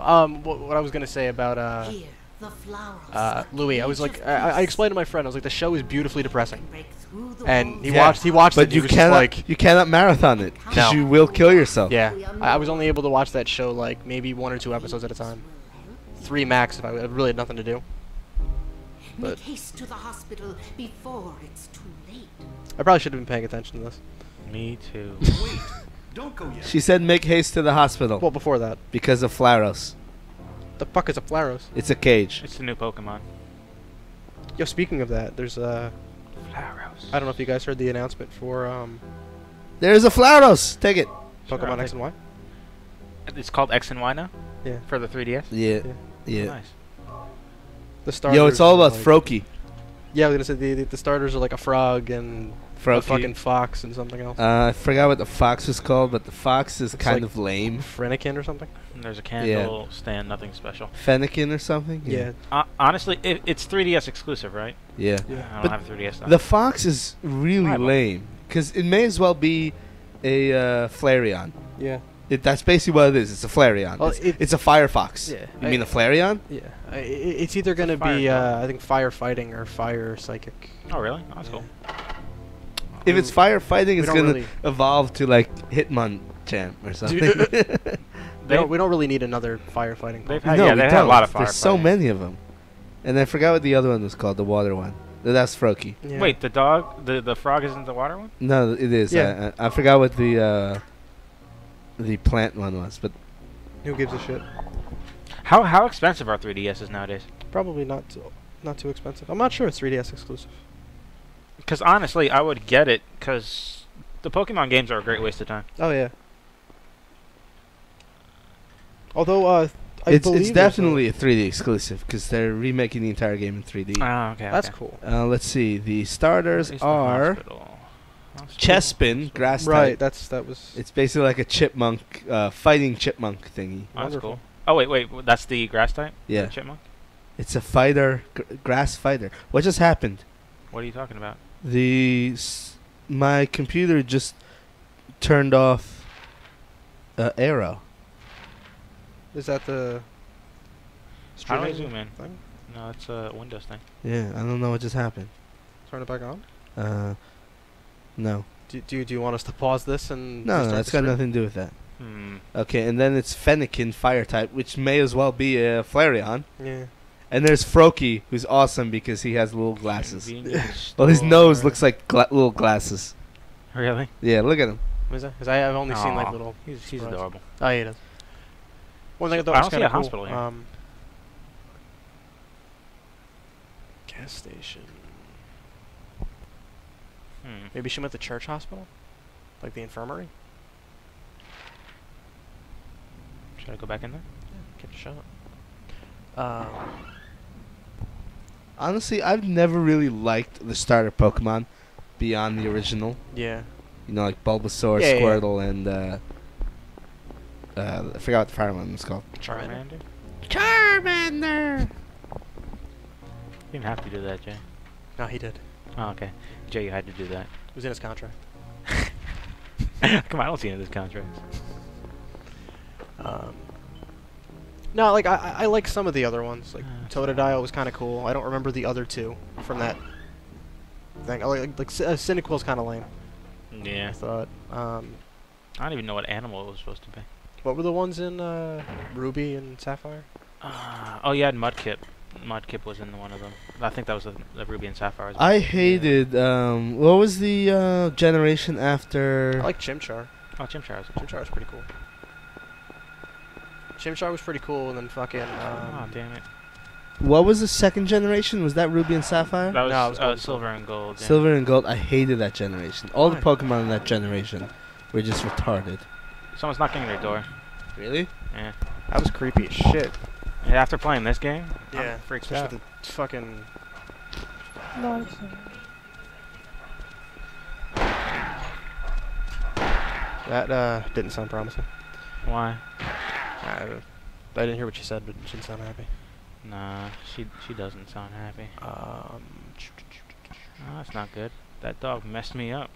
I was gonna say about Here, the flowers. Louis, I was like, I explained to my friend, I was like, the show is beautifully depressing, break through the and he walls. watched it. But And he you was just cannot like, you cannot marathon it because No. you will kill yourself. yeah. I was only able to watch that show like maybe 1 or 2 episodes at a time, 3 max if I really had nothing to do. Make but- haste to the hospital before it's too late. I probably should have been paying attention to this. Me too. Wait, don't go yet. She said, "Make haste to the hospital Well, before that, because of Flaros. the fuck is a Flaros? It's a cage." It's the new Pokemon. Yo, speaking of that, there's I don't know if you guys heard the announcement for There's a Flaros. Take it. Sure, Pokemon I'll X take and Y. It's called X and Y now? Yeah. For the 3DS? Yeah. Yeah. Nice. The starters. Yo, it's all are about like, Froakie. Yeah, I was gonna say the starters are like a frog and a Froakie. fucking fox and something else. I forgot what the fox was called, but the fox is It's kind like- of lame. Frenikin or something. And there's a candle stand, nothing special. Fennekin or something. Yeah. Honestly, it's 3DS exclusive, right? Yeah. Yeah. I don't But have 3DS now. The fox is really Rival. lame because it may as well be a Flareon. Yeah. That's basically what it is. It's a Flareon. Well, It's a Firefox. Yeah. You mean a Flareon? Yeah. It's either going to fire be, dog. I think, firefighting or fire psychic. Oh, really? Oh, that's Yeah. cool. If it's firefighting, it's don't gonna really- evolve to like Hitmonchan or something. We don't really need another firefighting. They've Pokemon. had, No, yeah, we they've had a don't. lot of There's so firefighting. many of them. And I forgot what the other one was called. The water one. That's Froakie. Yeah. Wait, the dog, the frog isn't the water one? No, it is. Yeah. I forgot what the plant one was, but Who gives a shit? How expensive are 3DSs nowadays? Probably not too expensive. I'm not sure it's 3DS exclusive. Because honestly, I would get it because the Pokemon games are a great waste of time. Oh yeah. Although it's believe there's definitely a 3D exclusive because they're remaking the entire game in 3D. Oh, okay. that's okay. cool. Let's see. The starters Where's the are hospital? Chespin, grass Right. type. That was. It's basically like a chipmunk, fighting chipmunk thingy. Oh, that's Wonderful. cool. Oh wait, that's the grass type? Yeah. The chipmunk? It's a fighter, grass fighter. What just happened? What are you talking about? My computer just turned off Arrow. Is that the? How do I streaming zoom in? thing? No, it's a Windows thing. Yeah, I don't know what just happened. Turn it back on. No. Do you want us to pause this and? No, restart that's the got stream? nothing to do with that. Hmm. Okay, and then it's Fennekin, fire type, which may as well be a Flareon. Yeah. And there's Froakie, who's awesome because he has little glasses. Convenience Well, his nose store. looks like little glasses. Really? Yeah, look at him. What is that? Because I've only seen like Aw, little. He's sprites. adorable. Oh, yeah, it is. One thing I I thought don't was see kind a of cool. hospital here. Gas station. Hmm. Maybe she went to church hospital, like the infirmary. Should I go back in there? Give it a shot. Honestly, I've never really liked the starter Pokemon beyond the original. Yeah. You know, like Bulbasaur, Yeah, yeah, yeah. Squirtle, and I forgot what the fire one was called. Charmander? Charmander. You didn't have to do that, Jay. No, he did. Oh, okay. Jay, you had to do that. It was in his contract. Come on, I don't see any of this contracts. No, like I like some of the other ones. Like That's Totodile was kind of cool. I don't remember the other two from that thing. Cyndaquil's kind of lame. Yeah. I thought. I don't even know what animal it was supposed to be. What were the ones in Ruby and Sapphire? Oh, you had Mudkip. Mudkip was in one of them. I think that was the Ruby and Sapphire. as well. I hated. What was the generation after? I like Chimchar. Oh, Chimchar. Chimchar was pretty cool. Chimchar was pretty cool, and then fucking. Oh, damn it. What was the second generation? Was that Ruby and Sapphire? That was, No, it was Gold and Silver and Gold. Yeah. Silver and Gold. I hated that generation. All the Why? Pokemon in that generation were just retarded. Someone's knocking on your door. Really? Yeah. That was creepy as shit. And after playing this game, Yeah. freaks Especially out. the fucking. That didn't sound promising. Why? I didn't hear what she said, but she didn't sound happy. Nah, she doesn't sound happy. Um, Oh, that's not good. That dog messed me up.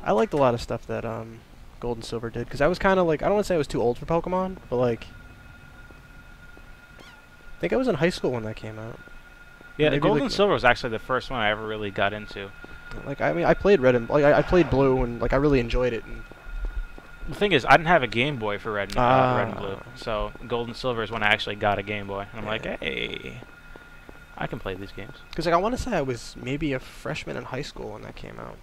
I liked a lot of stuff that Gold and Silver did, because I was kind of like, I don't want to say I was too old for Pokemon, but like, I think I was in high school when that came out. Yeah, Maybe Gold like- and Silver was actually the first one I ever really got into. Like, I mean, I played Red and I played Blue, and like I really enjoyed it. And The thing is, I didn't have a Game Boy for Red and Ah. Blue, so Gold and Silver is when I actually got a Game Boy, and I'm like, Yeah. hey, I can play these games. because like I want to say I was maybe a freshman in high school when that came out.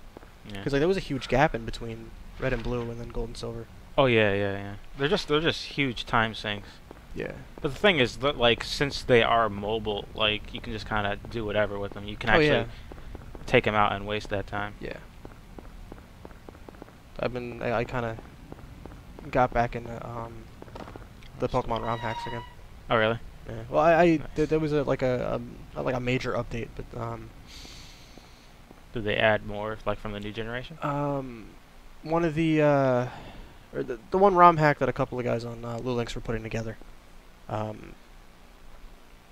Yeah. Because like there was a huge gap in between Red and Blue and then Gold and Silver. Oh yeah. They're just huge time sinks. Yeah. But the thing is that like since they are mobile, like you can just kind of do whatever with them. You can Oh, actually yeah. take them out and waste that time. Yeah. I kind of got back into the Pokemon ROM hacks again. Oh really? Yeah. Well, Nice. there was like a not like a major update, but Did they add more like from the new generation? one of the or the one ROM hack that a couple of guys on Lulinx were putting together.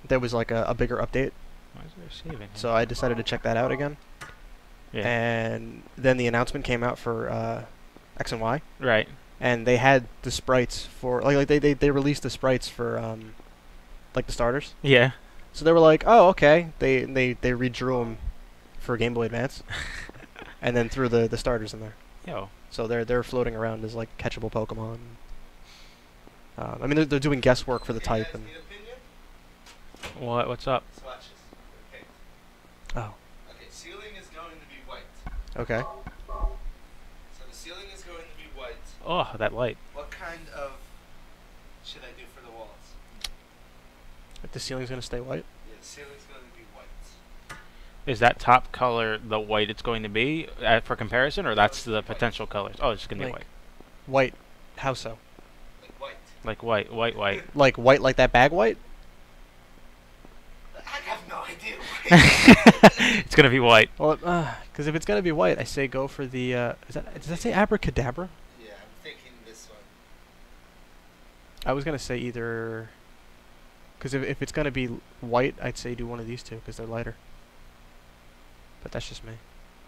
There was like a bigger update, Why is there saving? so I decided to check that out again. Yeah. And then the announcement came out for X and Y, Right. and they had the sprites for they released the sprites for like the starters. Yeah. So they were like, oh, okay. They redrew them for Game Boy Advance, and then threw the starters in there. Yo. So they're floating around as like catchable Pokemon. I mean, they're doing guesswork for the type and. What? What's up? Let's watch this. Okay. Oh. Okay, ceiling is going to be white. Okay. So the ceiling is going to be white. Oh, that light. What kind of should I do for the walls? If the ceiling's gonna stay white. Yeah, the ceiling's going to be white. Is that top color the white it's going to be for comparison, or that's the potential colors? Oh, it's just gonna be Like- white. White. How so? Like white. Like white. Like white, like that bag white? I have no idea. It's gonna be white. Well, because if it's gonna be white, I say go for the. Does that say abracadabra? Yeah, I'm thinking this one. I was gonna say either. Because if it's gonna be white, I'd say do one of these two because they're lighter. But that's just me.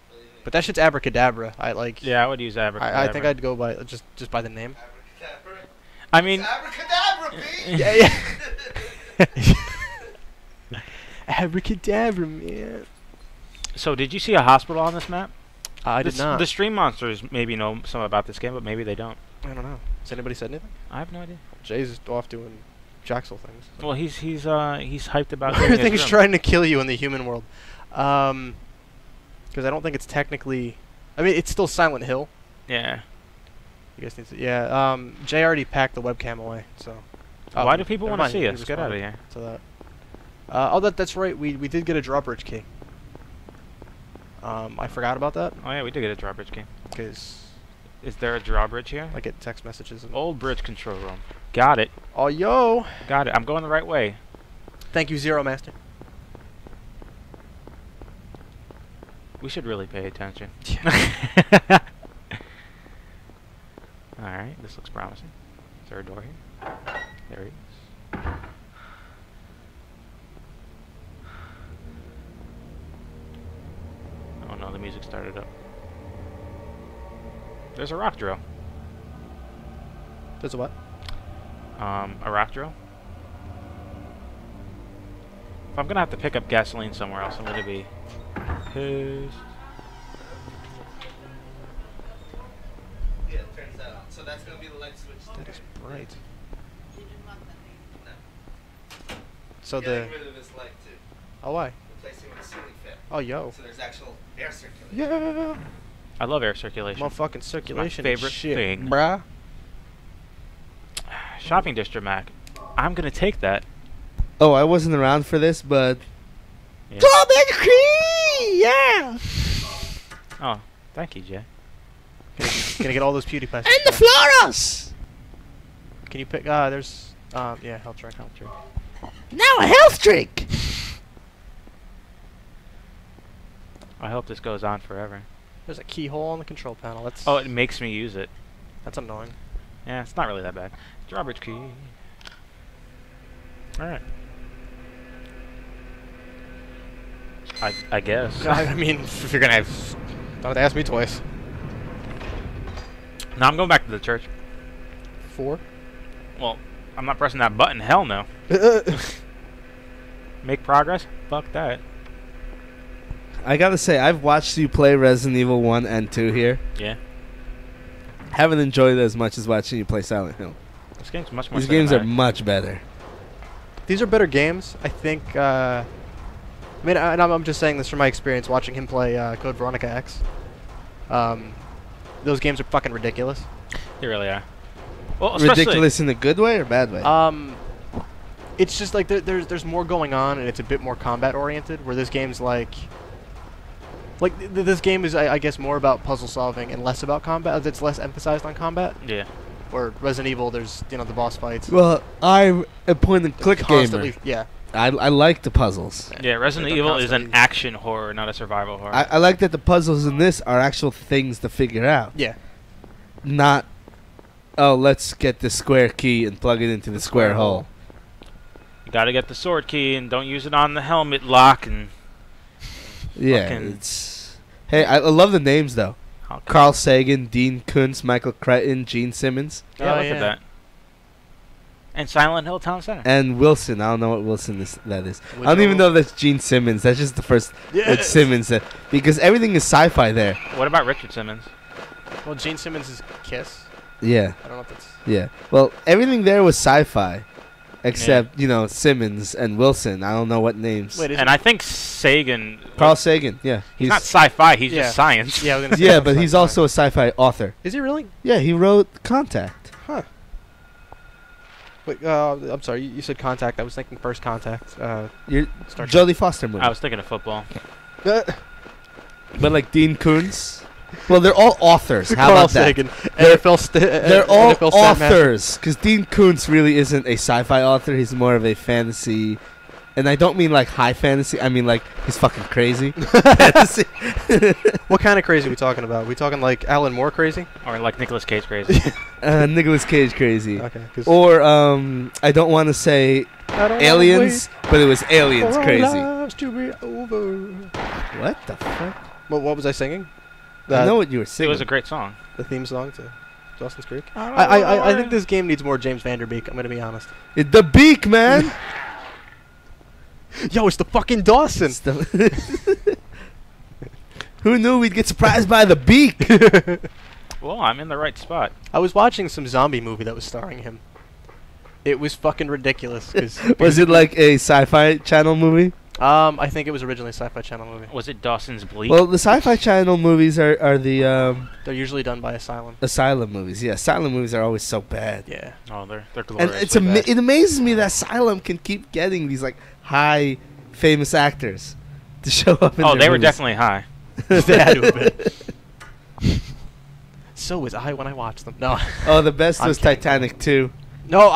What do you think? But that shit's abracadabra. I like. Yeah, I would use abracadabra. I think I'd go by just by the name. Abracadabra. I mean, Abracadabra, B! Yeah. Abracadabra, man. so did you see a hospital on this map? I did not. The stream monsters maybe know some about this game, but maybe they don't. I don't know. Has anybody said anything? I have no idea. Jay's off doing Jaxel things. Well, he's hyped about doing his Everything's room. trying to kill you in the human world. Because I don't think it's technically. I mean, it's still Silent Hill. Yeah. You guys need to. Yeah. Jay already packed the webcam away. So. Why do people never want to mind, see he us? Get out of responded here. To that. That's right. We did get a drawbridge key. I forgot about that Oh yeah, we did get a drawbridge game. because Is there a drawbridge here? I get text messages. And Old bridge control room. Got it. oh, yo! Got it. I'm going the right way. Thank you, Zero Master. We should really pay attention. Alright, this looks promising. Is there a door here? There he is. Oh no, the music started up. There's a rock drill. There's a what? A rock drill. If I'm gonna have to pick up gasoline somewhere else, I'm gonna be pissed. Yeah, it turns that on. So that's going to be the light switch. That is bright. No. So Getting rid of this light too. oh, why? Replacing with a ceiling fan. Oh, yo. So there's actual air circulation. Yeah. I love air circulation. Motherfucking circulation. favorite shit, thing. bruh. Shopping district Mac. I'm gonna take that. Oh, I wasn't around for this, but Yeah. strawberry cream, yeah, Oh, thank you, Jay. Gonna get all those PewDiePie. and the floros. Can you pick? There's. Yeah, health drink. Health drink. Now a health drink. I hope this goes on forever. There's a keyhole on the control panel. That's. Oh, it makes me use it. That's annoying. Yeah, it's not really that bad. Drawbridge key. Alright. I guess. I mean, if you're gonna have, don't have to ask me twice. No, I'm going back to the church. 4. Well, I'm not pressing that button. Hell no. Make progress? Fuck that. I gotta say, I've watched you play Resident Evil 1 and 2 here. Yeah. Haven't enjoyed it as much as watching you play Silent Hill. This game's much more These games are cinematic. much better. These are better games, I think. I mean, and I'm just saying this from my experience watching him play Code Veronica X. Those games are fucking ridiculous. They really are. Well, especially Ridiculous in a good way or bad way? It's just like there's more going on, and it's a bit more combat oriented. Where this game's like this game is I guess more about puzzle solving and less about combat. It's less emphasized on combat. Yeah. Or Resident Evil, there's the boss fights. Well, I'm a point-and-click gamer. Constantly, yeah. I like the puzzles. Yeah, Resident They're Evil is an constantly- action horror, not a survival horror. I like that the puzzles in this are actual things to figure out. Yeah. Not, oh, let's get the square key and plug it into the square hole. You gotta get the sword key and don't use it on the helmet lock and Yeah, Fucking- it's... Hey, I love the names, though. Carl Sagan, Dean Koontz, Michael Crichton, Gene Simmons, Yeah, Oh, look yeah. at that. And Silent Hill Town Center. and Wilson. I don't know what Wilson that is. I Which don't even one? know if that's Gene Simmons. That's just the first that's Simmons. Because everything is sci-fi there. What about Richard Simmons? Well, Gene Simmons is Kiss. Yeah, I don't know if that's. yeah. Well, everything there was sci-fi, except Simmons and Wilson. I don't know what names. Wait, is And I think Sagan. Carl Sagan. Yeah, He's not sci-fi. He's Yeah. just science. Yeah, I was gonna say yeah, that's but like he's fine. also a sci-fi author. Is he really? Yeah, he wrote Contact. Wait, I'm sorry. You said Contact. I was thinking First Contact. You're Star Trek. Jodie Foster movie. I was thinking of football. But like Dean Koontz. Well, they're all authors. How Carl about that? Sagan. They're- They're They're all NFL stat master. authors, because Dean Koontz really isn't a sci-fi author. He's more of a fantasy, and I don't mean like high fantasy. I mean like he's fucking crazy. Fantasy. What kind of crazy are we talking about? We talking like Alan Moore crazy? Or like Nicolas Cage crazy. Nicolas Cage crazy. Okay. 'cause Or I don't want to say I don't wanna aliens, but it was wait aliens for our crazy. lives to be over. What the fuck? What was I singing? I know what you were It singing. was a great song. The theme song to Dawson's Creek. I think this game needs more James Vanderbeek. I'm gonna be honest. The beak, man. Yo, it's the fucking Dawson. It's the- Who knew we'd get surprised by the beak? Well, I'm in the right spot. I was watching some zombie movie that was starring him. It was fucking ridiculous. Was it like a Sci-Fi Channel movie? I think it was originally a Sci-Fi Channel movie. Was it Dawson's Bleak? Well, the Sci-Fi Channel movies are the They're usually done by Asylum. Asylum movies. Yeah, Asylum movies are always so bad. Yeah. Oh, they're And glorious. it's it amazes me that Asylum can keep getting these like high famous actors to show up in Oh, their they were movies. definitely high. They had to have been. So was I when I watched them. No. Oh, the best I'm was kidding. Titanic 2. No,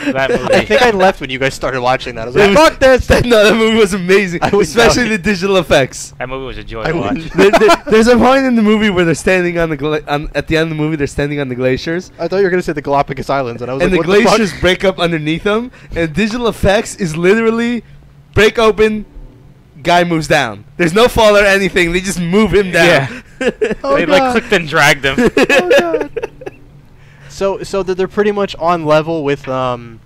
That movie. I think I left when you guys started watching that. I was It like, was- fuck this! No, that movie was amazing, I was especially not- the digital effects. That movie was a joy I to watch. wouldn't- There's a point in the movie where they're standing on the at the end of the movie they're standing on the glaciers, I thought you were going to say the Galapagos Islands, and I was and like, the what the fuck? glaciers break up underneath them, and digital effects is literally break open, guy moves down. There's no fall or anything. They just move him down. Oh, They God. like clicked and dragged him. Oh, God. So they're pretty much on level with the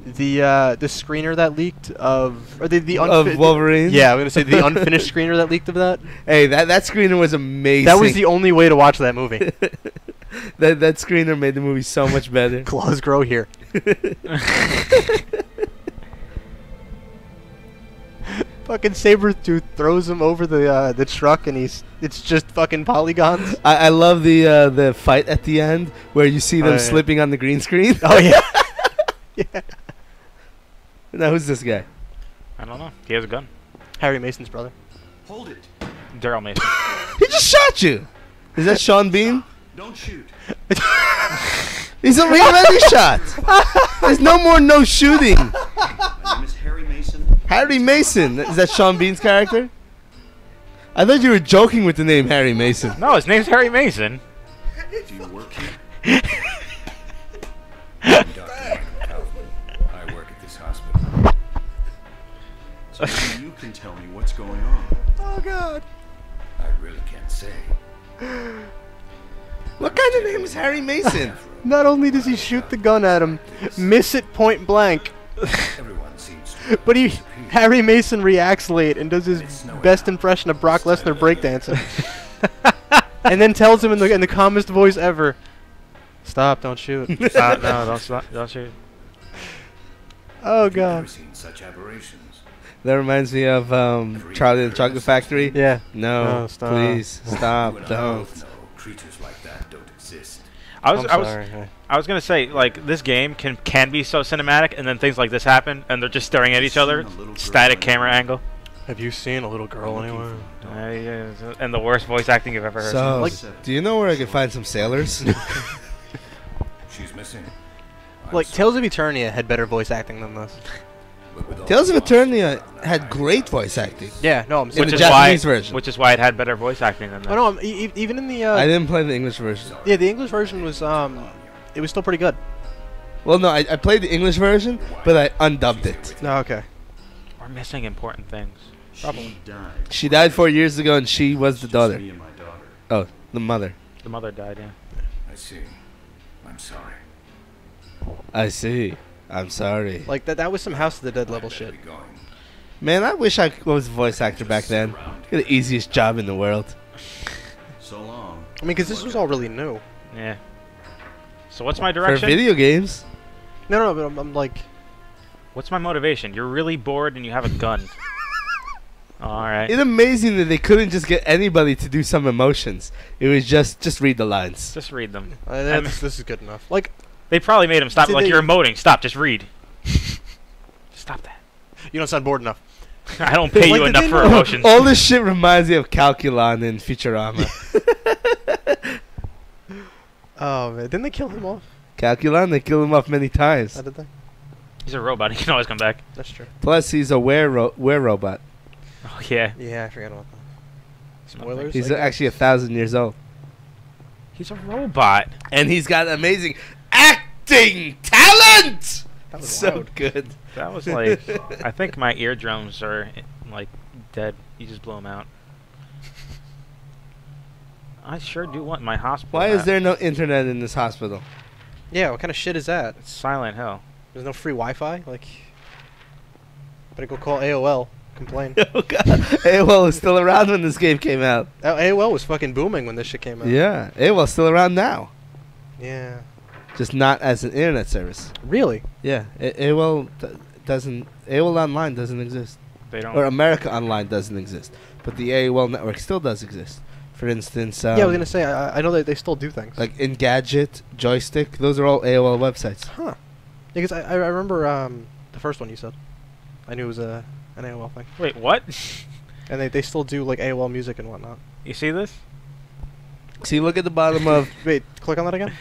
screener that leaked of, or the Of Wolverine? Yeah, I'm gonna say the unfinished screener that leaked of that. Hey, that screener was amazing. That was the only way to watch that movie. that screener made the movie so much better. Claws grow here. Fucking Sabretooth throws him over the truck, and it's just fucking polygons. I love the fight at the end where you see them Oh, yeah. slipping on the green screen. Oh yeah. Yeah. Now who's this guy? I don't know. He has a gun. Harry Mason's brother. Hold it. Daryl Mason. He just shot you. Is that Sean Bean? Don't shoot. He already shot. There's no more no shooting. My name is Harry Mason. Harry Mason. Is that Sean Bean's character? I thought you were joking with the name Harry Mason. No, his name's Harry Mason. Do you work here? I'm Dr. Michael Kaufman. I work at this hospital. So maybe you can tell me what's going on. Oh God. I really can't say. What kind of name is Harry Mason? Not only does he shoot the gun at him, miss it point blank, Everyone seems to but disappear. Harry Mason reacts late and does his best impression of Brock Lesnar breakdancing, and then tells him in the calmest voice ever, "Stop! Don't shoot." No, don't stop. Don't shoot. Oh I've never God. seen such aberrations. That reminds me of Charlie and the Chocolate Factory. Yeah. No, No, stop. please stop, You and I don't. both know creatures like that don't exist. I was I'm sorry. I was gonna say, like, this game can be so cinematic, and then things like this happen, and they're just staring at each other, static camera angle, Have you seen a little girl anywhere? and the worst voice acting you've ever heard. So, Like- do you know where I can find some sailors? She's missing. Like Tales of Eternia had better voice acting than this. Tales of Eternia had great voice acting. Yeah. No, I'm In saying. the is Japanese why, version. which is why it had better voice acting than this. Oh no, even in the I didn't play the English version. yeah, the English version was it was still pretty good. Well, no, I played the English version, but I undubbed it. No, okay. We're missing important things. Probably. She died. She died 4 years ago, and she was the Just daughter. me and my daughter. Oh, the mother. The mother died, yeah. I see. I'm sorry. I see. I'm sorry. Like that was some House of the Dead level Better shit. be going. Man, I wish I was a voice actor back then. Got the easiest job in the world. So long. I mean, because this was all really new. Yeah. So what's my For direction? video games. No, but I'm like, What's my motivation? You're really bored and you have a gun. Alright. It's amazing that they couldn't just get anybody to do some emotions. It was just read the lines. Just read them. this is good enough. Like, They probably made him stop. Did Like, they- you're emoting. Stop. Just read. Stop that. you don't sound bored enough. I don't pay Like, you did enough they for know- emotions. All this shit reminds me of Calculon in Futurama. Oh man, didn't they kill him off? Calculon, they kill him off many times. How did they? He's a robot. He can always come back. That's true. Plus, he's a were-robot. Oh, yeah. Yeah, I forgot about that. Spoilers. He's I guess? actually 1,000 years old. He's a robot. And he's got amazing acting talent! That was So loud. good. That was like... I think my eardrums are, like, dead. You just blew them out. I sure do want my hospital. Why is app. there no internet in this hospital? Yeah, what kind of shit is that? It's Silent Hill. There's no free Wi-Fi. Like, better go call AOL. Complain. Oh god, AOL was still around when this game came out. AOL was fucking booming when this shit came out. Yeah, AOL's still around now. Yeah. Just not as an internet service. Really? Yeah, AOL doesn't. AOL Online doesn't exist, They don't... or America Online doesn't exist, but the AOL network still does exist. For instance, yeah, I was gonna say I know that they still do things. like Engadget, Joystick, those are all AOL websites. Huh? Because I remember the first one you said. I knew it was an AOL thing. Wait, what? And they still do like AOL music and whatnot. You see this? See, look at the bottom of Wait, click on that again.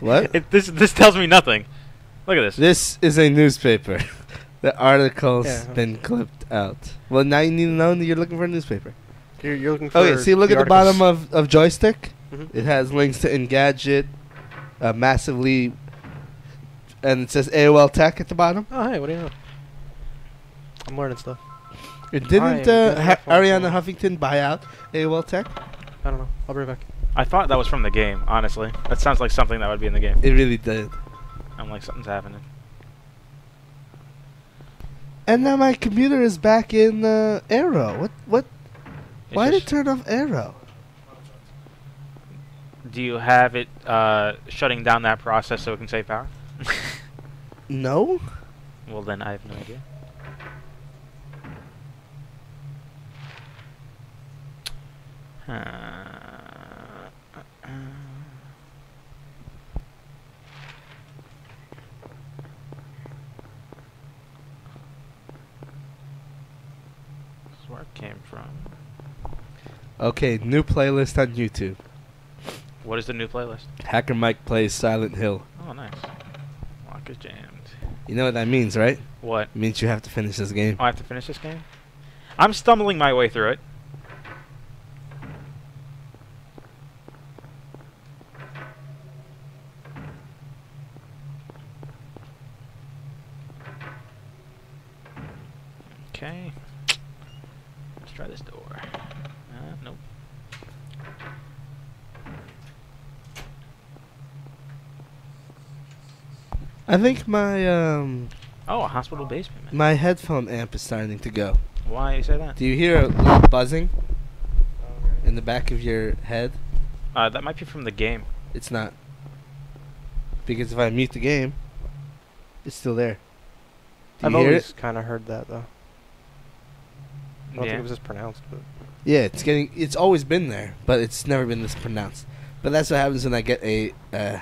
what? This tells me nothing. Look at this. This is a newspaper. The article's Yeah. been clipped out. Well, now you need to know that you're looking for a newspaper. You're looking for. Okay, see, look at the articles. bottom of Joystick. Mhm. It has links to Engadget, massively, and it says AOL Tech at the bottom. Oh hey, what do you know? I'm learning stuff. It didn't I am good at phone Ariana call. Huffington buy out AOL Tech? I don't know. I'll be right back. I thought that was from the game, honestly. That sounds like something that would be in the game. It really did. I'm like, something's happening. And now my computer is back in Arrow. What? It's Why did it just- turn off Arrow? Do you have it shutting down that process so it can save power? No. Well, then I have no idea. This is where it came from. Okay, new playlist on YouTube. What is the new playlist? HackerMike plays Silent Hill. Oh, nice. Lock is jammed. You know what that means, right? What? It means you have to finish this game. Oh, I have to finish this game? I'm stumbling my way through it. Okay. Let's try this door. Nope. I think my Oh, a hospital basement, man. my headphone amp is starting to go. Why do you say that? Do you hear a little buzzing in the back of your head? That might be from the game. It's not. Because if I mute the game, it's still there. Do I've you hear always it? kind of heard that though. I don't think Yeah. it was just pronounced, but Yeah, it's always been there, but it's never been this pronounced. But that's what happens when I get a a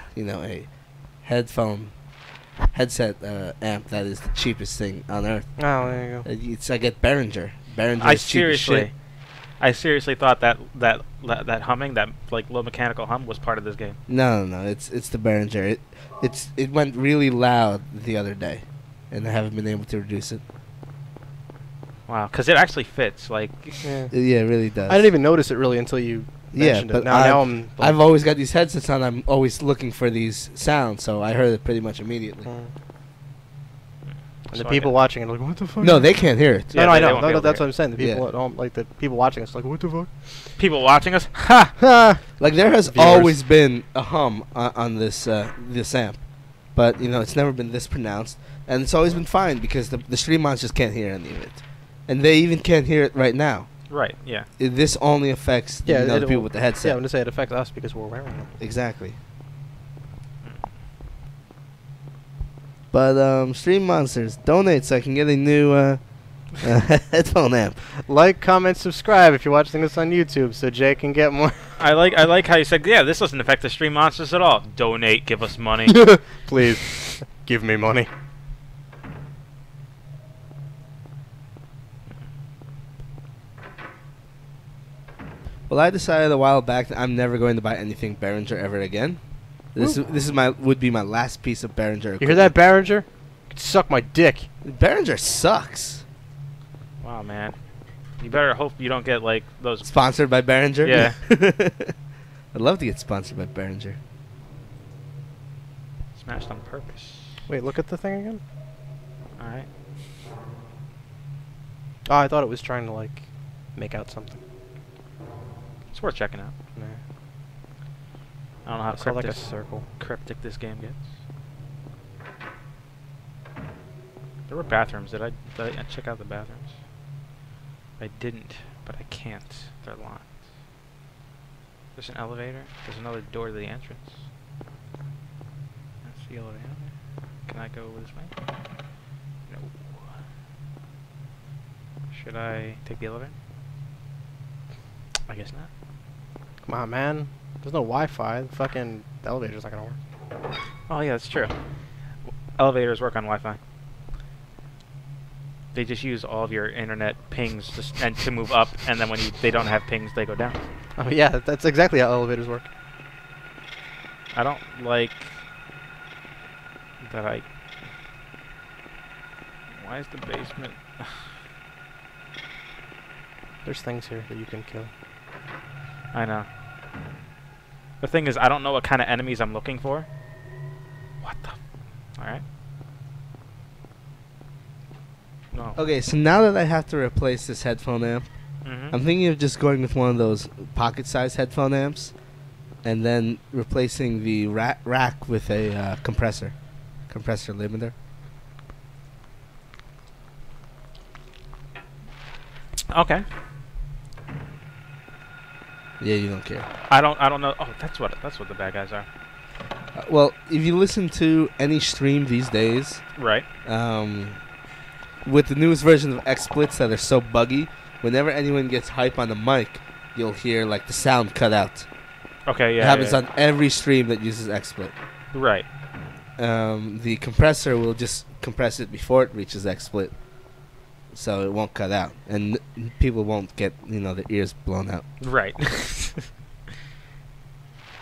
headset amp that is the cheapest thing on earth. oh, there you go. I get Behringer. Behringer I is cheap as shit. seriously thought that humming, that like low mechanical hum, was part of this game. No, it's the Behringer. It went really loud the other day, and I haven't been able to reduce it. Wow, because it actually fits. Like, Yeah. Yeah, it really does. I didn't even notice it really until you Yeah, mentioned but it. Now I'm. Like, I've always got these headsets on. I'm always looking for these sounds, so I heard it pretty much immediately. And the So people watching it are like, what the fuck? No, they can't hear it. No, Yeah, no, I they know. won't be able to That's hear what I'm saying. The people Yeah. at home, like the people watching us, like, what the fuck? People watching us, ha! Like there has Viewers. always been a hum on this this amp, but you know it's never been this pronounced, and it's always been fine because the stream monsters can't hear any of it, and they even can't hear it right now. Right, yeah. This only affects the it'll- people with the headset. Yeah, I'm gonna say it affects us because we're wearing them. Exactly. But Stream Monsters, donate so I can get a new headphone amp. Like, comment, subscribe if you're watching this on YouTube, so Jay can get more. I like how you said, yeah, this doesn't affect the stream monsters at all. Donate, give us money. Please, give me money. Well, I decided a while back that I'm never going to buy anything Behringer ever again. This would be my last piece of Behringer. You hear that, Behringer? You can suck my dick. Behringer sucks. Wow, man. You better hope you don't get, like, those... Sponsored by Behringer? Yeah. I'd love to get sponsored by Behringer. Smashed on purpose. Wait, look at the thing again. Alright. Oh, I thought it was trying to, like, make out something. It's worth checking out. Nah. I don't know how I saw like a cryptic, circle. cryptic this game gets. There were bathrooms. Did I check out the bathrooms? I didn't, but I can't. They're locked. There's an elevator. There's another door to the entrance. That's the elevator. Can I go this way? No. Should I take the elevator? I guess not. Come on, man. There's no Wi-Fi. The fucking elevator's not gonna work. Oh yeah, that's true. Elevators work on Wi-Fi. They just use all of your internet pings and to move up, and then when they don't have pings, they go down. Oh yeah, that's exactly how elevators work. I don't like that I... Why is the basement... There's things here that you can kill. I know. The thing is, I don't know what kind of enemies I'm looking for. What the... Alright. No. Okay, so now that I have to replace this headphone amp, Mm-hmm. I'm thinking of just going with one of those pocket-sized headphone amps, and then replacing the rack with a compressor limiter. Okay. Yeah, you don't care. I don't know. Oh, that's what the bad guys are. Well, if you listen to any stream these days, Right. with the newest version of XSplits that are so buggy, whenever anyone gets hype on the mic, you'll hear like the sound cut out. Okay, yeah. It happens yeah. on every stream that uses XSplit. Right. The compressor will just compress it before it reaches XSplit, so it won't cut out, and people won't get their ears blown out. Right.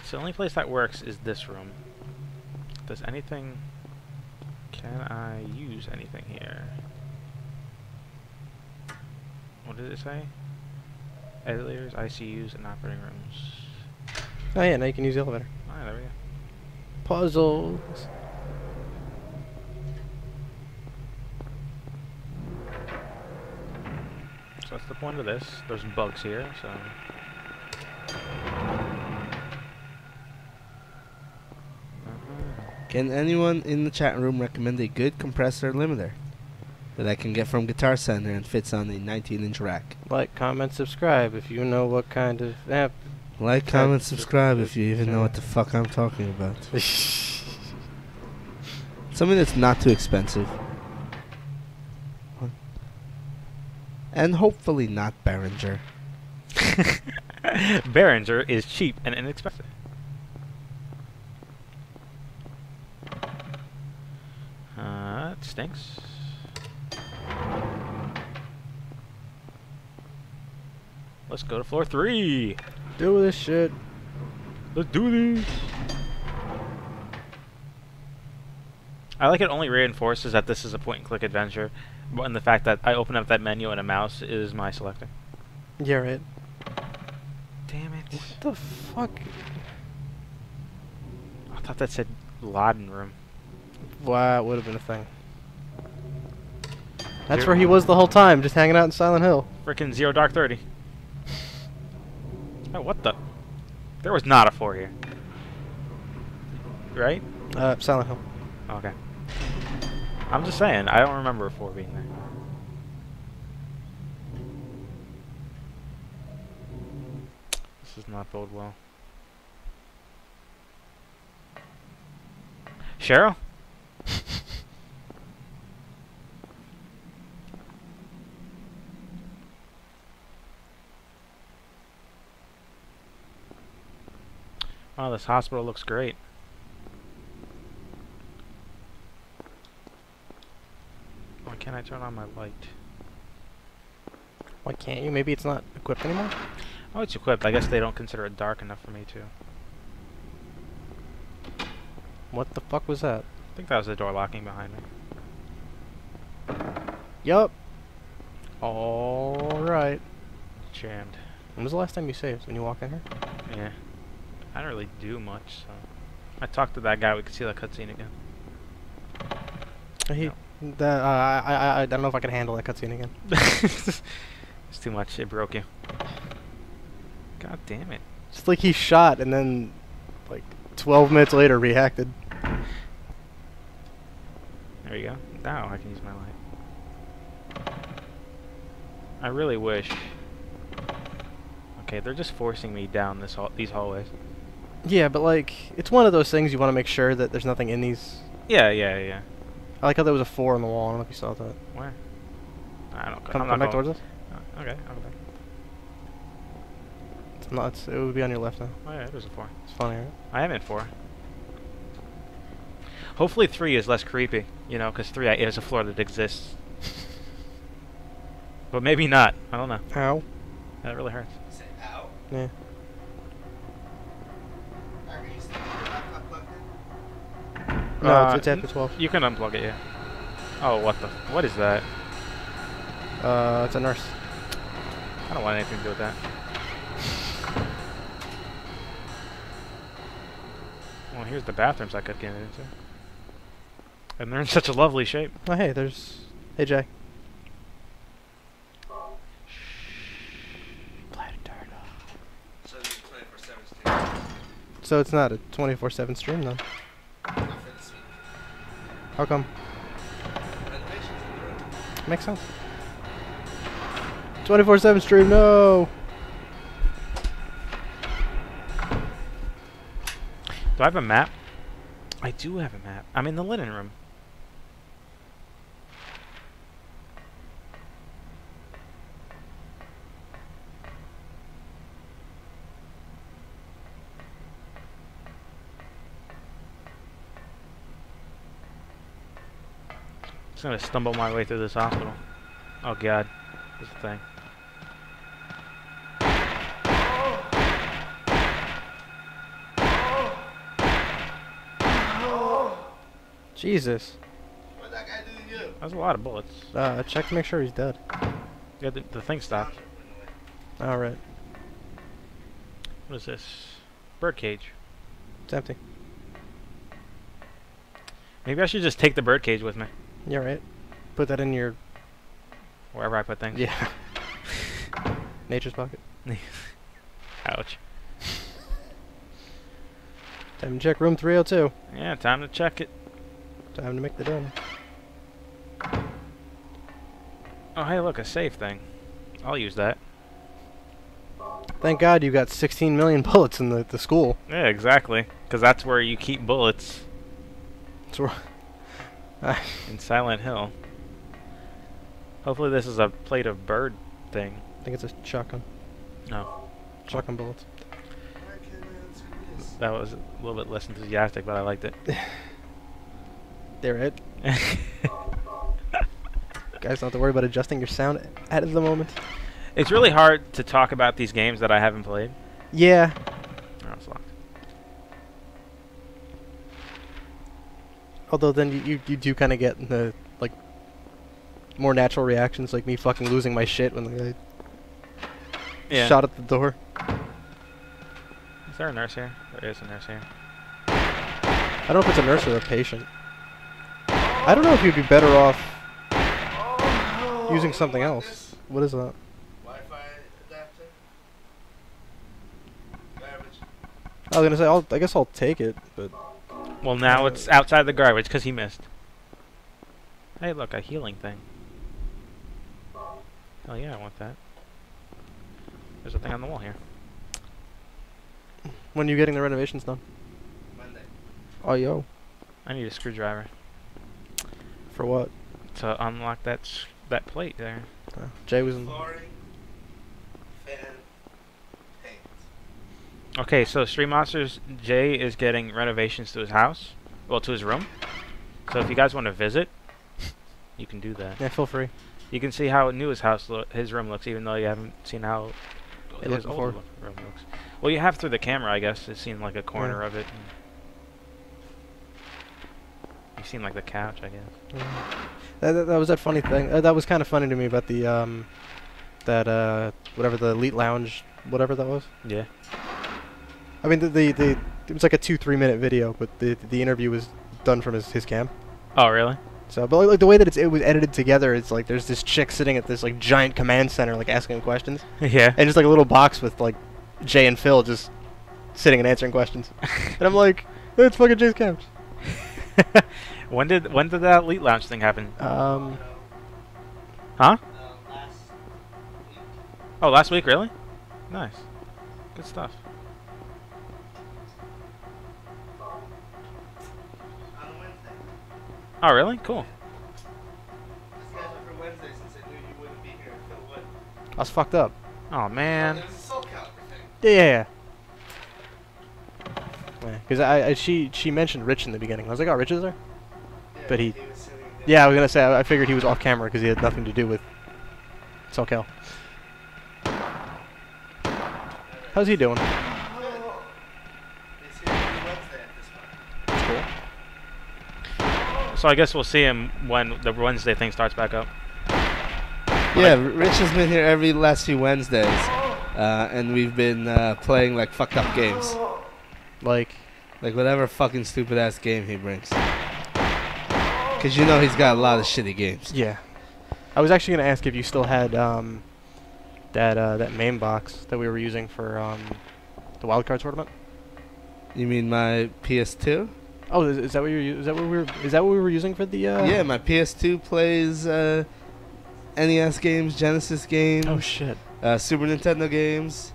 So the only place that works is this room. Does anything... Can I use anything here? What did it say? Elevators, ICUs, and operating rooms. Oh yeah, now you can use the elevator. Ah, there we go. Puzzles. So that's the point of this. There's bugs here, so... Can anyone in the chat room recommend a good compressor limiter that I can get from Guitar Center and fits on a 19-inch rack? Like, comment, subscribe if you know what kind of amp. Like, comment, subscribe if you even know what the fuck I'm talking about. Something that's not too expensive. And hopefully not Behringer. Behringer is cheap and inexpensive. It stinks. Let's go to floor 3. Do this shit. Let's do this. I like it only reinforces that this is a point-and-click adventure, and the fact that I open up that menu and a mouse is my selector. Yeah, right. Damn it. What the fuck? I thought that said Laden room. Wow, it would have been a thing. That's where he was the whole time, just hanging out in Silent Hill. Frickin' Zero Dark 30. Oh, what the? There was not a 4 here. Right? Silent Hill. Okay. I'm just saying, I don't remember a 4 being there. This does not bode well. Cheryl? Wow, this hospital looks great. Why can't I turn on my light? Why can't you? Maybe it's not equipped anymore? Oh, it's equipped. I guess they don't consider it dark enough for me to. What the fuck was that? I think that was the door locking behind me. Yup. Alright. Jammed. When was the last time you saved? When you walked in here? Yeah. I don't really do much, so. I talked to that guy. We could see that cutscene again. I don't know if I can handle that cutscene again. It's too much. It broke you. God damn it. Just like he shot and then, like, 12 minutes later reacted. There you go. Now I can use my light. I really wish. Okay, they're just forcing me down these hallways. Yeah, but like, it's one of those things you want to make sure that there's nothing in these. Yeah. I like how there was a 4 on the wall. I don't know if you saw that. Where? I don't. Come I'm not back going. towards us. Okay, I'll go back. It's not. It would be on your left now. Oh yeah, there's a 4. It's funny, right? I am in 4. Hopefully 3 is less creepy, you know, because 3 is a floor that exists. But maybe not. I don't know. Ow. That really hurts. You say ow? Yeah. Are you still not plugged in? No, it's after 12. You can unplug it, yeah. Oh, what is that? It's a nurse. I don't want anything to do with that. Well, here's the bathrooms I could get into. And they're in such a lovely shape. Oh, hey, there's... Hey, Jay. So it's 24/7 stream. So it's not a 24/7 stream, then? Not for this week. How come? Renovations in the room. Makes sense. 24/7 stream, no! Do I have a map? I do have a map. I'm in the linen room. Just gonna stumble my way through this hospital. Oh god, this thing. Jesus. What'd that guy do to you? That's a lot of bullets. Check to make sure he's dead. Yeah, the thing stopped. Alright. What is this? Birdcage. It's empty. Maybe I should just take the birdcage with me. Yeah, right. Put that in your... Wherever I put things. Yeah. Nature's pocket. Ouch. Time to check room 302. Yeah, time to check it. Time to make the donut. Oh, hey, look, a safe thing. I'll use that. Thank God you got 16 million bullets in the school. Yeah, exactly. Because that's where you keep bullets. That's where... In Silent Hill. Hopefully this is a plate of bird thing. I think it's a shotgun. No. Shotgun bullets. Why can't I answer this? That was a little bit less enthusiastic, but I liked it. They're it. Guys don't have to worry about adjusting your sound at the moment. It's really hard to talk about these games that I haven't played. Yeah. Oh, it's locked. Although then you do kind of get the, like, more natural reactions, like me fucking losing my shit when the guy shot at the door. Is there a nurse here? There is a nurse here. I don't know if it's a nurse or a patient. I don't know if you'd be better off using something you want else. this? What is that? Wi-Fi adapter. Garbage. I was gonna say, I guess I'll take it, but Well, now it's outside the garbage because he missed. Hey, look, a healing thing. Oh yeah, I want that. There's a thing on the wall here. when are you getting the renovations done? Monday. Oh, yo. I need a screwdriver For what? to unlock that that plate there. Jay was in. Flooring. Fan. Paint. Okay, so Stream Monsters Jay is getting renovations to his house, well, to his room. So if you guys want to visit, you can do that. Yeah, feel free. You can see how new his his room looks, even though you haven't seen how It his looked old before. room looks. Well, you have through the camera, I guess. It's seen like a corner Yeah. of it. You've seen like the couch, I guess. That was that funny thing. That was kind of funny to me about the whatever the Elite Lounge, whatever that was. Yeah. I mean, it was like a 2-3 minute video, but the interview was done from his cam. Oh, really? So, but like the way that it was edited together, it's like there's this chick sitting at this like giant command center, like asking him questions, Yeah. and just like a little box with like Jay and Phil just sitting and answering questions, and I'm like, it's fucking Jay's couch. When did that Elite Lounge thing happen? Um, Huh? Last week. Oh, last week, really? Nice. Good stuff. On Wednesday. Oh, really? Cool. This guy's for Wednesday since I knew you wouldn't be here. Phil would. I was fucked up. Oh, man. There's a Soul Calibur thing. Yeah. Because she mentioned Rich in the beginning. I was like, oh, Rich is there? Yeah, But he- was sitting there. Yeah, I was gonna say I figured he was off camera because he had nothing to do with SoCal. How's he doing? He's here every Wednesday at this point. That's cool. So I guess we'll see him when the Wednesday thing starts back up. Yeah, Rich has been here every last few Wednesdays, and we've been playing like fucked up games, Like, whatever fucking stupid ass game he brings. Cause you know he's got a lot of shitty games. yeah. I was actually gonna ask if you still had that main box that we were using for the wildcard tournament. You mean my PS2? Oh, is that what is that what we were using for the? Yeah, my PS2 plays NES games, Genesis games, Oh shit. Super Nintendo games,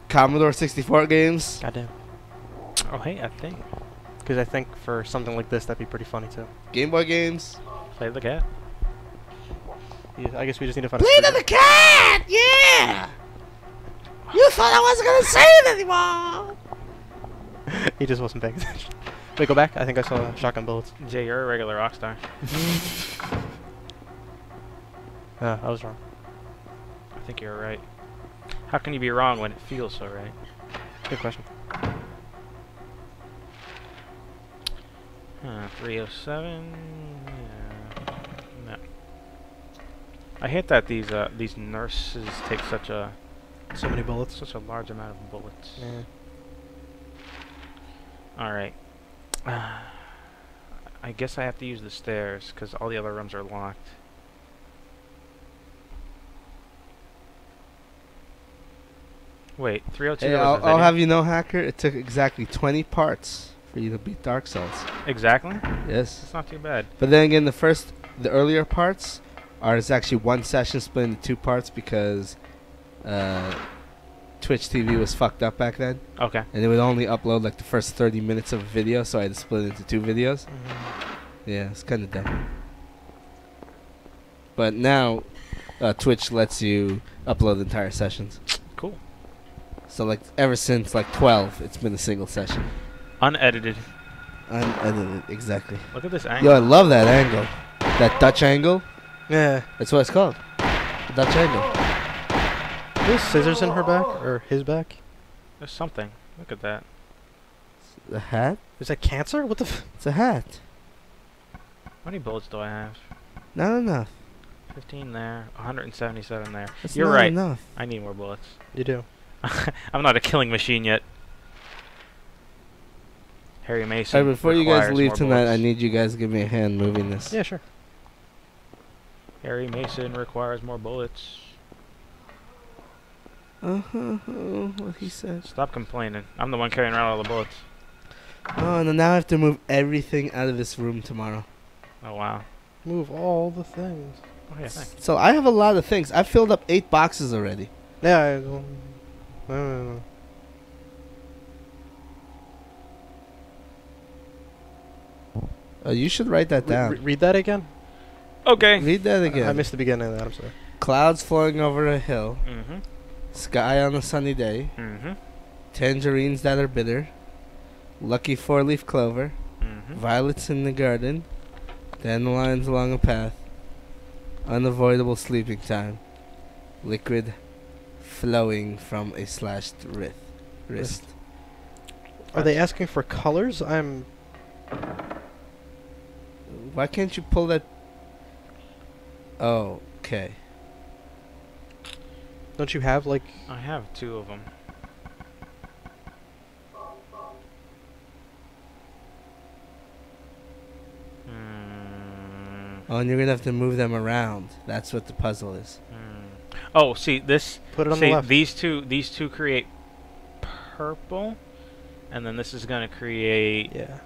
Commodore 64 games. Goddamn. Oh, hey, I think. Because I think for something like this, that'd be pretty funny too. Game Boy games. Play the cat. Yeah, I guess we just need to find. Play to the cat! Yeah! You thought I wasn't gonna say it anymore! He just wasn't paying attention. Wait, go back. I think I saw shotgun bullets. Jay, you're a regular rock star. I was wrong. I think you're right. How can you be wrong when it feels so right? Good question. 307. Yeah. No. I hate that these nurses take such a So many bullets. such a large amount of bullets. Yeah. All right. I guess I have to use the stairs because all the other rooms are locked. Wait, 302. Hey, I'll have you know, Hacker, it took exactly 20 parts for you to beat Dark Souls. Exactly. Yes. It's not too bad. But then again, the earlier parts it's actually one session split into 2 parts because Twitch TV was fucked up back then. Okay. And it would only upload like the first 30 minutes of a video, so I had to split it into 2 videos. Yeah, it's kind of dumb. But now, Twitch lets you upload entire sessions. Cool. So like ever since like 12, it's been a single session. Unedited. Unedited, exactly. Look at this angle. Yo, I love that angle. That Dutch angle. Yeah. That's what it's called. The Dutch angle. There's scissors in her back or his back. There's something. Look at that. The hat? Is that cancer? What the? It's a hat. How many bullets do I have? Not enough. 15 there. 177 there. That's You're not right. enough. I need more bullets. You do. I'm not a killing machine yet. Harry Mason. Alright, before you guys requires leave more tonight, I bullets. need you guys to give me a hand moving this. Yeah, sure. Harry Mason requires more bullets. What he said. Stop complaining. I'm the one carrying around all the bullets. Oh, and then now I have to move everything out of this room tomorrow. Oh, wow. Move all the things. Oh, yeah, thanks. So I have a lot of things. I filled up 8 boxes already. Yeah. You should write that down. Read that again. Okay. Read that again. I missed the beginning of that. I'm sorry. Clouds flowing over a hill. Mm-hmm. Sky on a sunny day. Mm-hmm. Tangerines that are bitter. Lucky 4-leaf clover. Mm-hmm. Violets in the garden. Dandelions along a path. Unavoidable sleeping time. Liquid flowing from a slashed wrist. Are they asking for colors? Why can't you pull that? Oh, okay. Don't you have like? I have 2 of them. Oh, and you're gonna have to move them around. That's what the puzzle is. Oh, see this. Put it on the left. These two create purple, and then this is gonna create. Yeah.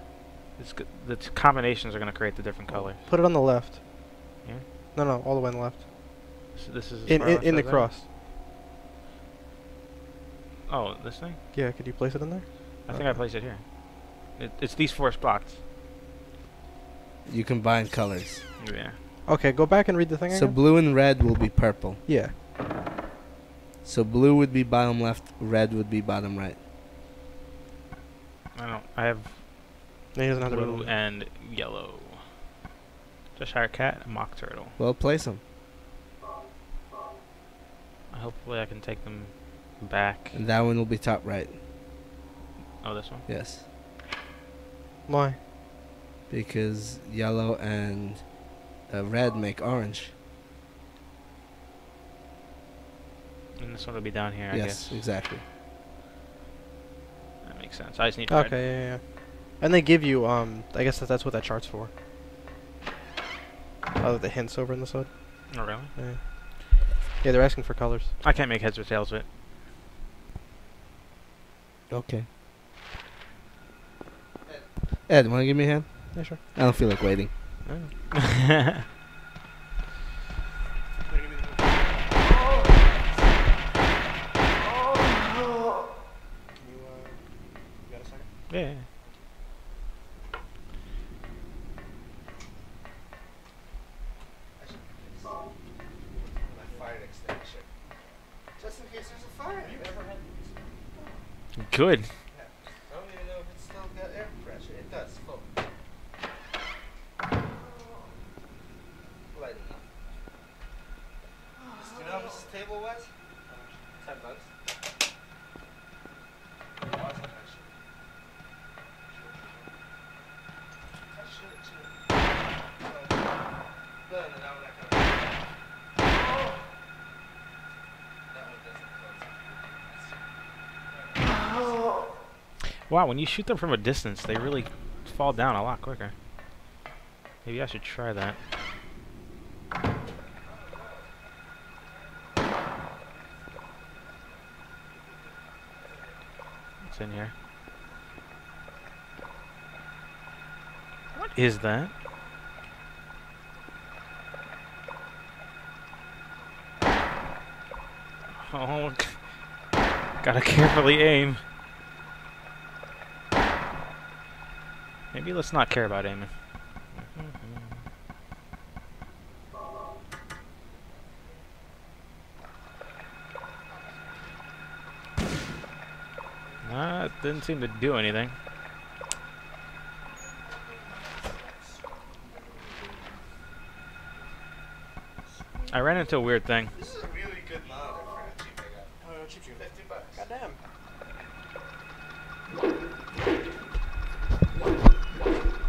The combinations are gonna create the different colors. Put it on the left. Yeah. No, all the way on the left. So this is as In far left the as that? cross. Oh, this thing. Yeah. Could you place it in there? I think I placed it here. It's these 4 spots. You combine colors. Yeah. Okay. Go back and read the thing So again. blue and red will be purple. Yeah. So blue would be bottom left, red would be bottom right. I have No, he doesn't have to blue read it. and yellow. Cheshire cat, and mock turtle. Well, place them. Hopefully I can take them back. And that one will be top right. Oh, this one? Yes. Why? Because yellow and red make orange. And this one will be down here, I Yes, guess. exactly. That makes sense. I just need Okay. red. Yeah. And they give you I guess that's what that chart's for. Oh, the hints over in the side. Oh, really? Yeah. Yeah, they're asking for colors. I can't make heads or tails of it. Okay. Ed, want to give me a hand? Yeah, sure. I don't feel like waiting. Yeah. Just in case there's a fire. Good. I don't even know if it's still got air pressure. It does. Full. Light it up. Do you know how much this table was? $10. Wow, when you shoot them from a distance, they really fall down a lot quicker. Maybe I should try that. What's in here? What is that? Oh, gotta carefully aim. Maybe let's not care about aiming. Nah, it didn't seem to do anything. I ran into a weird thing. This is a really good monitor for how cheap I got. Oh, cheap you. $50. Goddamn.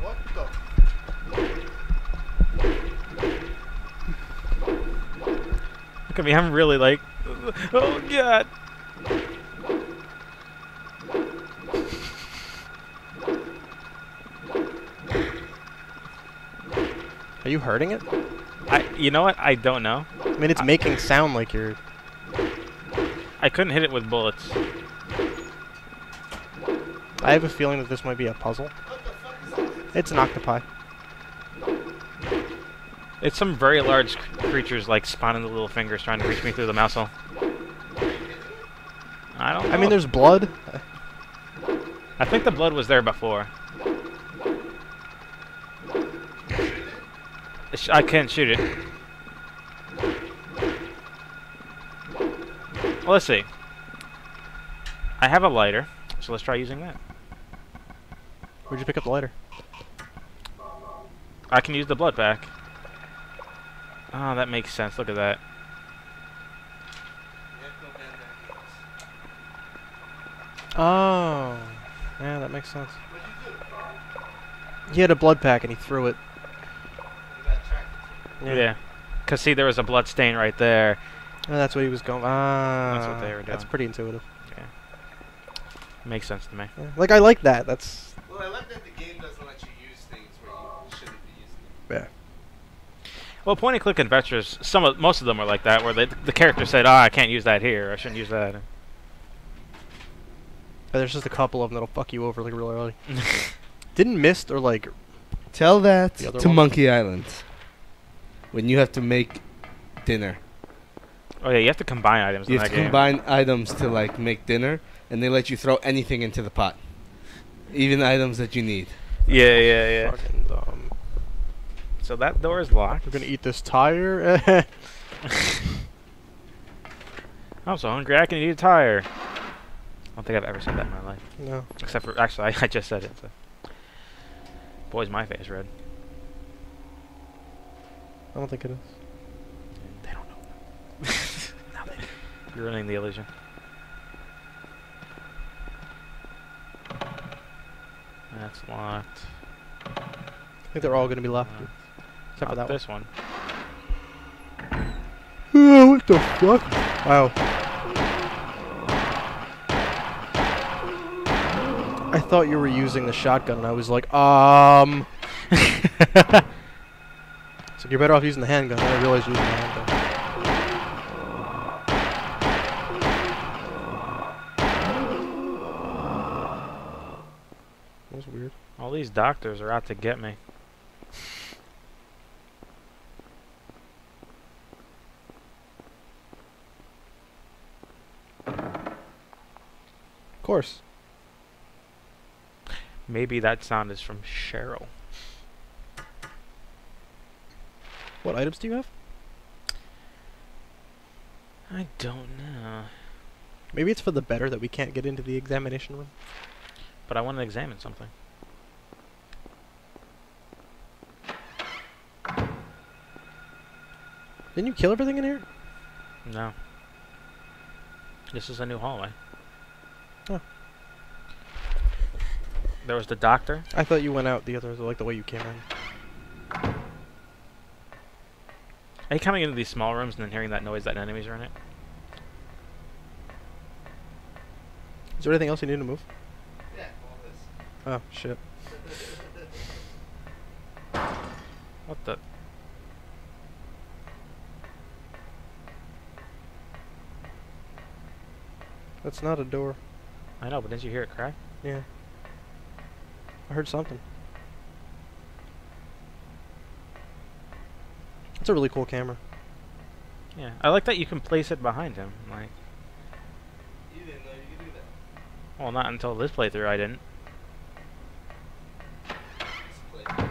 What the? Look at me, I'm really like, oh god. Are you hurting it? You know what? I don't know. I mean, it's making sound like you're... I couldn't hit it with bullets. I have a feeling that this might be a puzzle. It's an octopi. It's some very large creatures like spawning the little fingers trying to reach me through the mouse hole. I don't know. I mean, there's blood. I think the blood was there before. I can't shoot it. Well, let's see. I have a lighter, so let's try using that. Where'd you pick up the lighter? I can use the blood pack. Oh, that makes sense. Look at that. Oh. Yeah, that makes sense. He had a blood pack and he threw it. Yeah. Because, see, there was a blood stain right there. Oh, that's what he was going... Ah. That's what they were doing. That's pretty intuitive. Okay. Makes sense to me. Yeah. Like, I like that. That's... Well, I like that the game doesn't let you use things where you shouldn't be using them. Yeah. Well, point-and-click adventures, most of them were like that, where the character said, I can't use that here, I shouldn't use that. But there's just a couple of them that'll fuck you over, like, real early. Didn't Myst or, like... Tell that The other to one? Monkey Island. When you have to make dinner. Oh, yeah, you have to combine items in You that have to game. combine items to, like, make dinner, and they let you throw anything into the pot. Even items that you need. Yeah, yeah, yeah. Fucking dumb. So that door is locked. We're gonna eat this tire? I'm so hungry, I can eat a tire. I don't think I've ever said that in my life. No. Except for, actually, I just said it. So. Boy's my face red. I don't think it is. They don't know. Now they do. You're ruining the illusion. That's locked. I think they're all gonna be locked. Except for Not that this one. one. What the fuck? Wow. I thought you were using the shotgun, and I was like, So you're better off using the handgun. Then I realized you were using the handgun. That was weird. All these doctors are out to get me. Of course. Maybe that sound is from Cheryl. What items do you have? I don't know. Maybe it's for the better that we can't get into the examination room. But I want to examine something. Didn't you kill everything in here? No. This is a new hallway. Oh. There was the doctor. I thought you went out the other, like the way you came in. Are you coming into these small rooms and then hearing that noise that enemies are in it? Is there anything else you need to move? Yeah, all this. Oh, shit. What the? That's not a door. I know, but didn't you hear it crack? Yeah. I heard something. It's a really cool camera. Yeah. I like that you can place it behind him. Like, You didn't know you could do that. well, not until this playthrough I didn't. Just play. You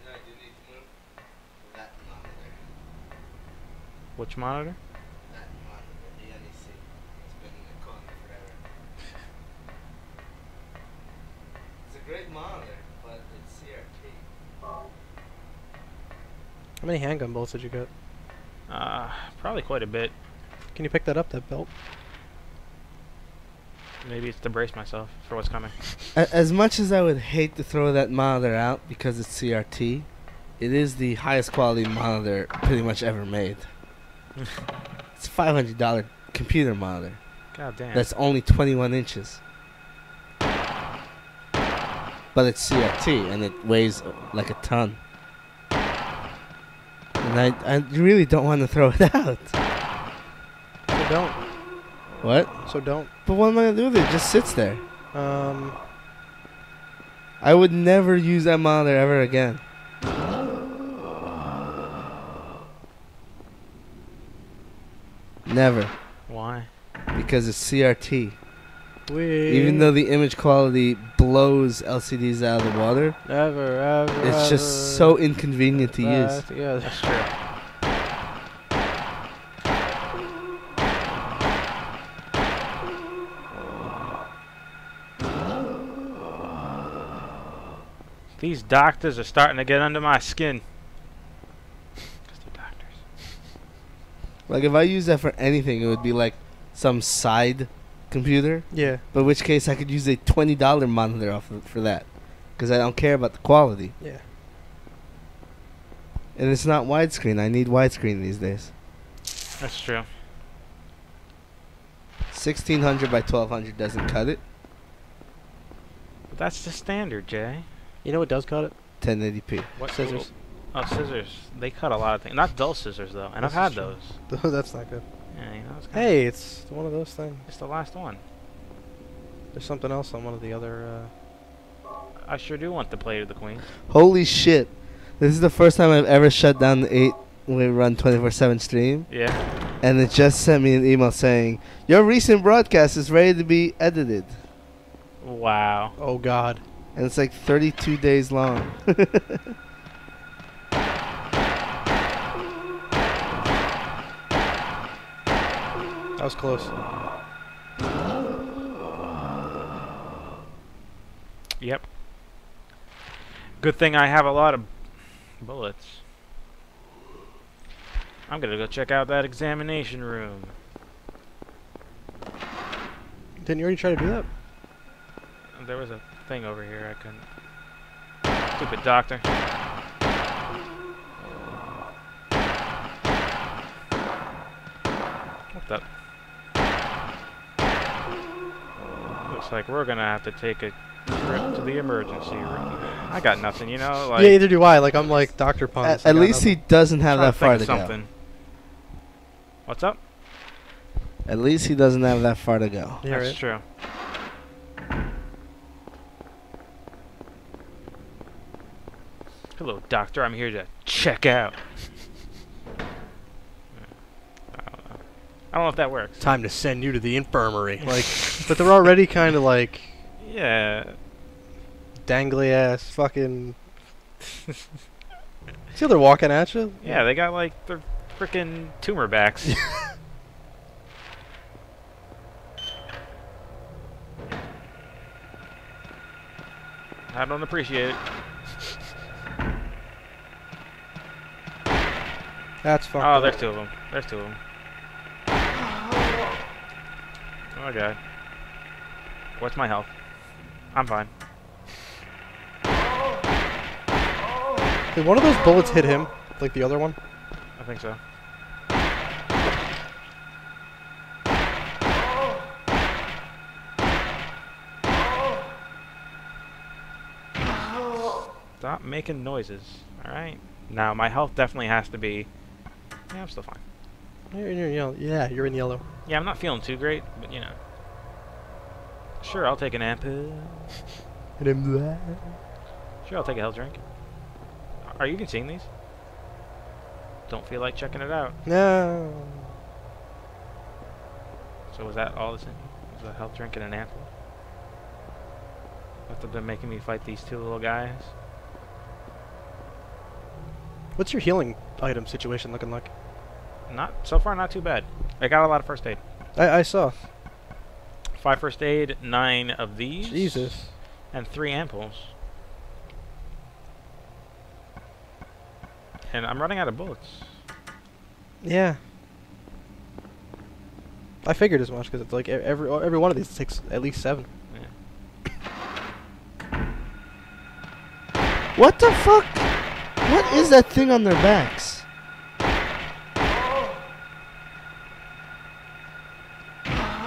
know, I do need to move that monitor. Which monitor? That monitor, the NEC. It's been in the corner forever. It's a great monitor, but it's CRT. How many handgun bullets did you get? Probably quite a bit. Can you pick that up, that belt? Maybe it's to brace myself for what's coming. As much as I would hate to throw that monitor out because it's CRT, it is the highest quality monitor pretty much ever made. It's a $500 computer monitor. God damn. That's only 21 inches. But it's CRT and it weighs like a ton. And I really don't want to throw it out. So don't. What? So don't. But what am I going to do with it? It just sits there. I would never use that monitor ever again. Never. Why? Because it's CRT. We Even though the image quality blows LCDs out of the water, ever, it's just so inconvenient to use. Yeah, That's true. These doctors are starting to get under my skin. 'Cause they're doctors. Like if I use that for anything, it would be like some side computer. yeah. But in which case I could use a $20 monitor off of, for that, because I don't care about the quality. Yeah. And it's not widescreen. I need widescreen these days. That's true. 1600 by 1200 doesn't cut it. But that's the standard, Jay. You know what does cut it? 1080p. What Scissors. Oh, scissors. They cut a lot of things. Not dull scissors though, and I've This had is true. those. That's not good. Yeah, you know. It's kinda, Hey, it's one of those things. it's the last one. There's something else on one of the other. I sure do want the plate of the queen. Holy shit. This is the first time I've ever shut down the 8-way run 24/7 stream. Yeah. And it just sent me an email saying, your recent broadcast is ready to be edited. Wow. Oh God. And it's like 32 days long. That was close. Yep. Good thing I have a lot of bullets. I'm gonna go check out that examination room. Didn't you already try to do that? There was a thing over here I couldn't. Stupid doctor. What the? Looks like we're gonna have to take a trip to the emergency room. I got nothing, you know. Like, yeah, either do I. Like I'm like Dr. Puns. At least he doesn't have that far to go. something. What's up? At least he doesn't have that far to go. Yeah, That's right. true. Hello, doctor. I'm here to check out. I don't know if that works. Time to send you to the infirmary. Like, but they're already kind of like Yeah. dangly ass fucking. See how they're walking at you? Yeah, they got like their freaking tumor backs. I don't appreciate it. That's fucked Oh, up. there's two of them. There's two of them. Oh god. What's my health? I'm fine. Did one of those bullets hit him, like the other one? I think so. Stop making noises. Alright. Now, my health definitely has to be... Yeah, I'm still fine. You're in yellow. Yeah, you're in yellow. Yeah, I'm not feeling too great, but you know. Sure, I'll take an ampoule. Sure, I'll take a health drink. Are you even seeing these? Don't feel like checking it out. No. So was that all this in? Was a health drink and an ampoule? Must have been making me fight these two little guys. What's your healing item situation looking like? Not so far, not too bad. I got a lot of first aid. I saw. 5 first aid, 9 of these. Jesus. And 3 ampoules. And I'm running out of bullets. Yeah. I figured as much because it's like every one of these takes at least 7. Yeah. What the fuck? What is that thing on their backs?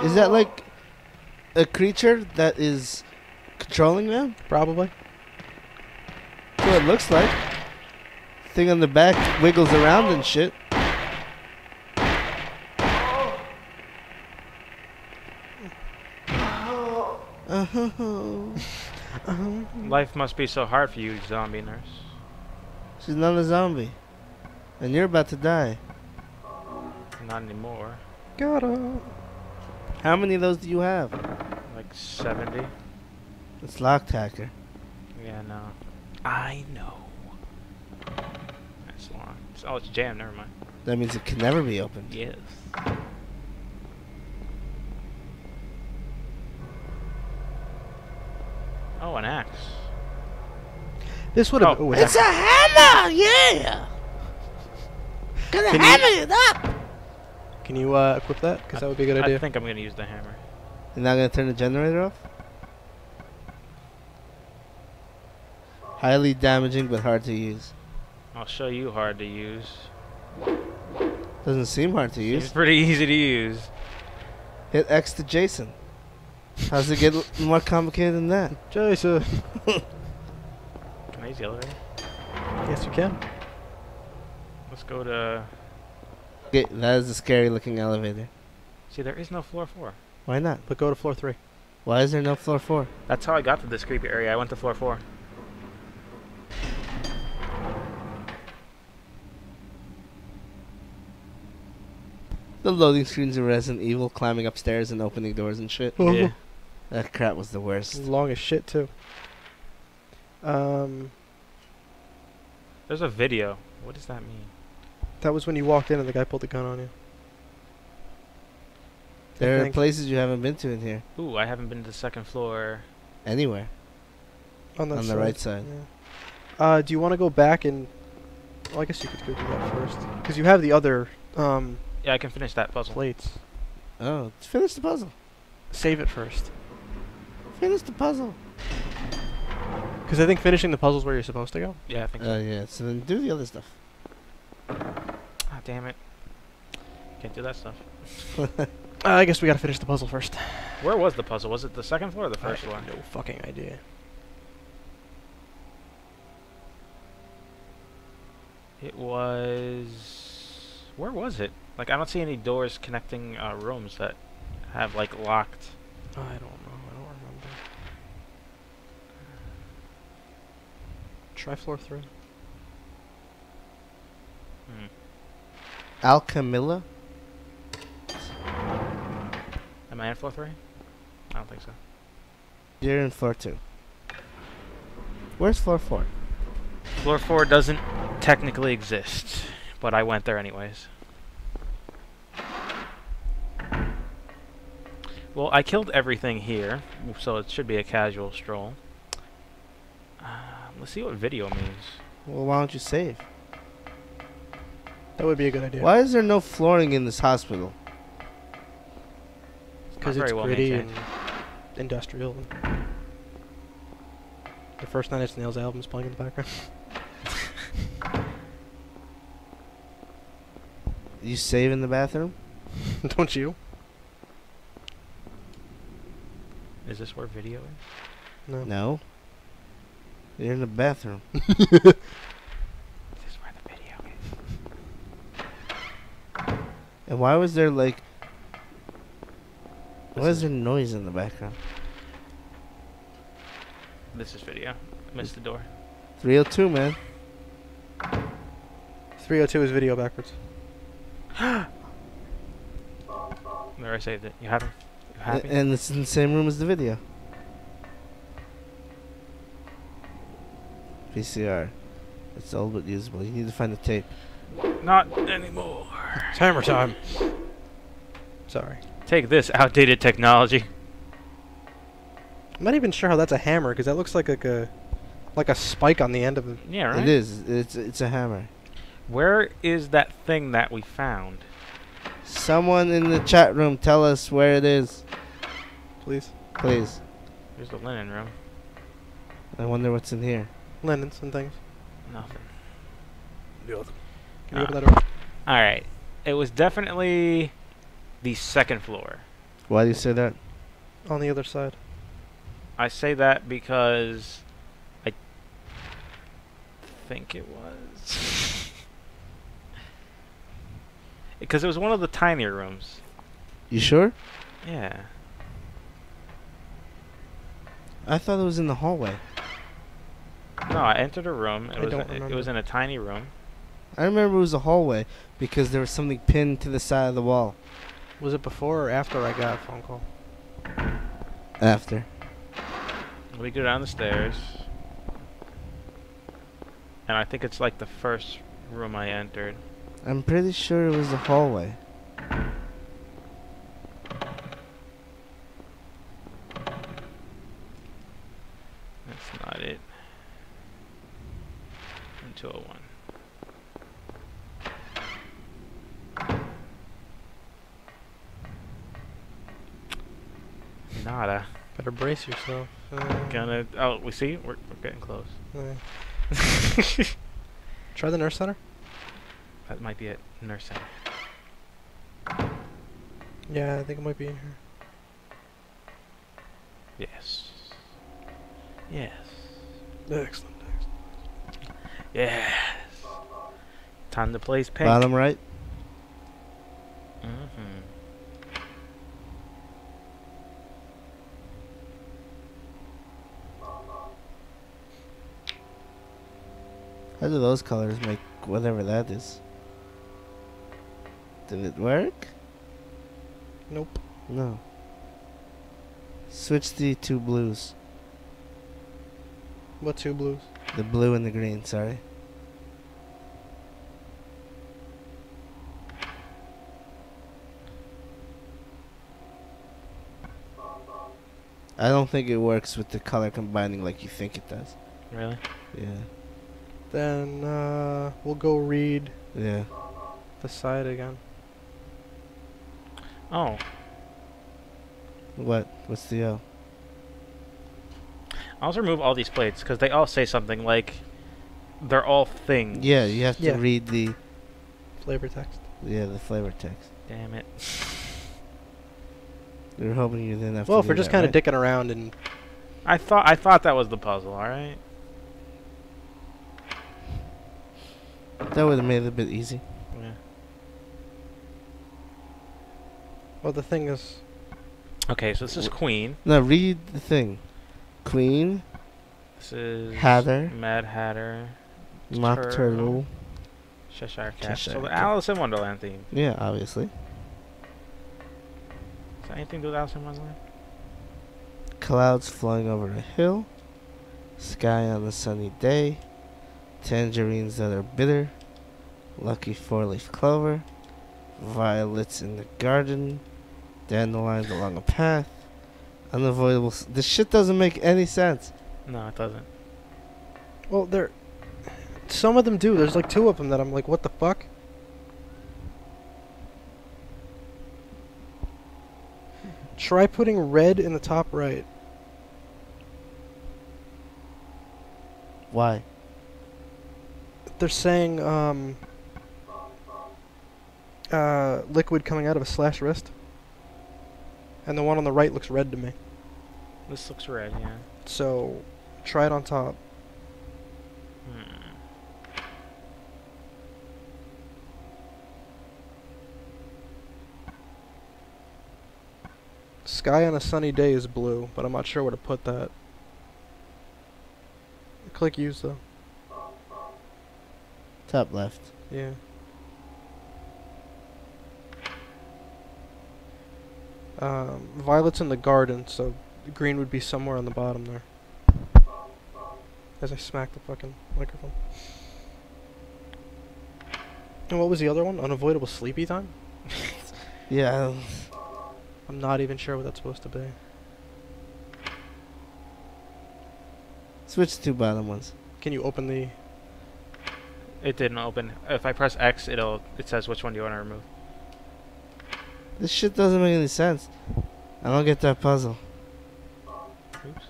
Is that like a creature that is controlling them? Probably. That's what it looks like. Thing on the back wiggles around and shit. Life must be so hard for you, zombie nurse. She's not a zombie. And you're about to die. Not anymore. Gotta. How many of those do you have? Like 70. It's locked, hacker. Yeah, no. I know. That's long. Oh, it's jammed. Never mind. That means it can never be opened. Yes. Oh, an axe. This would have. Oh, It's a hammer! Yeah! Gonna Can hammer it up! Can you equip that? Because that would be a good idea. I think I'm gonna use the hammer. You're not gonna turn the generator off? Highly damaging but hard to use. I'll show you hard to use. Doesn't seem hard to use. It's pretty easy to use. Hit X to Jason. How's it get more complicated than that? Jason. Can I use the elevator? Yes, you can. Let's go to... Okay, that is a scary looking elevator. See, there is no floor 4. Why not? But go to floor 3. Why is there no floor 4? That's how I got to this creepy area. I went to floor 4. The loading screens of Resident Evil, climbing upstairs and opening doors and shit. Yeah. That crap was the worst. Long as shit too. There's a video. What does that mean? That was when you walked in and the guy pulled the gun on you. There are think. places you haven't been to in here. Ooh, I haven't been to the second floor. Anywhere. On On the right side. Yeah. Do you want to go back and? Well, I guess you could go do that first, because you have the other Yeah, I can finish that puzzle. plates. Oh, let's finish the puzzle. Save it first, Finish the puzzle. because I think finishing the puzzle's where you're supposed to go. Yeah, I think Oh, so. yeah. So then do the other stuff. Ah, damn it. Can't do that stuff. I guess we gotta finish the puzzle first. Where was the puzzle? Was it the second floor or the I first floor? have no fucking idea. It was... Where was it? Like, I don't see any doors connecting rooms that have, like, locked... I don't know. I don't remember. Try floor 3. Hmm. Alchemilla? Am I in floor 3? I don't think so. You're in floor 2. Where's floor 4? Floor 4 doesn't technically exist, but I went there anyways. Well, I killed everything here, so it should be a casual stroll. Let's see what video means. Well, why don't you save? That would be a good idea. Why is there no flooring in this hospital? Because Not it's very well gritty maintained. and industrial. The first Nine Inch Nails album is playing in the background. You save in the bathroom? Don't you? Is this where video is? No. No. You're in the bathroom. Is this where the video is? And why was there like... Why This is there noise in the background? This is video. Missed the door. 302, man. 302 is video backwards. There, I saved it. You happy? You happy? And it's in the same room as the video. VCR. It's old but usable. You need to find the tape. Not anymore. It's hammer time. Sorry. Take this, outdated technology. I'm not even sure how that's a hammer, because that looks like a spike on the end of it. Yeah, right? It is. It's a hammer. Where is that thing that we found? Someone in the chat room tell us where it is. Please. Please. Here's the linen room. I wonder what's in here. Linens and things. Nothing. Can you open that door? Alright. It was definitely the second floor. Why do you say that? On the other side. I say that because I think it was. Because it was one of the tinier rooms. You sure? Yeah. I thought it was in the hallway. No, I entered a room. I don't It was remember. in a tiny room. I remember it was a hallway because there was something pinned to the side of the wall. Was it before or after I got a phone call? After. We go down the stairs. And I think it's like the first room I entered. I'm pretty sure it was the hallway. That's not it. 201. Nada. Better brace yourself. Gonna. Oh, we see? We're getting close. Try the nurse center. That might be it. Nurse center. Yeah, I think it might be in here. Yes. Yes. Excellent. Yes. Time to place pink. Bottom right. Mm-hmm. How do those colors make whatever that is? Did it work? Nope. No. Switch the two blues. What two blues? The blue and the green, sorry. I don't think it works with the color combining like you think it does. Really? Yeah. Then we'll go read Yeah. the side again. Oh. What? What's the O? I'll just remove all these plates because they all say something like they're all things. Yeah, you have to Yeah. read the Flavor text. the flavor text. Damn it. We were hoping you didn't have Well, to if we're do just that, kind of right? dicking around and I thought that was the puzzle. All right. That would have made it a bit easy. Yeah. well, the thing is, Okay, so this is Queen. No, read the thing. Queen, This is Hatter. Mad Hatter. Mock Turtle. Cheshire Cat. Cheshire So the Cat. Alice in Wonderland theme. Yeah, obviously. Is that anything to do with Alice in Wonderland? Clouds flying over a hill. Sky on a sunny day. Tangerines that are bitter. Lucky four-leaf clover. Violets in the garden. Dandelions along a path. Unavoidable. This shit doesn't make any sense. No, it doesn't. well, there. Some of them do. There's like two of them that I'm like, what the fuck? Try putting red in the top right. Why? They're saying liquid coming out of a slash wrist. And the one on the right looks red to me. This looks red, yeah. So try it on top. Hmm. Sky on a sunny day is blue, but I'm not sure where to put that. Click use though. Top left. Yeah. Violet's in the garden, so the green would be somewhere on the bottom there. As I smack the fucking microphone. And what was the other one? Unavoidable sleepy time? Yeah. I'm not even sure what that's supposed to be. Switch the two bottom ones. Can you open the... It didn't open. If I press X, it says which one do you want to remove. This shit doesn't make any sense. I don't get that puzzle. Oops.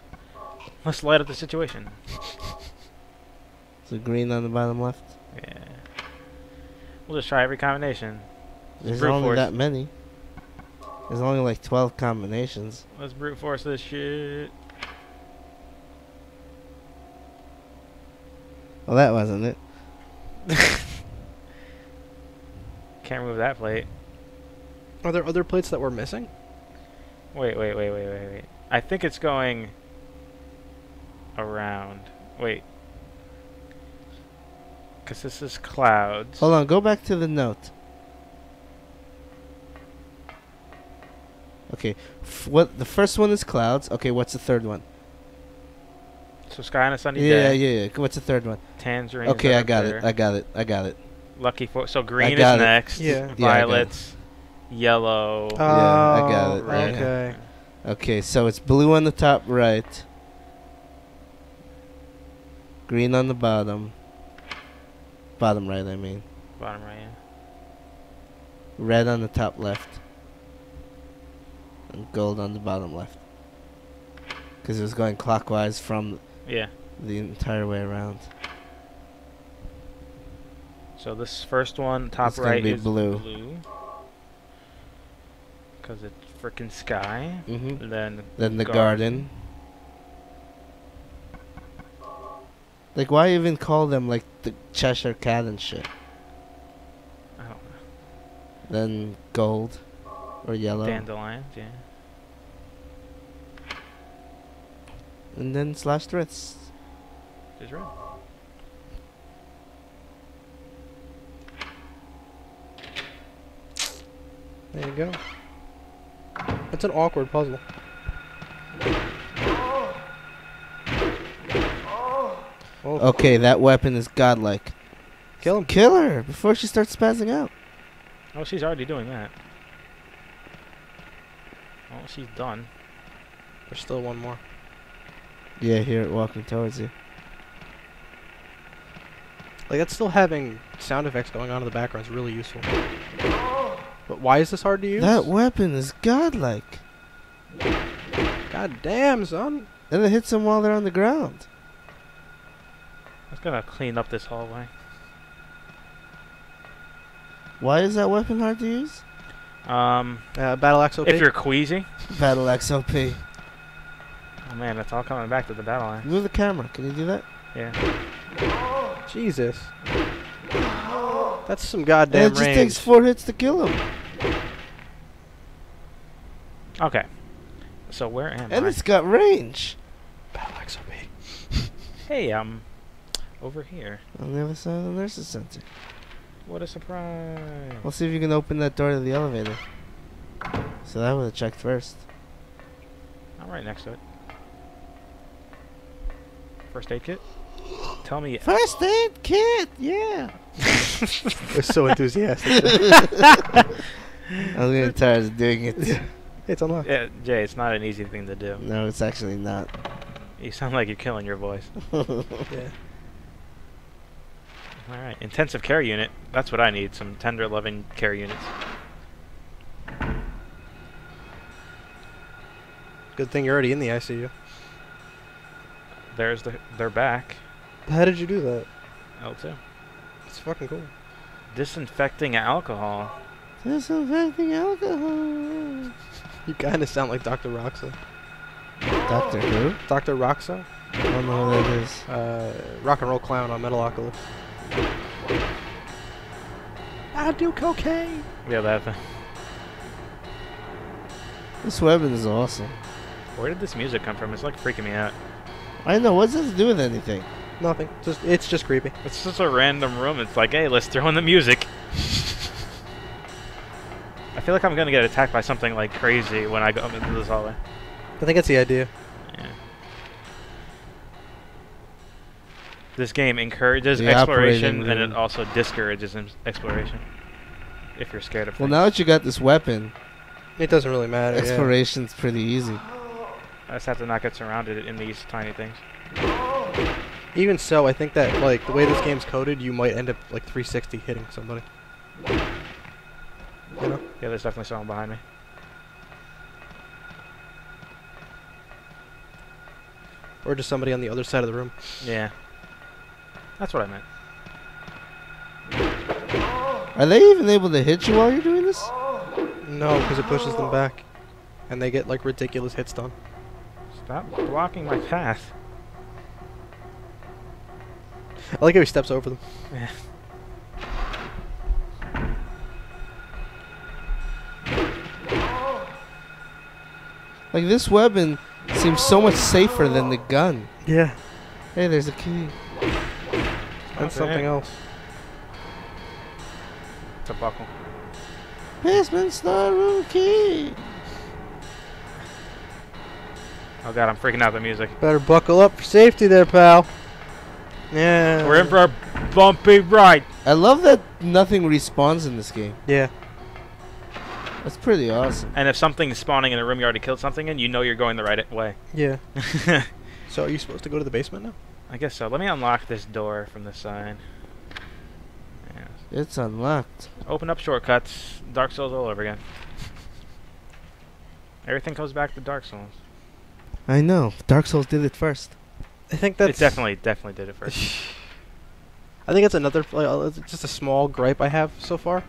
Let's light up the situation. So green on the bottom left. Yeah. We'll just try every combination. There's brute only force. that many. There's only like 12 combinations. Let's brute force this shit. Well, that wasn't it. Can't remove that plate. Are there other plates that we're missing? Wait. I think it's going around. Wait. Because this is clouds. Hold on, go back to the note. Okay, what the first one is clouds. Okay, what's the third one? So sky on a sunny Yeah, day. yeah. What's the third one? Tangerine. Okay, I got it. I got it. Lucky for so green is got it. next. Yeah. Yeah, I got it. Violets. Yellow. Yeah, I got it, Oh, right. Okay. Okay, so it's blue on the top right. Green on the bottom. Bottom right, I mean. Bottom right. Yeah. Red on the top left. And gold on the bottom left. Because it was going clockwise from Yeah. the entire way around. So this first one, top It's gonna right, be is blue. Because it's freaking sky. Mm-hmm. Then Then the garden. Like, why even call them like the Cheshire Cat and shit? I don't know. Then gold or yellow. Dandelions, yeah. And then slashed wrists. Is red. There you go. That's an awkward puzzle. Oh, Okay, that weapon is godlike. kill him. Kill her before she starts spazzing out. Oh, she's already doing that. Oh, she's done. There's still one more. Yeah, hear it walking towards you. Like, that's still having sound effects going on in the background is really useful. But why is this hard to use? That weapon is godlike. God damn, son. And it hits them while they're on the ground. I was gonna clean up this hallway. Why is that weapon hard to use? Battle axe OP. If you're queasy. Battle XOP. Oh man, it's all coming back to the battle line. Move the camera. Can you do that? Yeah. Jesus. That's some And goddamn it just range. takes 4 hits to kill him. Okay. So where am And I? it's got range. Battle axe OP. Hey, over here. On the other side of the nurse's center. What a surprise. We'll see if you can open that door to the elevator. So that would have checked first. I'm right next to it. First aid kit? Tell me. First aid kit, yeah. We're so enthusiastic. I was getting tired of doing it. It's unlocked. Yeah, Jay, it's not an easy thing to do. No, it's actually not. You sound like you're killing your voice. Yeah. Alright, intensive care unit. That's what I need, some tender, loving care units. Good thing you're already in the ICU. They're back. How did you do that? L2. It's fucking cool. Disinfecting alcohol. Disinfecting alcohol. You kind of sound like Dr. Roxa. Doctor Who? Dr. Roxa? I don't know who that is. Rock and roll clown on Metalocalypse. I do cocaine. Yeah, that thing. This weapon is awesome. Where did this music come from? It's like freaking me out. I know. What does this do with anything? Nothing. It's just creepy. It's just a random room. It's like, hey, let's throw in the music. I feel like I'm gonna get attacked by something like crazy when I go up into this hallway. I think that's the idea. Yeah. This game encourages The exploration, operating and it room. also discourages exploration. If you're scared of Well, things. now that you got this weapon, It doesn't really matter. Yeah. exploration's pretty easy. I just have to not get surrounded in these tiny things. Even so, I think that like the way this game's coded, you might end up like 360 hitting somebody. You know? Yeah, there's definitely someone behind me. Or just somebody on the other side of the room. Yeah. That's what I meant. Are they even able to hit you while you're doing this? No, because it pushes them back, and they get like ridiculous hits done. Stop blocking my path. I like how he steps over them. Yeah. Like, this weapon seems so much safer than the gun. Yeah. Hey, there's a key. That's something else. It's a buckle. Basement storeroom key. Oh god, I'm freaking out the music. Better buckle up for safety there, pal. Yeah. We're in for a bumpy ride. I love that nothing respawns in this game. Yeah. That's pretty awesome. And if something's spawning in a room you already killed something in, you know you're going the right way. Yeah. So are you supposed to go to the basement now? I guess so. Let me unlock this door from the side. Yeah. It's unlocked. Open up shortcuts. Dark Souls all over again. Everything goes back to Dark Souls. I know. Dark Souls did it first. I think that's... It definitely did it first. I think it's another... just a small gripe I have so far.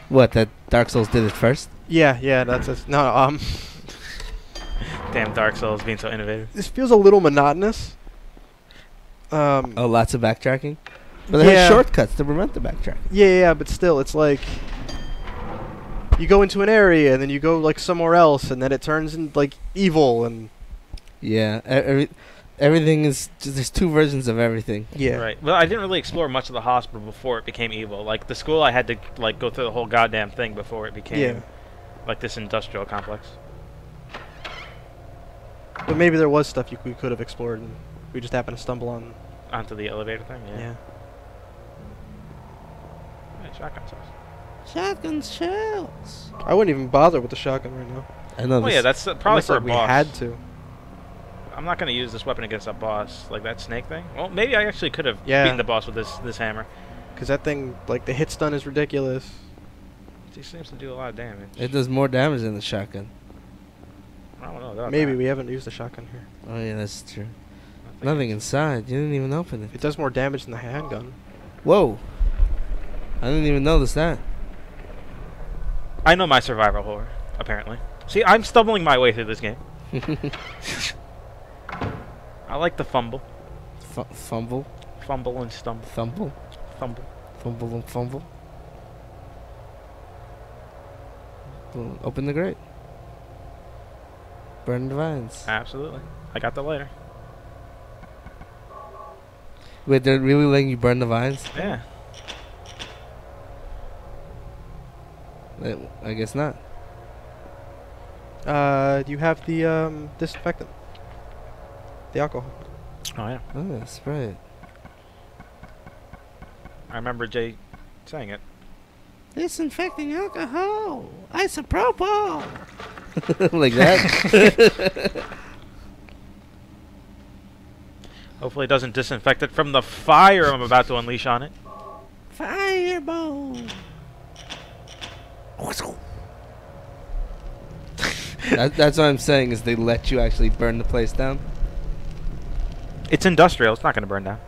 What, that Dark Souls did it first? Yeah, that's it. No, Damn Dark Souls being so innovative. this feels a little monotonous. Oh, lots of backtracking? But they Yeah. have shortcuts to prevent the backtrack. Yeah, but still, it's like... You go into an area, and then you go, like, somewhere else, and then it turns into, like, evil, and... Yeah, everything is... There's two versions of everything. Yeah. Right. Well, I didn't really explore much of the hospital before it became evil. Like, the school, I had to, like, go through the whole goddamn thing before it became... Yeah. Like, this industrial complex. But maybe there was stuff we could have explored, and we just happened to stumble on... Onto the elevator thing? Yeah. Right, shotgun cells. Shotgun shells. I wouldn't even bother with the shotgun right now. I know Oh, yeah, that's probably Unless, for like, a we boss. had to. I'm not going to use this weapon against a boss. Like, that snake thing? Well, maybe I actually could have Yeah. beaten the boss with this hammer. Because that thing, like, the hit stun is ridiculous. He seems to do a lot of damage. It does more damage than the shotgun. I don't know about Maybe that. we haven't used the shotgun here. Oh, yeah, that's true. I think Nothing it's- inside. You didn't even open it. It does more damage than the handgun. Whoa. I didn't even notice that. I know my survival horror, apparently. See, I'm stumbling my way through this game. I like the fumble. Fumble. Fumble and stumble. Thumble. Fumble. Fumble and fumble. Well, open the grate. Burn the vines. Absolutely. I got the lighter. Wait, they're really letting you burn the vines? Yeah. I guess not. Do you have the disinfectant? The alcohol. Oh, yeah. Oh, that's right. I remember Jay saying it. Disinfecting alcohol. Isopropyl. Like that? Hopefully it doesn't disinfect it from the fire I'm about to unleash on it. Fireball. That's what I'm saying, is they let you actually burn the place down. It's industrial. It's not going to burn down.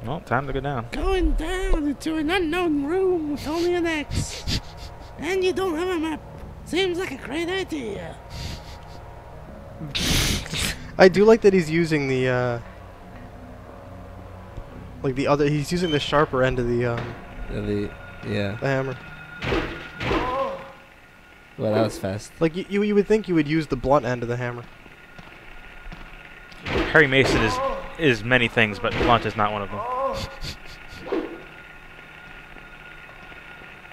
Well, time to go down. Going down into an unknown room with only an X. And you don't have a map. Seems like a great idea. I do like that he's using the like the other. He's using the sharper end of the Yeah. the hammer. Well, that was fast. Like you would think you would use the blunt end of the hammer. Harry Mason is many things, but blunt is not one of them.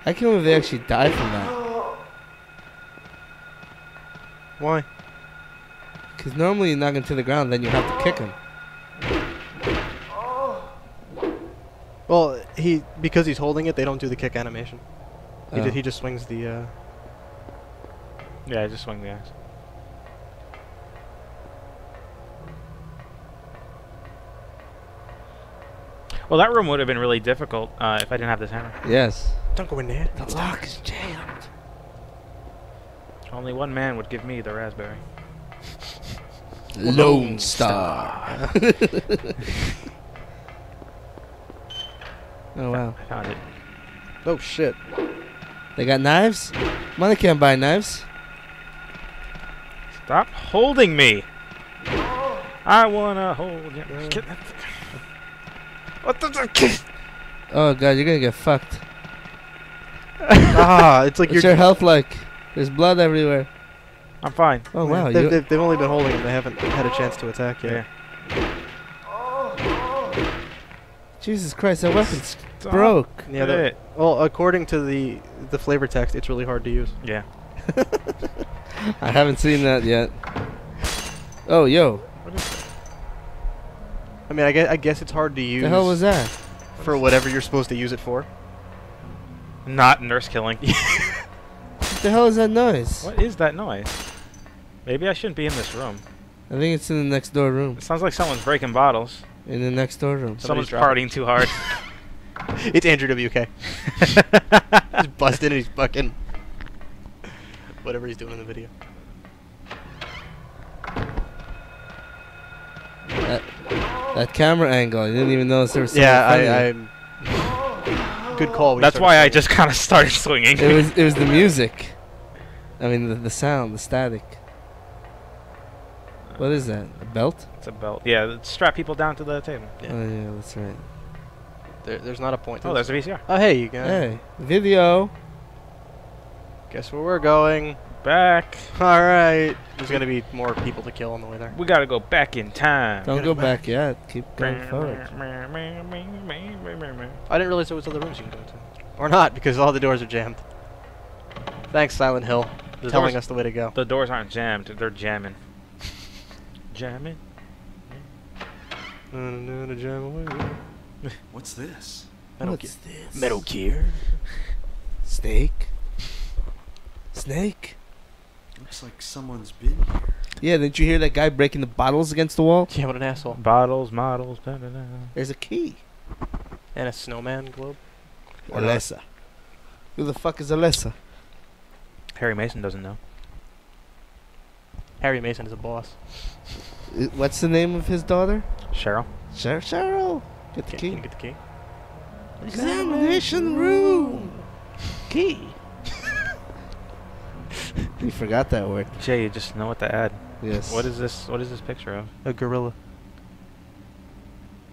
I can't believe they actually died from that. Why? Because normally you knock him to the ground, then you have to kick him. Well, because he's holding it, they don't do the kick animation. Oh. He just swings the. Yeah, I just swing the axe. Well, that room would have been really difficult if I didn't have this hammer. Yes. Don't go in there. The lock is jammed. Only one man would give me the raspberry. Lone Star. Oh, wow. I found it. Oh shit. They got knives? Money can't buy knives. Stop holding me. I wanna hold you. What the? Oh god, you're gonna get fucked. It's like What's your health like? There's blood everywhere. I'm fine. Oh wow, They've only been holding him. They haven't had a chance to attack yet. Jesus Christ, that weapon's broke. Yeah. Well, according to the flavor text, it's really hard to use. Yeah. I haven't seen that yet. Oh, yo. What is that? I mean, I guess it's hard to use. The hell was that? For whatever you're supposed to use it for. Not nurse killing. What the hell is that noise? What is that noise? Maybe I shouldn't be in this room. I think it's in the next door room. It sounds like someone's breaking bottles. In the next door room. Someone's partying too hard. It's Andrew WK. He's busted and he's fucking whatever he's doing in the video. That camera angle, I didn't even notice there was something funny. Good call. That's why I just kind of started swinging. It was the music. I mean the sound, the static. What is that? A belt? It's a belt. Yeah, strap people down to the table. Yeah. Oh yeah, that's right. There's not a point. Oh, there's a VCR. Oh, hey, you guys. Hey, video. Guess where we're going. Back. All right. There's gonna be more people to kill on the way there. We gotta go back in time. Don't go back yet. Keep going forward. I didn't realize there was other rooms you can go to, or not, because all the doors are jammed. Thanks, Silent Hill, telling us the way to go. The doors aren't jammed; they're jamming. Jamming. What's this? What's this? Metal Gear. Snake. Snake. Looks like someone's been here. Yeah, didn't you hear that guy breaking the bottles against the wall? Yeah, what an asshole. Bottles, models. Da, da, da. There's a key. And a snowman globe. Alessa. Who the fuck is Alessa? Harry Mason doesn't know. Harry Mason is a boss. What's the name of his daughter? Cheryl. Cheryl. Get the Can key. you get the key? Examination room. Key. You forgot that word. Jay, you just know what to add. Yes. What is this? What is this picture of? A gorilla.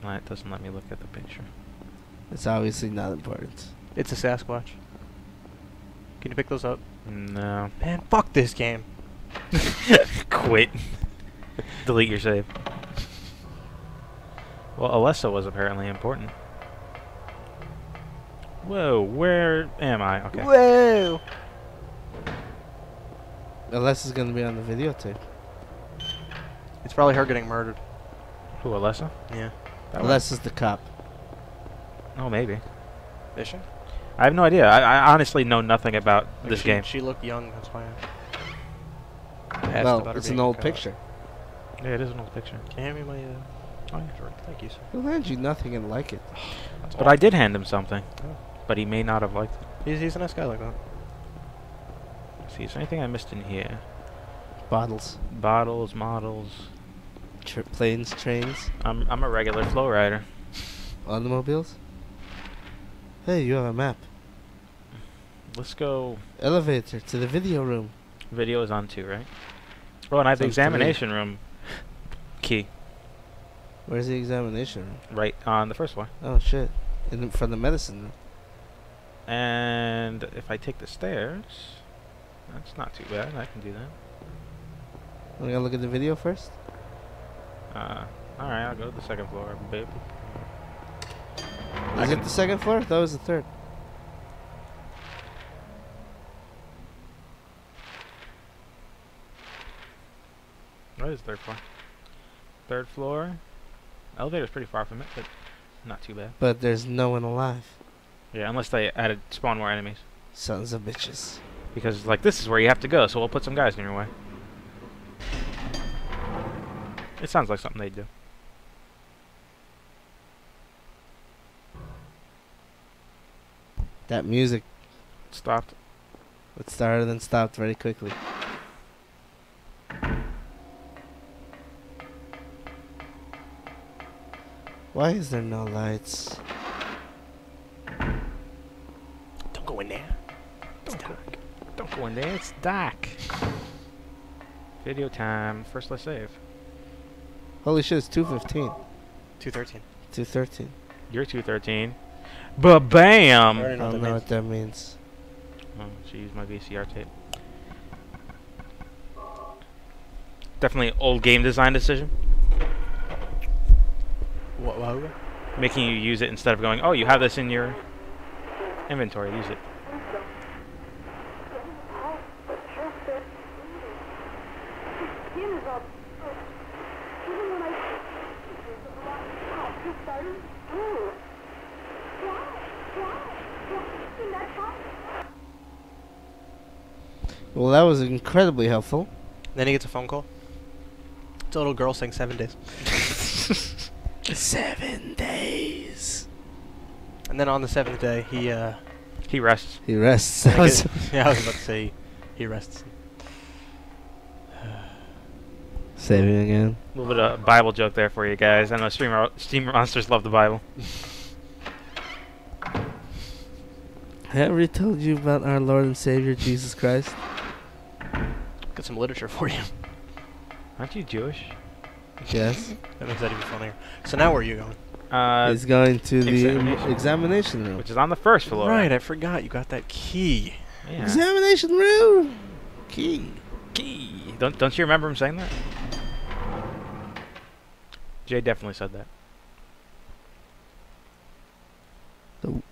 No, it doesn't let me look at the picture. It's obviously not important. It's a Sasquatch. Can you pick those up? No. Man, fuck this game. Quit. Delete your save. Well, Alessa was apparently important. Whoa, where am I? Okay. Whoa! Alessa's gonna be on the videotape. It's probably her getting murdered. Who, Alessa? Yeah. Alessa's the cop. Oh, maybe. Is she? I have no idea. I honestly know nothing about Like this game. She looked young, that's why I asked Well, about her it's being an old a cop. picture. Yeah, it is an old picture. Can you hand me my, oh yeah, sure. Thank you, sir. He'll hand you nothing and like it. That's But I did hand him something. Oh. But he may not have liked it. He's a nice guy like that. See, is there anything I missed in here? Bottles. Bottles, models. Planes, trains, I'm a regular flow rider. automobiles. Hey, you have a map. Let's go. Elevator to the video room. Video is on 2, right? Oh, and I have the It's on 3. examination room key Where's the examination room? right on the first floor. Oh shit! For the medicine room. And if I take the stairs, that's not too bad. I can do that. Wanna go look at the video first? Alright, I'll go to the second floor, baby. Is it the second floor? That was the third. What is third floor? Third floor. Elevator's pretty far from it, but not too bad. But there's no one alive. Yeah, unless they added spawn more enemies. Sons of bitches. Because like this is where you have to go, so we'll put some guys in your way. It sounds like something they'd do. That music Stopped. it started and stopped very quickly. Why is there no lights? go in there. It's dark. Don't go in there. It's dark. Video time. First, let's save. Holy shit, it's 2:15. 213. 2:13. You're 213. Ba-bam! I I already know what don't that know means. what that means. Oh, she used my VCR tape. Definitely old game design decision. What? Making you use it instead of going, oh, you have this in your inventory. Use it. Well, that was incredibly helpful. Then he gets a phone call. It's a little girl saying 7 days. 7 days. And then on the 7th day, he He rests. He rests. yeah, I was about to say he rests. Saving again. A little bit of Bible joke there for you guys. I know Steam Monsters love the Bible. Have I ever told you about our Lord and Savior Jesus Christ? Got some literature for you. Aren't you Jewish? Yes. That makes that even funnier. So now where are you going? He's going to the examination. examination room. Which is on the first floor. Right, I forgot you got that key. Yeah. Examination room. Key. Key. Don't you remember him saying that? Jay definitely said that.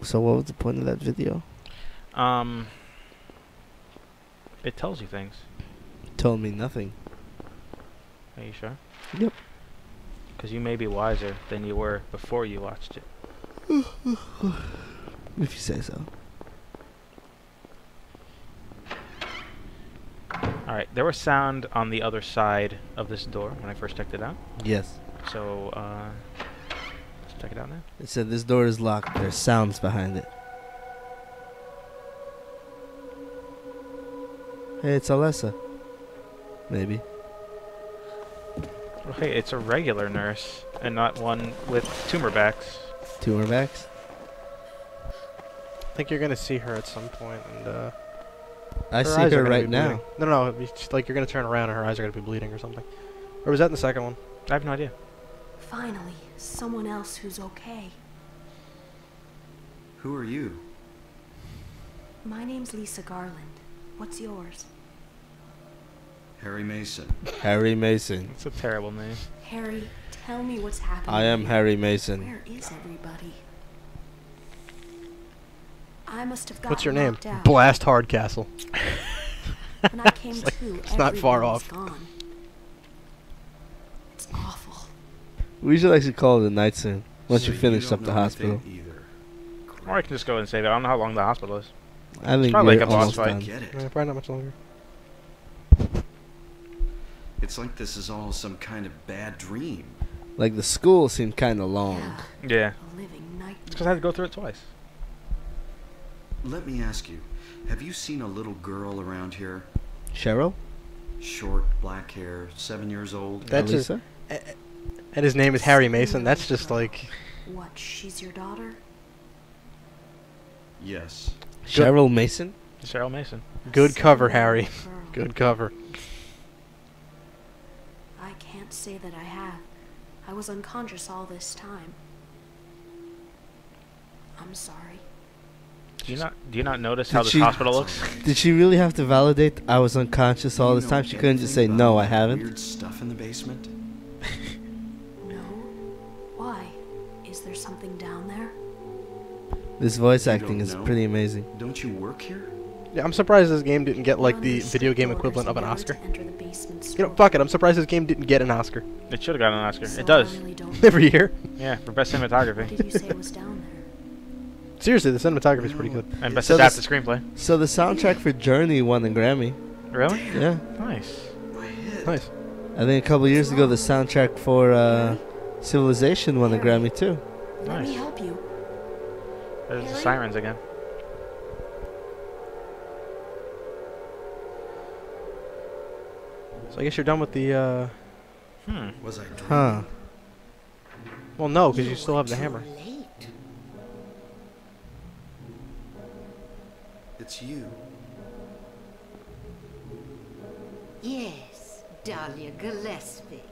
So what was the point of that video? It tells you things. Told me nothing. Are you sure? Yep. Because you may be wiser than you were before you watched it. If you say so. Alright, there was sound on the other side of this door when I first checked it out. Yes. So, let's check it out now. It said this door is locked. There's sounds behind it. Hey, it's Alessa. Maybe. Well, hey, it's a regular nurse and not one with tumor backs. Tumor backs? I think you're gonna see her at some point, and I her see eyes are her gonna right be now. bleeding. No, it's like you're gonna turn around and her eyes are gonna be bleeding or something. Or was that in the second one? I have no idea. Finally, someone else who's okay. Who are you? My name's Lisa Garland. What's yours? Harry Mason. Harry Mason. It's a terrible name. Harry, tell me what's happening. I am here. Harry Mason. Where is everybody? I must have gotten What's your name? knocked out. Blast Hardcastle. When I came to, it's not far everyone was off. Gone. It's awful. We should actually call it a night soon. Once So you finish don't up the know hospital. anything either. Or I can just go and save it. I don't know how long the hospital is. I think probably you're like a boss almost fight. done. Get it. Probably not much longer. It's like this is all some kind of bad dream. Like the school seemed kind of long. Yeah, Yeah. a living nightmare. It's because I had to go through it twice. Let me ask you, have you seen a little girl around here? Cheryl? Short, black hair, 7 years old? That's just, Elisa? and his name is Harry Mason. That's just like What, she's your daughter? Yes. Cheryl Mason? Cheryl Mason. good cover, 7-year-old Harry. girl. Good cover. I can't say that I have. I was unconscious all this time. I'm sorry. Do you not notice how Did this she- hospital looks? Did she really have to validate I was unconscious all You this know time? She couldn't just say, anything no, about I haven't? Weird stuff in the basement? No? Why? Is there something down there? This voice You acting don't is know? pretty amazing. Don't you work here? Yeah, I'm surprised this game didn't get like the Understood video game orders equivalent of an never Oscar. to enter the basement You know, store. fuck it. I'm surprised this game didn't get an Oscar It should have gotten an Oscar. So It does. I really don't every year. Yeah, for best What cinematography. did you say was down there? Seriously, the cinematography is pretty good. And best So adapted screenplay. So the soundtrack for Journey won a Grammy. Really? Yeah. Nice. My head. Nice. I think a couple years ago the soundtrack for Civilization won a Grammy too. Let me Nice. help you. There's the Harry? sirens again. So I guess you're done with the. Was I dreaming? Huh. Well, no, because you still have the hammer. It's you. Yes, Dahlia Gillespie.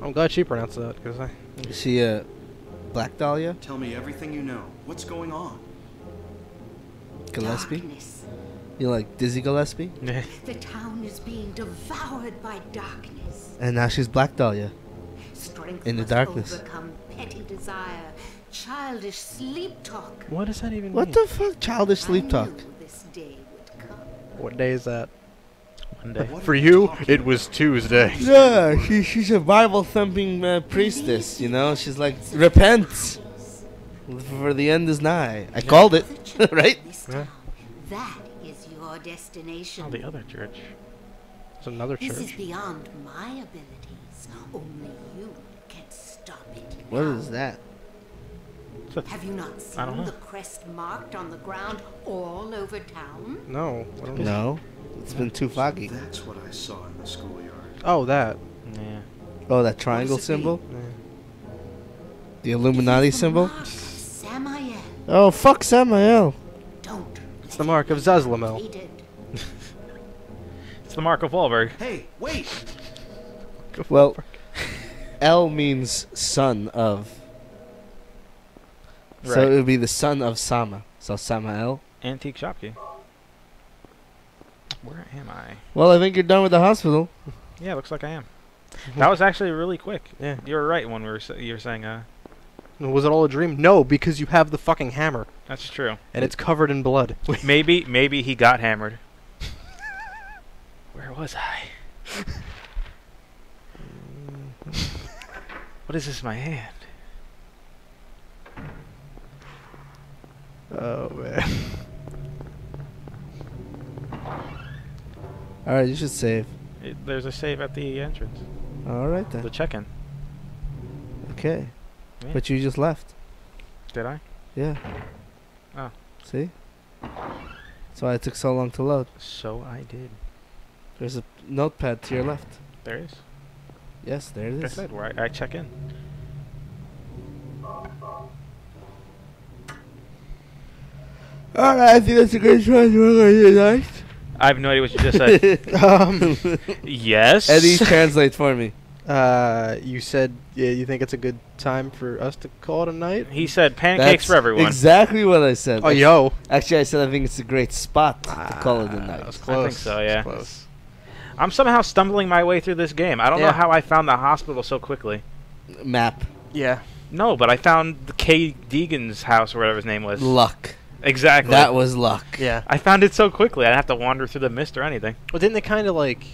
I'm glad she pronounced that because I. Is she a Black Dahlia? Tell me everything you know. What's going on? Gillespie? Darkness. You like Dizzy Gillespie? The town is being devoured by darkness. And now she's Black Dahlia. Strength In the must darkness. overcome petty desire, childish sleep talk. What does that even What mean? the fuck? Childish sleep talk. I knew this day would come. What day is that? Monday. What For are you, talking it about? was Tuesday. Yeah, she's a Bible thumping priestess, you know? She's like, repent, for the end is nigh. I called it, The church right? of this Yeah. town, that is your destination. Oh, the other church. It's another This is church. beyond my abilities. Only you can stop it. What now. is that? Have you not I don't seen know. the crest marked on the ground all over town? No. I don't know. No, it's been too foggy. That's what I saw in the schoolyard. Oh, that. Yeah. Oh, that triangle it symbol? Yeah. The Illuminati It is the symbol? mark of Samael. Oh, fuck Samael. Don't. It's the mark of Zazlamel. Hate it. It's the Mark of Wahlberg. Hey, wait! Well, L means son of. So Right. it would be the son of Sama. So Samael. Antique shop key. Where am I? Well, I think you're done with the hospital. Yeah, looks like I am. That was actually really quick. Yeah. You were right when you were saying Was it all a dream? No, because you have the fucking hammer. that's true. And it's covered in blood. Maybe he got hammered. Where was I? What is this in my hand? Oh, man. Alright, you should save. There's a save at the entrance. Alright The then. check-in. Okay. Yeah. But you just left. Did I? Yeah. Oh. See? That's why it took so long to load. So I did. There's a notepad to your left. There is. Yes, there it Like I is. said, where I check in. Alright, I think that's a good choice. We're going to I have no idea what you just said. Yes. Eddie, translate for me. You said you think it's a good time for us to call it a night? He said pancakes for everyone. Exactly what I said. Oh, yo. Actually, I said I think it's a great spot to call it a That night. was I close. think so, yeah. That was close. I'm somehow stumbling my way through this game. I don't know Yeah. how I found the hospital so quickly. Map. Yeah. No, but I found the K. Deegan's house or whatever his name was. Luck. Exactly. That was luck. Yeah. I found it so quickly. I didn't have to wander through the mist or anything. Well, didn't they kind of like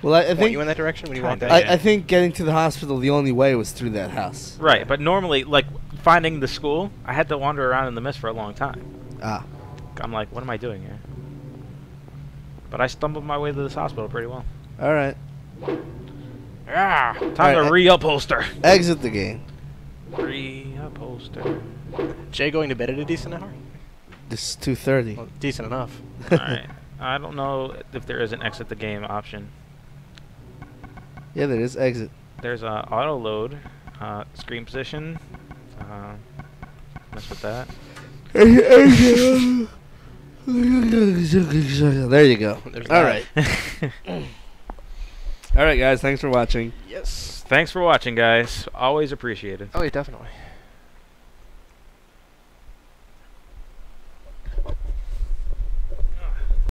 Well, I point think you in that direction when you walked Kinda, out? yeah. I think getting to the hospital, the only way was through that house. Right, but normally, like, finding the school, I had to wander around in the mist for a long time. Ah. I'm like, what am I doing here? But I stumbled my way to this hospital pretty well. All right. Ah, time Alright, to re-upholster. Exit the game. Re-upholster. Jay going to bed at a decent hour? This is 2:30. Well, decent enough. Alright. I don't know if there is an exit the game option. Yeah, there is exit. There's a auto load, screen position. Mess with that. There you go. There's All that. right. All right, guys. Thanks for watching. Yes. Thanks for watching, guys. Always appreciated. Oh, yeah, definitely.